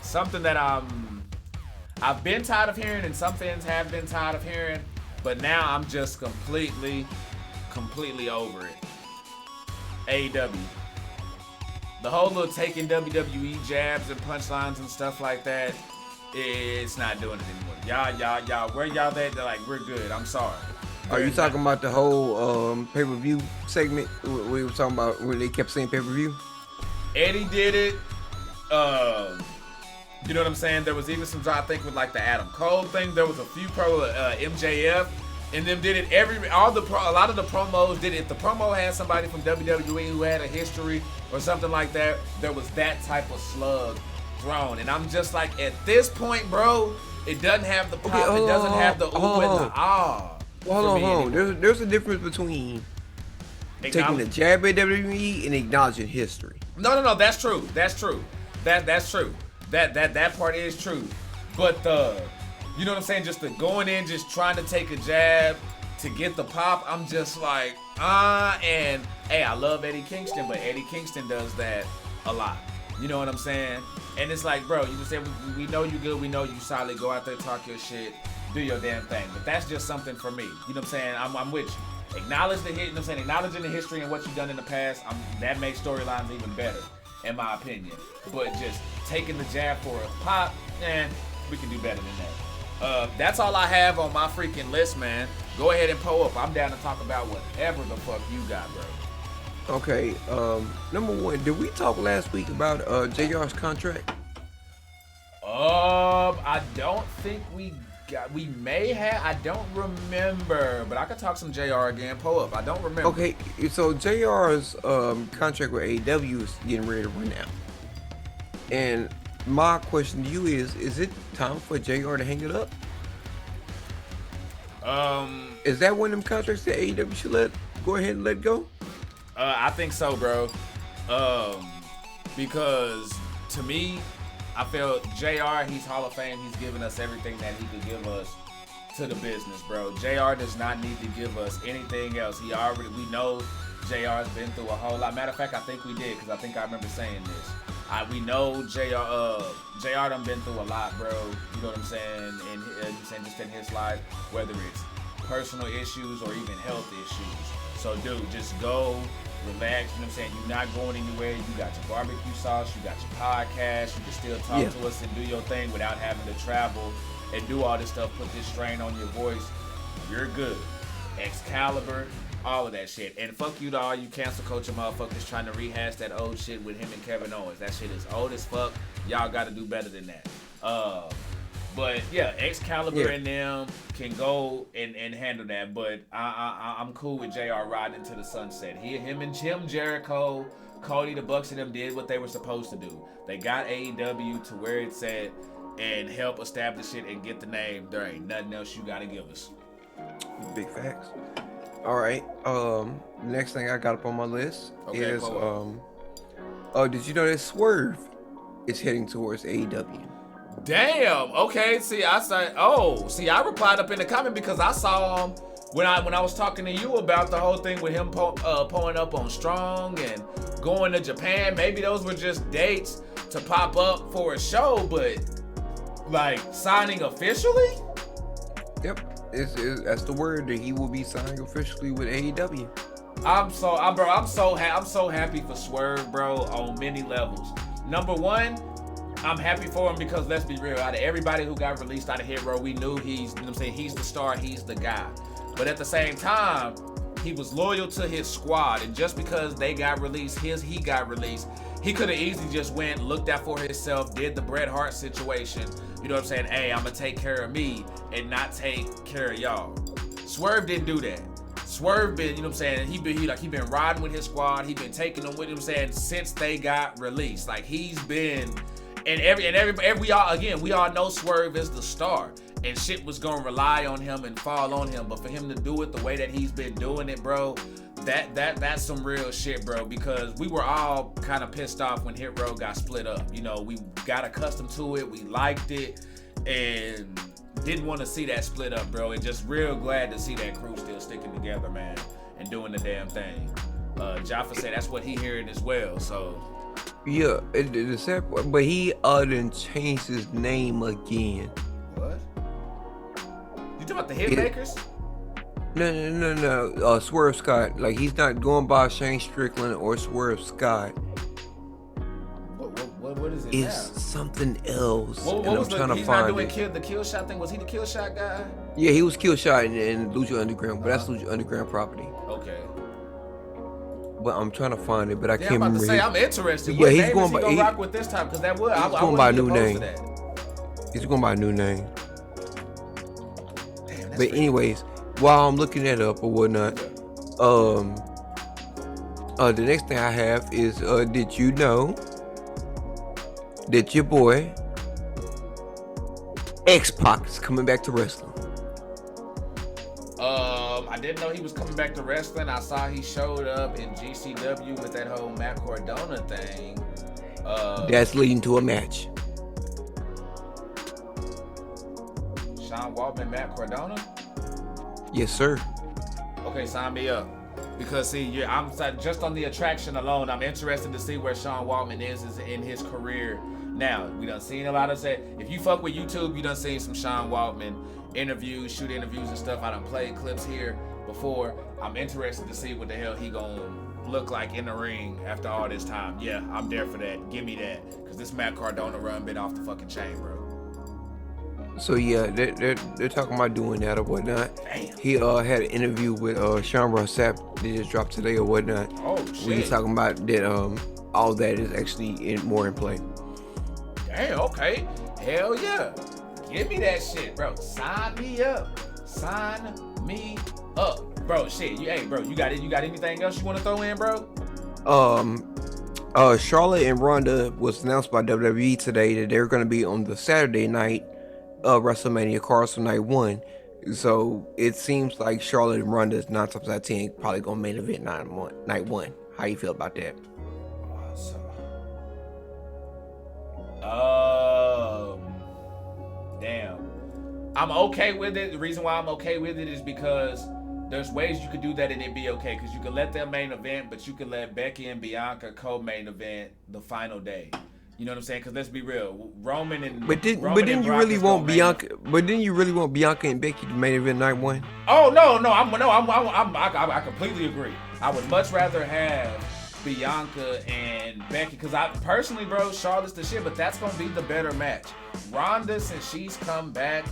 Something that I've been tired of hearing, and some fans have been tired of hearing, but now I'm just completely over it. AEW. The whole little taking WWE jabs and punchlines and stuff like that, it's not doing it anymore. Y'all, where y'all at? They're like, we're good. I'm sorry. Are you talking about the whole pay-per-view segment we were talking about when they kept saying pay-per-view? Eddie did it. You know what I'm saying? There was even some, I think, with like the Adam Cole thing. There was a few MJF And them did it a lot of the promos did it. If the promo had somebody from WWE who had a history or something like that, there was that type of slug thrown. And I'm just like, at this point, bro, it doesn't have the pop, it doesn't have the ooh and the ah. Well, hold on. There's a difference between taking a jab at WWE and acknowledging history. No, that's true. That's true. That's true. That part is true. But you know what I'm saying? Just the going in, just trying to take a jab to get the pop. I'm just like, and hey, I love Eddie Kingston, but Eddie Kingston does that a lot. You know what I'm saying? And it's like, bro, you just say we know you good, we know you solid. Go out there, talk your shit, do your damn thing. But that's just something for me. You know what I'm saying? I'm with you. Acknowledge the hit. You know what I'm saying? Acknowledging the history and what you've done in the past. That makes storylines even better, in my opinion. But just taking the jab for a pop, we can do better than that. That's all I have on my freaking list, man. Go ahead and pull up. I'm down to talk about whatever the fuck you got, bro. Okay, number one, did we talk last week about JR's contract? I don't think we may have. I don't remember, but I could talk some JR again. Pull up. I don't remember. Okay, so JR's contract with AEW is getting ready to run out. And my question to you is it time for JR to hang it up? Is that one of them contracts that AEW should go ahead and let go? I think so, bro. Because to me, I feel JR, he's Hall of Fame. He's given us everything that he could give us to the business, bro. JR does not need to give us anything else. We know JR's been through a whole lot. Matter of fact, I think we did, because I think I remember saying this. We know JR done been through a lot, bro. You know what I'm saying? And just in his life, whether it's personal issues or even health issues. So, dude, just go, relax. You know what I'm saying? You're not going anywhere. You got your barbecue sauce. You got your podcast. You can still talk to us and do your thing without having to travel and do all this stuff. Put this strain on your voice. You're good. Excalibur. All of that shit. And fuck you to all you cancel culture motherfuckers trying to rehash that old shit with him and Kevin Owens. That shit is old as fuck. Y'all got to do better than that. But yeah, Excalibur and them can go and handle that. But I'm cool with JR riding into the sunset. Him and Jim Jericho, Cody, the Bucks and them did what they were supposed to do. They got AEW to where it's at and help establish it and get the name. There ain't nothing else you got to give us. Big facts. All right. Next thing I got up on my list is did you know that Swerve is heading towards AEW? Damn. Okay. I replied up in the comment because I saw him when I was talking to you about the whole thing with him pulling up on Strong and going to Japan. Maybe those were just dates to pop up for a show, but like signing officially? Yep. That's the word that he will be signing officially with AEW. I'm so happy for Swerve, bro, on many levels. Number one, I'm happy for him because let's be real, out of everybody who got released out of Hero, we knew he's the star, he's the guy. But at the same time, he was loyal to his squad, and just because they got released, he got released, he could have easily just went, looked out for himself, did the Bret Hart situation. You know what I'm saying? Hey, I'm gonna take care of me and not take care of y'all. Swerve didn't do that. Swerve been, you know what I'm saying? He been riding with his squad. He been taking them with him, saying since they got released. Like he's been, and we all know Swerve is the star, and shit was gonna rely on him and fall on him. But for him to do it the way that he's been doing it, bro, that's some real shit, bro. Because we were all kind of pissed off when Hit Row got split up. You know, we got accustomed to it, we liked it, and didn't want to see that split up, bro. And just real glad to see that crew still sticking together, man, and doing the damn thing. Jaffa said that's what he hearing as well. So yeah, the sad part, but he done changed his name again. What? You talking about the Hitmakers? No. Swerve Scott. Like he's not going by Shane Strickland or Swerve Scott. What is it? It's now? Something else. What and was I'm trying to he's find not doing it. the kill shot thing? Was he the kill shot guy? Yeah, he was kill shot in Lucha Underground, but that's Lucha Underground property. Okay. But I'm trying to find it, but I can't I'm about remember. To say, I'm interested. Yeah, what he's name going is he by. gonna rock with this time? Because that would. He's going by a new name. He's going by a new name. Damn, but anyways, while I'm looking that up or whatnot, the next thing I have is, did you know that your boy X-Pac is coming back to wrestling? I didn't know he was coming back to wrestling. I saw he showed up in GCW with that whole Matt Cardona thing. That's leading to a match. Sean Waltman, Matt Cardona? Yes, sir. Okay, sign me up. Because see, I'm just on the attraction alone. I'm interested to see where Sean Waltman is in his career now. We done seen a lot of say. If you fuck with YouTube, you done seen some Sean Waltman interviews, shoot interviews and stuff. I done played clips here before. I'm interested to see what the hell he gonna look like in the ring after all this time. Yeah, I'm there for that. Give me that, cause this Matt Cardona run been off the fucking chain, bro. So yeah, they're talking about doing that or whatnot. Damn. He had an interview with Fri Sat. They just dropped today or whatnot. Oh shit. We talking about that all that is actually more in play. Damn. Okay. Hell yeah. Give me that shit, bro. Sign me up. Sign me up, bro. Shit. Hey, bro. You got it. You got anything else you want to throw in, bro? Charlotte and Ronda was announced by WWE today that they're going to be on the Saturday night WrestleMania card, so night 1. So it seems like Charlotte and Ronda is 9 times out of 10 probably gonna main event night 1. How you feel about that? Damn. I'm okay with it. The reason why I'm okay with it is because there's ways you could do that and it'd be okay. Because you can let them main event, but you can let Becky and Bianca co-main event the final day. You know what I'm saying? Because let's be real, Roman and But didn't you really want Bianca? But didn't you really want Bianca and Becky to main event night 1? Oh no, I completely agree. I would much rather have Bianca and Becky, because I personally, bro, Charlotte's the shit, but that's gonna be the better match. Ronda, since she's come back,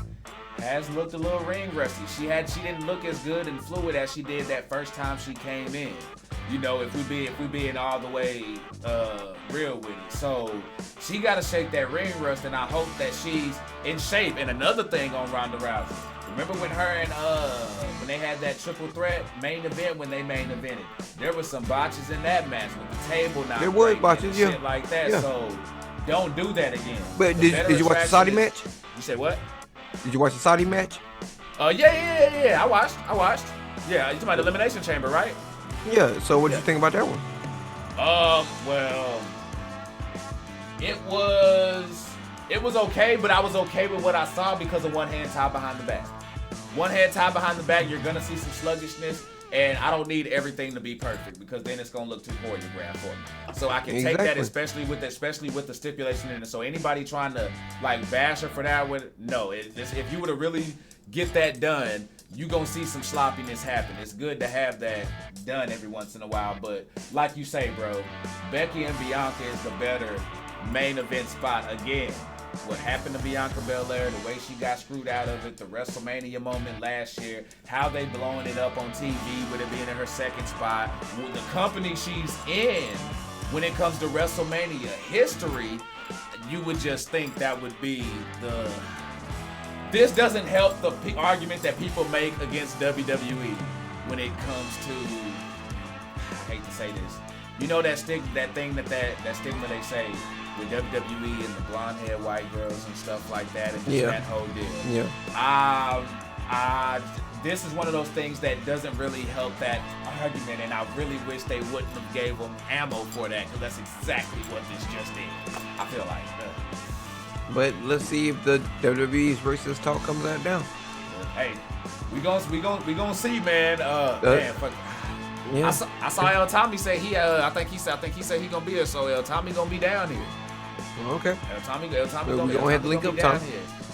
has looked a little ring rusty. She didn't look as good and fluid as she did that first time she came in. You know, if we being all the way real with it. So she gotta shake that ring rust, and I hope that she's in shape. And another thing on Ronda Rousey. Remember when her and when they had that triple threat main event when they main evented? There was some botches in that match with the table not. There was botches, yeah. Shit like that. Yeah. So don't do that again. But did you watch the Saudi match? You said what? Did you watch the Saudi match? Yeah. I watched. Yeah, you talking about the Elimination Chamber, right? Yeah. So what did you think about that one? Well, it was okay, but I was okay with what I saw because of one hand tied behind the back. One hand tied behind the back, you're gonna see some sluggishness, and I don't need everything to be perfect because then it's gonna look too choreographed for me. So I can take that, especially with the stipulation in it. So anybody trying to like bash her for that one, no. If you were to really get that done, you gonna see some sloppiness happen. It's good to have that done every once in a while, but like you say, bro, Becky and Bianca is the better main event spot again. What happened to Bianca Belair, the way she got screwed out of it, the WrestleMania moment last year, how they blowing it up on TV with it being in her second spot, with the company she's in when it comes to WrestleMania history, you would just think that would be the... This doesn't help the argument that people make against WWE when it comes to, I hate to say this, you know that thing that stigma they say with WWE and the blonde haired white girls and stuff like that, and just that whole deal. Yeah. This is one of those things that doesn't really help that argument, and I really wish they wouldn't have gave them ammo for that, because that's exactly what this just did. I feel like. But let's see if the WWE's racist talk comes out now. Hey, we gonna see, man. Man, fuck. Yeah. I saw El Tommy say I think he said he gonna be there, so El Tommy gonna be down here. Okay. El Tommy gonna have to link up, Tom.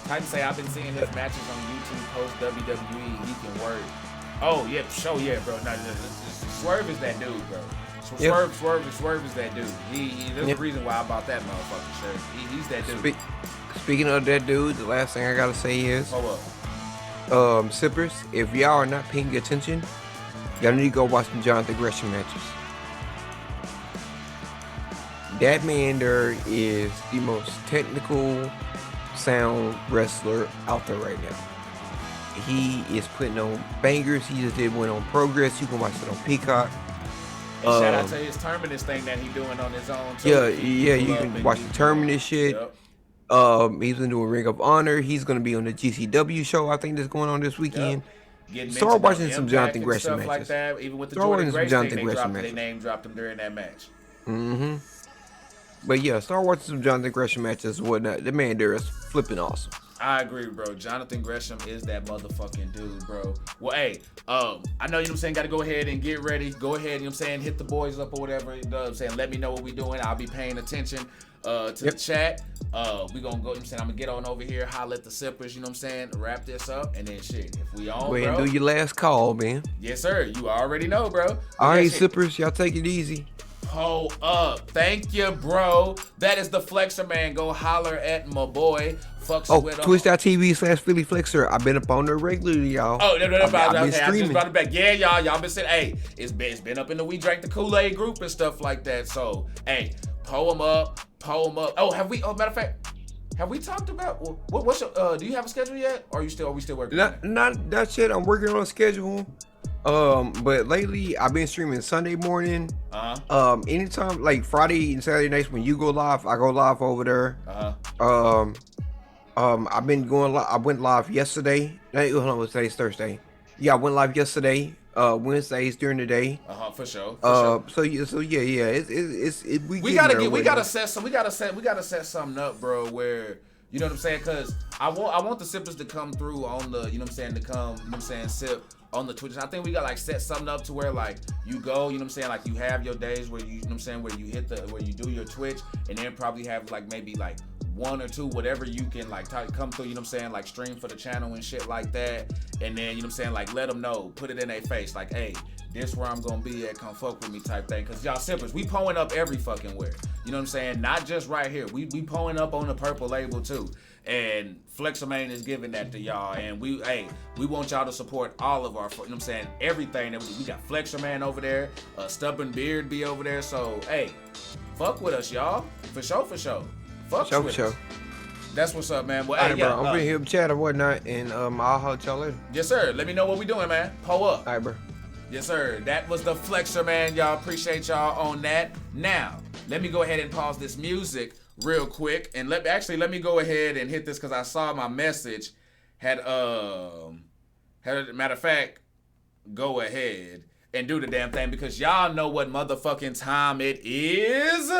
Titan say I've been seeing his matches on YouTube post WWE. He can work. Oh yeah, yeah, bro. No, Swerve is that dude, bro. Swerve is that dude. There's a reason why I bought that motherfucking shirt. He's that dude. Speaking of that dude, the last thing I gotta say is, Sippers, if y'all are not paying attention, y'all need to go watch the Jonathan Gresham matches. That man there is the most technical sound wrestler out there right now. he is putting on bangers. He just did one on Progress. You can watch it on Peacock. And shout out to his Terminus thing that he doing on his own too. Yeah, you can watch the Terminus shit. Yep. He's been doing Ring of Honor. He's gonna be on the GCW show, I think, that's going on this weekend. Start watching some Jonathan Gresham matches. Like that. Even with the Jordan Grace thing, they name dropped him during that match. Mm-hmm. But yeah, start watching some Jonathan Gresham matches and whatnot. The man there is flipping awesome. I agree, bro. Jonathan Gresham is that motherfucking dude, bro. Well, hey, I know, you know what I'm saying, got to go ahead and get ready. Go ahead, you know what I'm saying, hit the boys up or whatever. You know what I'm saying, let me know what we doing. I'll be paying attention to the chat. We gonna go, you know what I'm saying, I'm gonna get on over here, holler at the sippers, you know what I'm saying, wrap this up, and then shit, if we on, go ahead bro. And do your last call, man. Yes, sir. You already know, bro. All right, sippers, y'all take it easy. Hold up. Thank you, bro. That is the Flexer, man. Go holler at my boy. Twitch.tv/Philly Flexer. I've been up on there regularly, y'all. Oh, no, I've been I just streaming. brought it back. Yeah, y'all been saying, hey, it's been up in the We Drank the Kool Aid group and stuff like that. So, hey, pull them up. Oh, matter of fact, have we talked about what's your, do you have a schedule yet? Or are we still working? Not that shit. I'm working on a schedule. But lately I've been streaming Sunday morning. Anytime like Friday and Saturday nights when you go live, I go live over there. I've been going live. I went live yesterday. Hold on, today's Thursday. Yeah, I went live yesterday. Wednesdays during the day. For sure. So yeah. We gotta set something up, bro. Where, you know what I'm saying? Cause I want the sippers to come through on the, you know what I'm saying, to come, you know what I'm saying, sip on the Twitch. I think we got like set something up to where like you go, you know what I'm saying, like you have your days where you know what I'm saying, where you where you do your Twitch, and then probably have like maybe like one or two, whatever you can like come through, you know what I'm saying, like stream for the channel and shit like that. And then, you know what I'm saying, like let them know, put it in their face, like, hey, this where I'm gonna be at, come fuck with me type thing. Cause y'all sippers, we pulling up every fucking where. You know what I'm saying? Not just right here. We pulling up on the purple label too. And Flexerman is giving that to y'all. And we want y'all to support all of our, you know what I'm saying, everything that we got. Flexerman over there, Stubborn Beard be over there. So hey, fuck with us, y'all. For sure. Fuck with us. That's what's up, man. Well, hey, bro, I'm gonna hit chat or whatnot, and I'll holler y'all later. Yes, sir. Let me know what we doing, man. Pull up. All right, bro. Yes, sir. That was the Flexer, man. Y'all, appreciate y'all on that. Now, let me go ahead and pause this music real quick, and let me go ahead and hit this because I saw my message had matter of fact, go ahead and do the damn thing because y'all know what motherfucking time it is.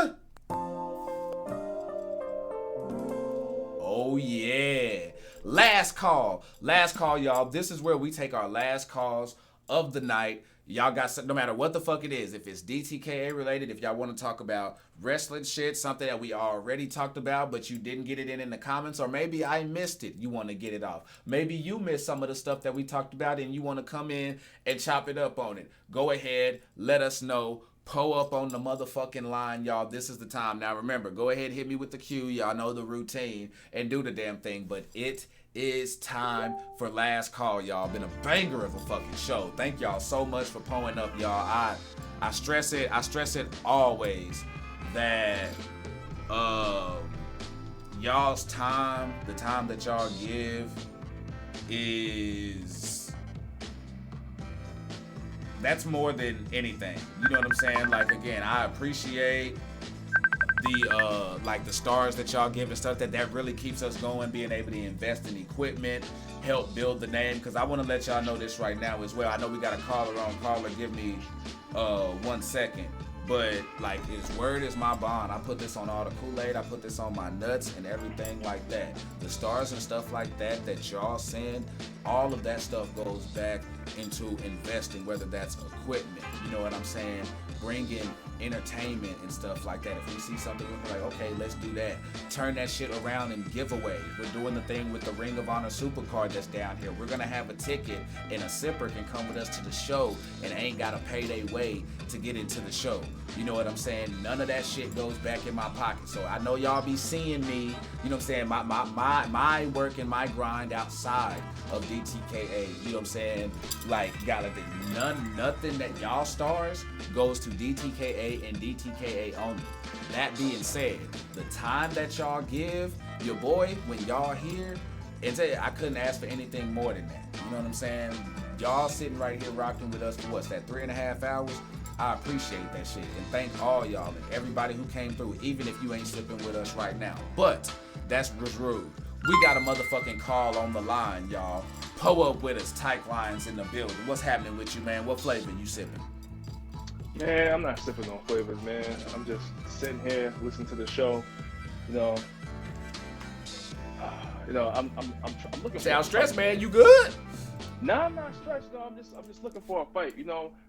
Oh yeah. Last call, y'all. This is where we take our last calls of the night. Y'all got, no matter what the fuck it is, if it's DTKA related, if y'all want to talk about wrestling shit, something that we already talked about, but you didn't get it in the comments, or maybe I missed it, you want to get it off. Maybe you missed some of the stuff that we talked about and you want to come in and chop it up on it. Go ahead, let us know. Pull up on the motherfucking line, y'all. This is the time. Now remember, go ahead, hit me with the cue. Y'all know the routine and do the damn thing, but it is time for last call, y'all. Been a banger of a fucking show. Thank y'all so much for pulling up, y'all. I stress it always that y'all's time, the time that y'all give that's more than anything. You know what I'm saying? Like, again, I appreciate the stars that y'all give and stuff. That really keeps us going, being able to invest in equipment, help build the name. Because I want to let y'all know this right now as well. I know we got a caller on. Caller, give me 1 second. But like, his word is my bond. I put this on all the Kool Aid. I put this on my nuts and everything like that. The stars and stuff like that y'all send, all of that stuff goes back into investing, whether that's equipment, you know what I'm saying, bringing entertainment and stuff like that. If we see something, we're like, okay, let's do that. Turn that shit around and give away. We're doing the thing with the Ring of Honor Supercard that's down here. We're gonna have a ticket and a sipper can come with us to the show and ain't gotta pay their way to get into the show. You know what I'm saying? None of that shit goes back in my pocket. So I know y'all be seeing me, you know what I'm saying, my work and my grind outside of DTKA, you know what I'm saying? Like, nothing that y'all stars goes to DTKA and DTKA only. That being said, the time that y'all give your boy when y'all here, And tell you, I couldn't ask for anything more than that. You know what I'm saying? Y'all sitting right here rocking with us for what's that, 3.5 hours? I appreciate that shit. And thank all y'all and everybody who came through, even if you ain't sipping with us right now. But that's rude. We got a motherfucking call on the line, y'all. Pull up with us, Tyke Lyons in the building. What's happening with you, man? What flavor you sipping? Man, I'm not sipping on flavors, man. I'm just sitting here listening to the show. I'm looking. Sound stressed, man. You good? Nah, I'm not stressed. No, I'm just looking for a fight.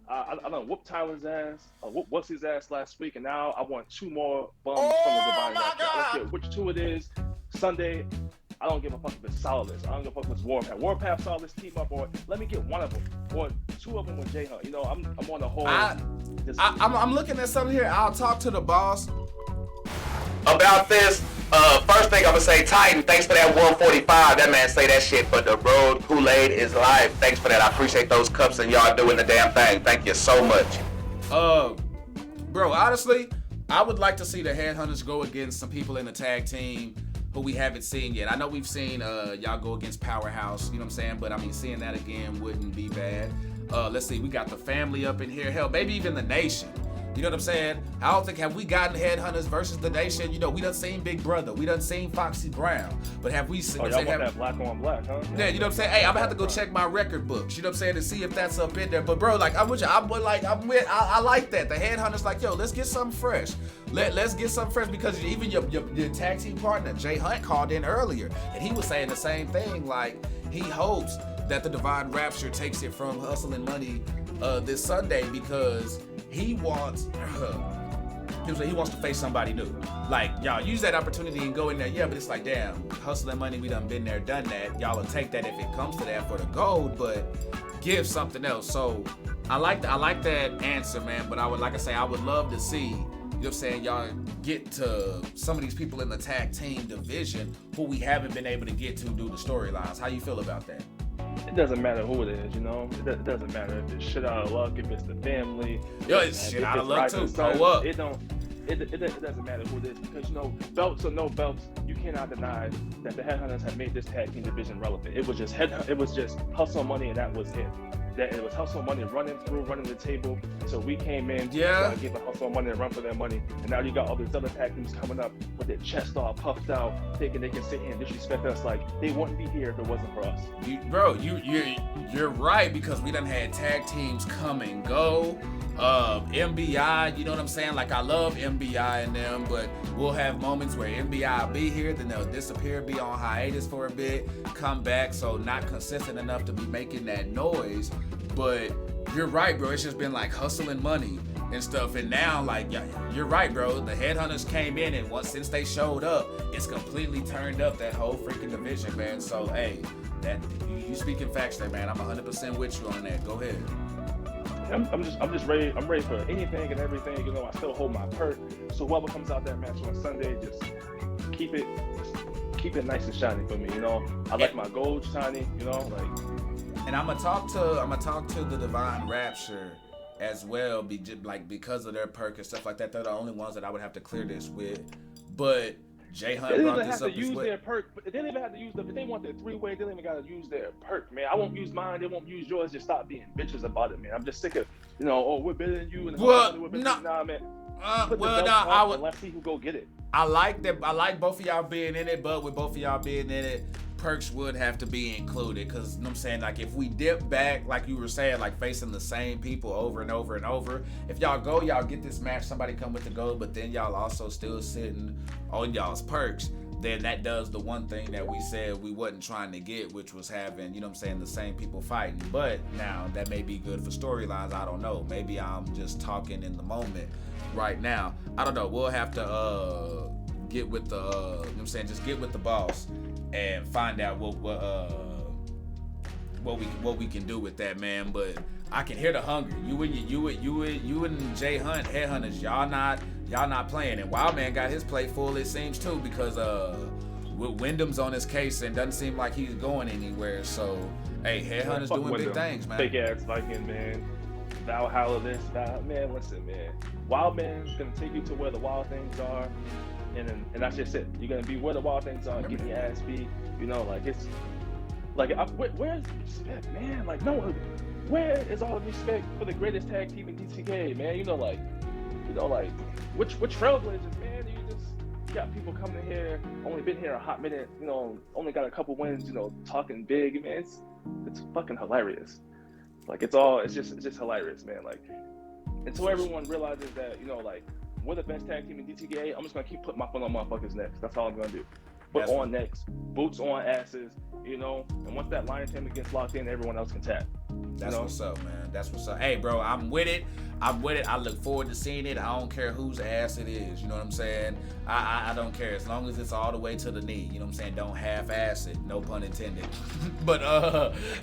I done whooped Tyler's ass. I whooped What's-His ass last week, and now I want 2 more bums from the Divine Match. I don't care which 2 it is. Sunday, I don't give a fuck if it's Solidus. I don't give a fuck if it's Warpath. Warpath, Solidus team up, or let me get 1 of them, or 2 of them with J Hunt. I'm on the whole. I'm looking at something here. I'll talk to the boss about this. First thing I'm gonna say, Titan, thanks for that 145. That man say that shit, but the road Kool Aid is live. Thanks for that. I appreciate those cups and y'all doing the damn thing. Thank you so much. Bro, honestly, I would like to see the Headhunters go against some people in the tag team who we haven't seen yet. I know we've seen y'all go against Powerhouse, you know what I'm saying? But I mean, seeing that again wouldn't be bad. Let's see, we got the family up in here. Hell, maybe even the Nation. You know what I'm saying? I don't think have we gotten Headhunters versus the Nation. We done seen Big Brother. We done seen Foxy Brown. But have we seen? Y'all want that black on black, huh? Yeah, you know what I'm saying? Hey, I'm gonna have to go check my record books. You know what I'm saying, to see if that's up in there. But bro, like I'm with you. I like that. The Headhunters, like, yo, let's get something fresh. Let's get something fresh, because even your tag team partner Jay Hunt called in earlier, and he was saying the same thing. Like, he hopes that the Divine Rapture takes it from Hustle and Money this Sunday, because he wants to face somebody new. Like, y'all use that opportunity and go in there. Yeah, but it's like, damn, Hustle and Money, we done been there, done that. Y'all will take that if it comes to that for the gold, but give something else. So I like that answer, man. But I would love to see, you know what I'm saying, y'all get to some of these people in the tag team division who we haven't been able to get to due to storylines. How you feel about that? It doesn't matter who it is, It doesn't matter if it's shit out of luck, if it's the family. Yo, it's shit out of luck too. Go up. It doesn't matter who it is, because belts or no belts, you cannot deny that the Headhunters have made this tag team division relevant. It was just Hustle Money, and that was it. That it was Hustle Money running the table. So we came in, to give a Hustle Money a run for their money, and now you got all these other tag teams coming up with their chest all puffed out, thinking they can sit here and disrespect us like they wouldn't be here if it wasn't for us. You're right, because we done had tag teams come and go. MBI, you know what I'm saying? Like, I love MBI and them, but we'll have moments where MBI will be here, then they'll disappear, be on hiatus for a bit, come back, so not consistent enough to be making that noise. But you're right, bro. It's just been like Hustle and Money and stuff, and now, like, you're right, bro. The Headhunters came in, and since they showed up, it's completely turned up that whole freaking division, man. So, hey, you speaking facts there, man. I'm 100% with you on that. Go ahead. I'm just ready. I'm ready for anything and everything. I still hold my perk. So whoever comes out that match on Sunday, just keep it nice and shiny for me. I like my gold shiny. And I'm gonna talk to the Divine Rapture as well, because of their perk and stuff like that. They're the only ones that I would have to clear this with. But Jay Hunt brought this up as well. Their perk, but they didn't even have to use if they want their 3-way, they don't even gotta use their perk, man. I won't use mine, they won't use yours. Just stop being bitches about it, man. I'm just sick of, we're better than you, and we're better than nah, man. Let's see who go get it. I like both of y'all being in it, but with both of y'all being in it, perks would have to be included, because you know what I'm saying, like, if we dip back, like you were saying, like facing the same people over and over and over, if y'all get this match, somebody come with the gold, but then y'all also still sitting on y'all's perks, then that does the one thing that we said we wasn't trying to get, which was having, you know what I'm saying, the same people fighting. But now that may be good for storylines. I don't know. Maybe I'm just talking in the moment right now. I don't know. We'll have to get with the, you know what I'm saying, just get with the boss and find out what we can do with that, man. But I can hear the hunger. You and Jay Hunt, Headhunters, y'all not playing. And Wildman got his plate full, it seems too, because Wyndham's on his case and doesn't seem like he's going anywhere. So hey, Headhunters doing big things, man. Fake ass Viking, man. Valhalla this, man. Listen, man. Wildman's gonna take you to where the wild things are. and that's just it. You're gonna be where the wild things are, getting your ass beat. You know, like it's like where's the respect, man? Like no, where is all the respect for the greatest tag team in DTKA, man? You know, like which trailblazers, man? You got people coming here, only been here a hot minute, you know, only got a couple wins, you know, talking big, man. It's fucking hilarious. Like it's just hilarious, man. Like until everyone realizes that, you know, like we're the best tag team in DTKA, I'm just gonna keep putting my foot on motherfuckers' necks. That's all I'm gonna do. Foot on necks, boots on asses, you know. And once that Lion Tamer gets locked in, everyone else can tap. That's what's up, man. That's what's up. Hey, bro, I'm with it. I look forward to seeing it. I don't care whose ass it is. You know what I'm saying? I don't care as long as it's all the way to the knee. You know what I'm saying? Don't half-ass it. No pun intended. But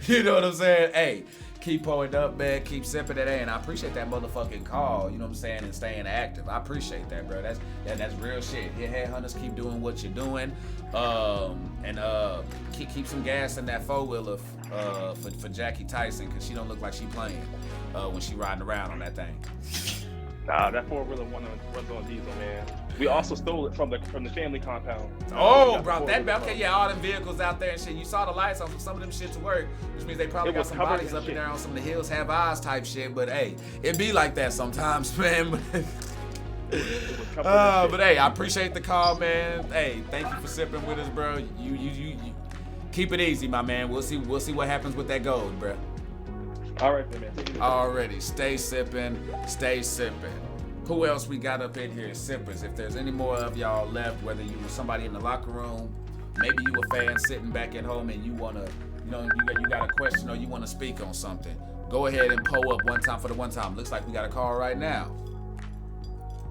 you know what I'm saying? Hey, keep pulling up, man. Keep sipping it, and I appreciate that motherfucking call. You know what I'm saying? And staying active. I appreciate that, bro. That's real shit. Hit Headhunters, keep doing what you're doing, and keep some gas in that 4-wheeler for Jackie Tyson, because she don't look like she playing when she riding around on that thing. Nah, that 4-wheeler runs on diesel, man. We also stole it from the family compound. Oh, bro, okay, yeah, all them vehicles out there and shit. You saw the lights on some of them shit to work, which means they probably got some bodies up in there on some of the Hills Have Eyes type shit. But hey, it be like that sometimes, man. But hey, I appreciate the call, man. Hey, thank you for sipping with us, bro. You keep it easy, my man. We'll see what happens with that gold, bro. All right, man. Already, stay sipping, stay sipping. Who else we got up in here? Sippers. If there's any more of y'all left, whether you were somebody in the locker room, maybe you a fan sitting back at home and you wanna, you know, you got a question or you wanna speak on something, go ahead and pull up one time for the one time. Looks like we got a call right now.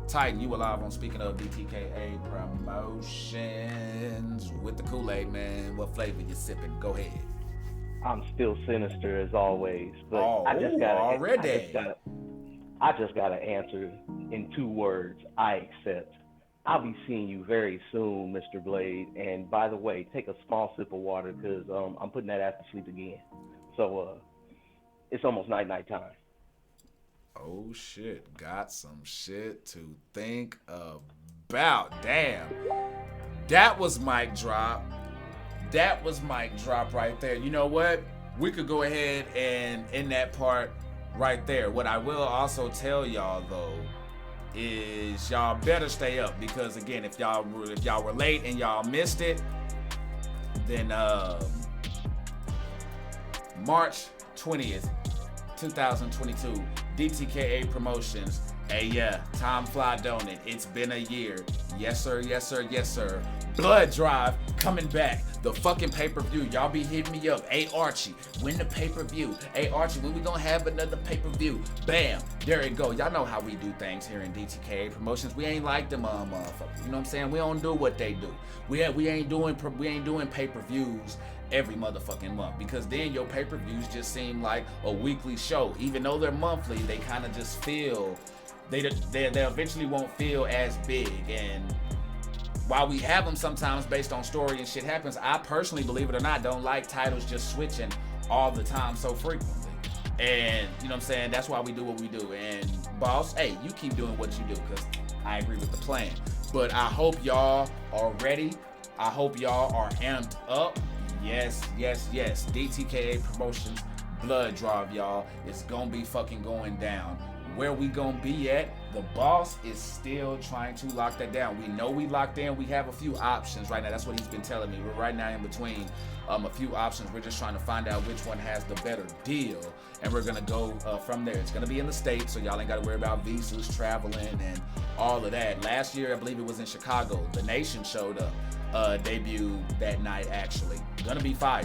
Titan, you alive on Speaking of DTKA Promotions with the Kool Aid, man. What flavor you sipping? Go ahead. I'm still sinister as always, but I just gotta answer in 2 words. I accept. I'll be seeing you very soon, Mr. Blade. And by the way, take a small sip of water because I'm putting that ass to sleep again. So it's almost night time. Oh shit, got some shit to think about. Damn, that was mic drop. That was mic drop right there. You know what? We could go ahead and end that part right there. What I will also tell y'all though is y'all better stay up, because again, if y'all were late and y'all missed it, then March 20th, 2022, DTKA Promotions. Hey, yeah, time fly, don't it? It's been a year. Yes, sir, yes, sir, yes, sir. Blood Drive coming back. The fucking pay-per-view. Y'all be hitting me up. Hey, Archie, when the pay-per-view? Hey, Archie, when we gonna have another pay-per-view? Bam. There it go. Y'all know how we do things here in DTKA Promotions. We ain't like them motherfuckers. You know what I'm saying? We don't do what they do. We ain't doing pay-per-views every motherfucking month, because then your pay-per-views just seem like a weekly show. Even though they're monthly, they kind of just feel they eventually won't feel as big. And while we have them sometimes based on story and shit happens, I personally, believe it or not, don't like titles just switching all the time so frequently. And you know what I'm saying? That's why we do what we do. And boss, hey, you keep doing what you do, because I agree with the plan. But I hope y'all are ready. I hope y'all are amped up. Yes, yes, yes. DTKA Promotions Blood Drive, y'all. It's gonna be fucking going down. Where we gonna be at, the boss is still trying to lock that down. We know we locked in. We have a few options right now. That's what he's been telling me. We're right now in between a few options. We're just trying to find out which one has the better deal, and we're gonna go from there. It's gonna be in the States, so y'all ain't gotta worry about visas, traveling, and all of that. Last year, I believe it was in Chicago. The Nation showed up, debuted that night actually. Gonna be fire.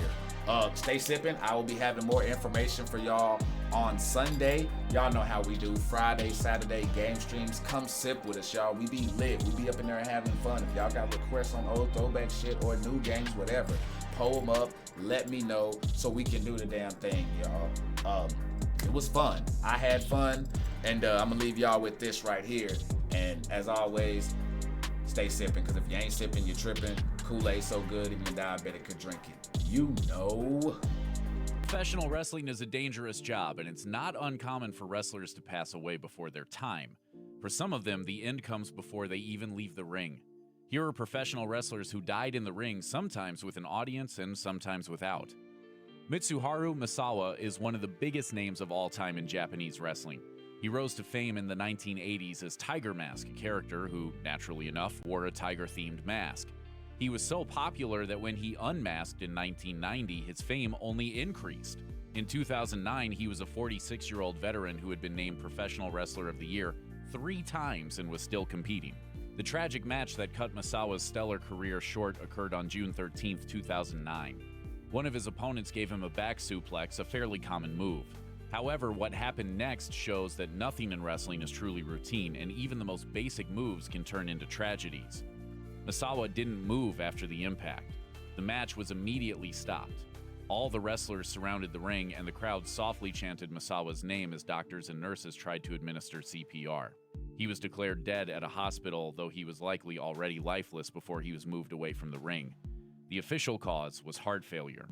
Stay sipping. I will be having more information for y'all on Sunday. Y'all know how we do. Friday, Saturday game streams. Come sip with us, y'all. We be lit. We be up in there having fun. If y'all got requests on old throwback shit or new games, whatever, pull them up. Let me know so we can do the damn thing, y'all. It was fun. I had fun, and I'm gonna leave y'all with this right here. And as always, stay sipping, because if you ain't sipping, you're tripping. Kool Aid so good, even a diabetic could drink it. You know. Professional wrestling is a dangerous job, and it's not uncommon for wrestlers to pass away before their time. For some of them, the end comes before they even leave the ring. Here are professional wrestlers who died in the ring, sometimes with an audience and sometimes without. Mitsuharu Misawa is one of the biggest names of all time in Japanese wrestling. He rose to fame in the 1980s as Tiger Mask, a character who, naturally enough, wore a tiger-themed mask. He was so popular that when he unmasked in 1990, his fame only increased. In 2009, he was a 46-year-old veteran who had been named Professional Wrestler of the Year 3 times and was still competing. The tragic match that cut Misawa's stellar career short occurred on June 13, 2009. One of his opponents gave him a back suplex, a fairly common move. However, what happened next shows that nothing in wrestling is truly routine, and even the most basic moves can turn into tragedies. Misawa didn't move after the impact. The match was immediately stopped. All the wrestlers surrounded the ring, and the crowd softly chanted Misawa's name as doctors and nurses tried to administer CPR. He was declared dead at a hospital, though he was likely already lifeless before he was moved away from the ring. The official cause was heart failure.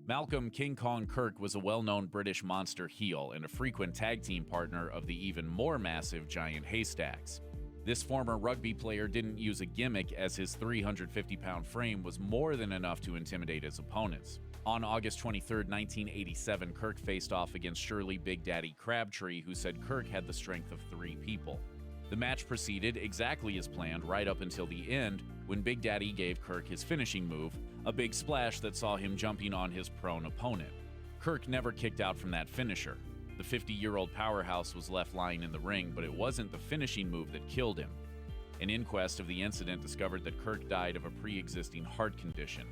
Malcolm King Kong Kirk was a well-known British monster heel and a frequent tag team partner of the even more massive Giant Haystacks. This former rugby player didn't use a gimmick, as his 350-pound frame was more than enough to intimidate his opponents. On August 23, 1987, Kirk faced off against Shirley Big Daddy Crabtree, who said Kirk had the strength of 3 people. The match proceeded exactly as planned right up until the end, when Big Daddy gave Kirk his finishing move, a big splash that saw him jumping on his prone opponent. Kirk never kicked out from that finisher. The 50-year-old powerhouse was left lying in the ring, but it wasn't the finishing move that killed him. An inquest of the incident discovered that Kirk died of a pre-existing heart condition.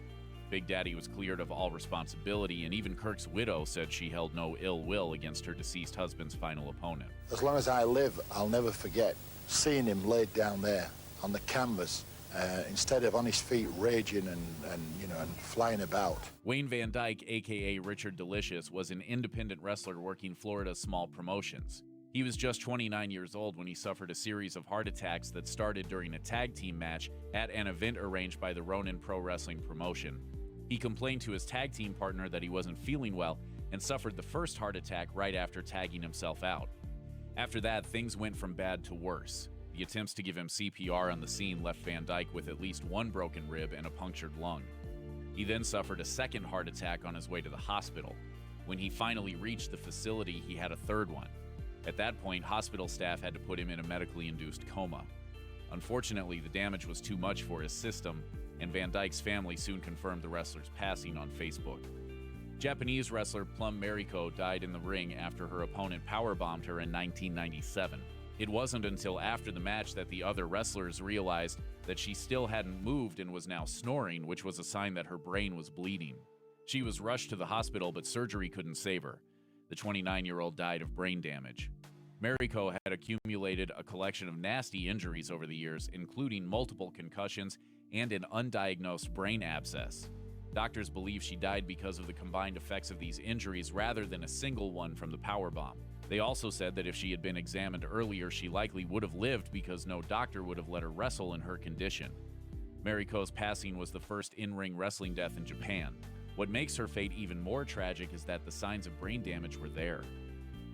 Big Daddy was cleared of all responsibility, and even Kirk's widow said she held no ill will against her deceased husband's final opponent. As long as I live, I'll never forget seeing him laid down there on the canvas, instead of on his feet raging and flying about. Wayne Van Dyke, aka Richard Delicious, was an independent wrestler working Florida's small promotions. He was just 29 years old when he suffered a series of heart attacks that started during a tag team match at an event arranged by the Ronin Pro Wrestling promotion. He complained to his tag team partner that he wasn't feeling well and suffered the first heart attack right after tagging himself out. After that, things went from bad to worse. The attempts to give him CPR on the scene left Van Dyke with at least 1 broken rib and a punctured lung. He then suffered a second heart attack on his way to the hospital. When he finally reached the facility, he had a third one. At that point, hospital staff had to put him in a medically induced coma. Unfortunately, the damage was too much for his system, and Van Dyke's family soon confirmed the wrestler's passing on Facebook. Japanese wrestler Plum Mariko died in the ring after her opponent powerbombed her in 1997. It wasn't until after the match that the other wrestlers realized that she still hadn't moved and was now snoring, which was a sign that her brain was bleeding. She was rushed to the hospital, but surgery couldn't save her. The 29-year-old died of brain damage. Mariko had accumulated a collection of nasty injuries over the years, including multiple concussions and an undiagnosed brain abscess. Doctors believe she died because of the combined effects of these injuries rather than a single one from the powerbomb. They also said that if she had been examined earlier, she likely would have lived because no doctor would have let her wrestle in her condition. Mariko's passing was the first in-ring wrestling death in Japan. What makes her fate even more tragic is that the signs of brain damage were there.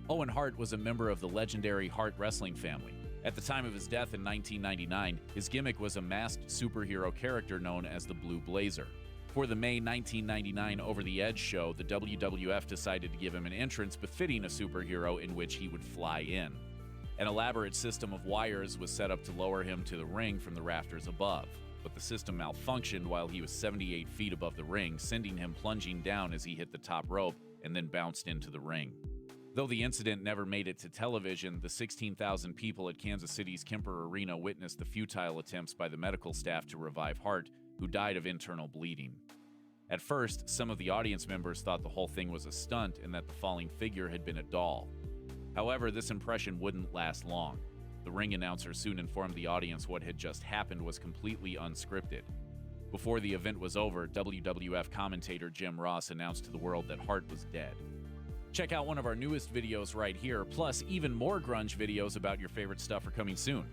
Owen Hart was a member of the legendary Hart wrestling family. At the time of his death in 1999, his gimmick was a masked superhero character known as the Blue Blazer. For the May 1999 Over the Edge show, the WWF decided to give him an entrance befitting a superhero in which he would fly in. An elaborate system of wires was set up to lower him to the ring from the rafters above, but the system malfunctioned while he was 78 feet above the ring, sending him plunging down as he hit the top rope and then bounced into the ring. Though the incident never made it to television, the 16,000 people at Kansas City's Kemper Arena witnessed the futile attempts by the medical staff to revive Hart, who died of internal bleeding. At first, some of the audience members thought the whole thing was a stunt and that the falling figure had been a doll. However, this impression wouldn't last long. The ring announcer soon informed the audience what had just happened was completely unscripted. Before the event was over, WWF commentator Jim Ross announced to the world that Hart was dead. Check out one of our newest videos right here, plus even more grunge videos about your favorite stuff are coming soon.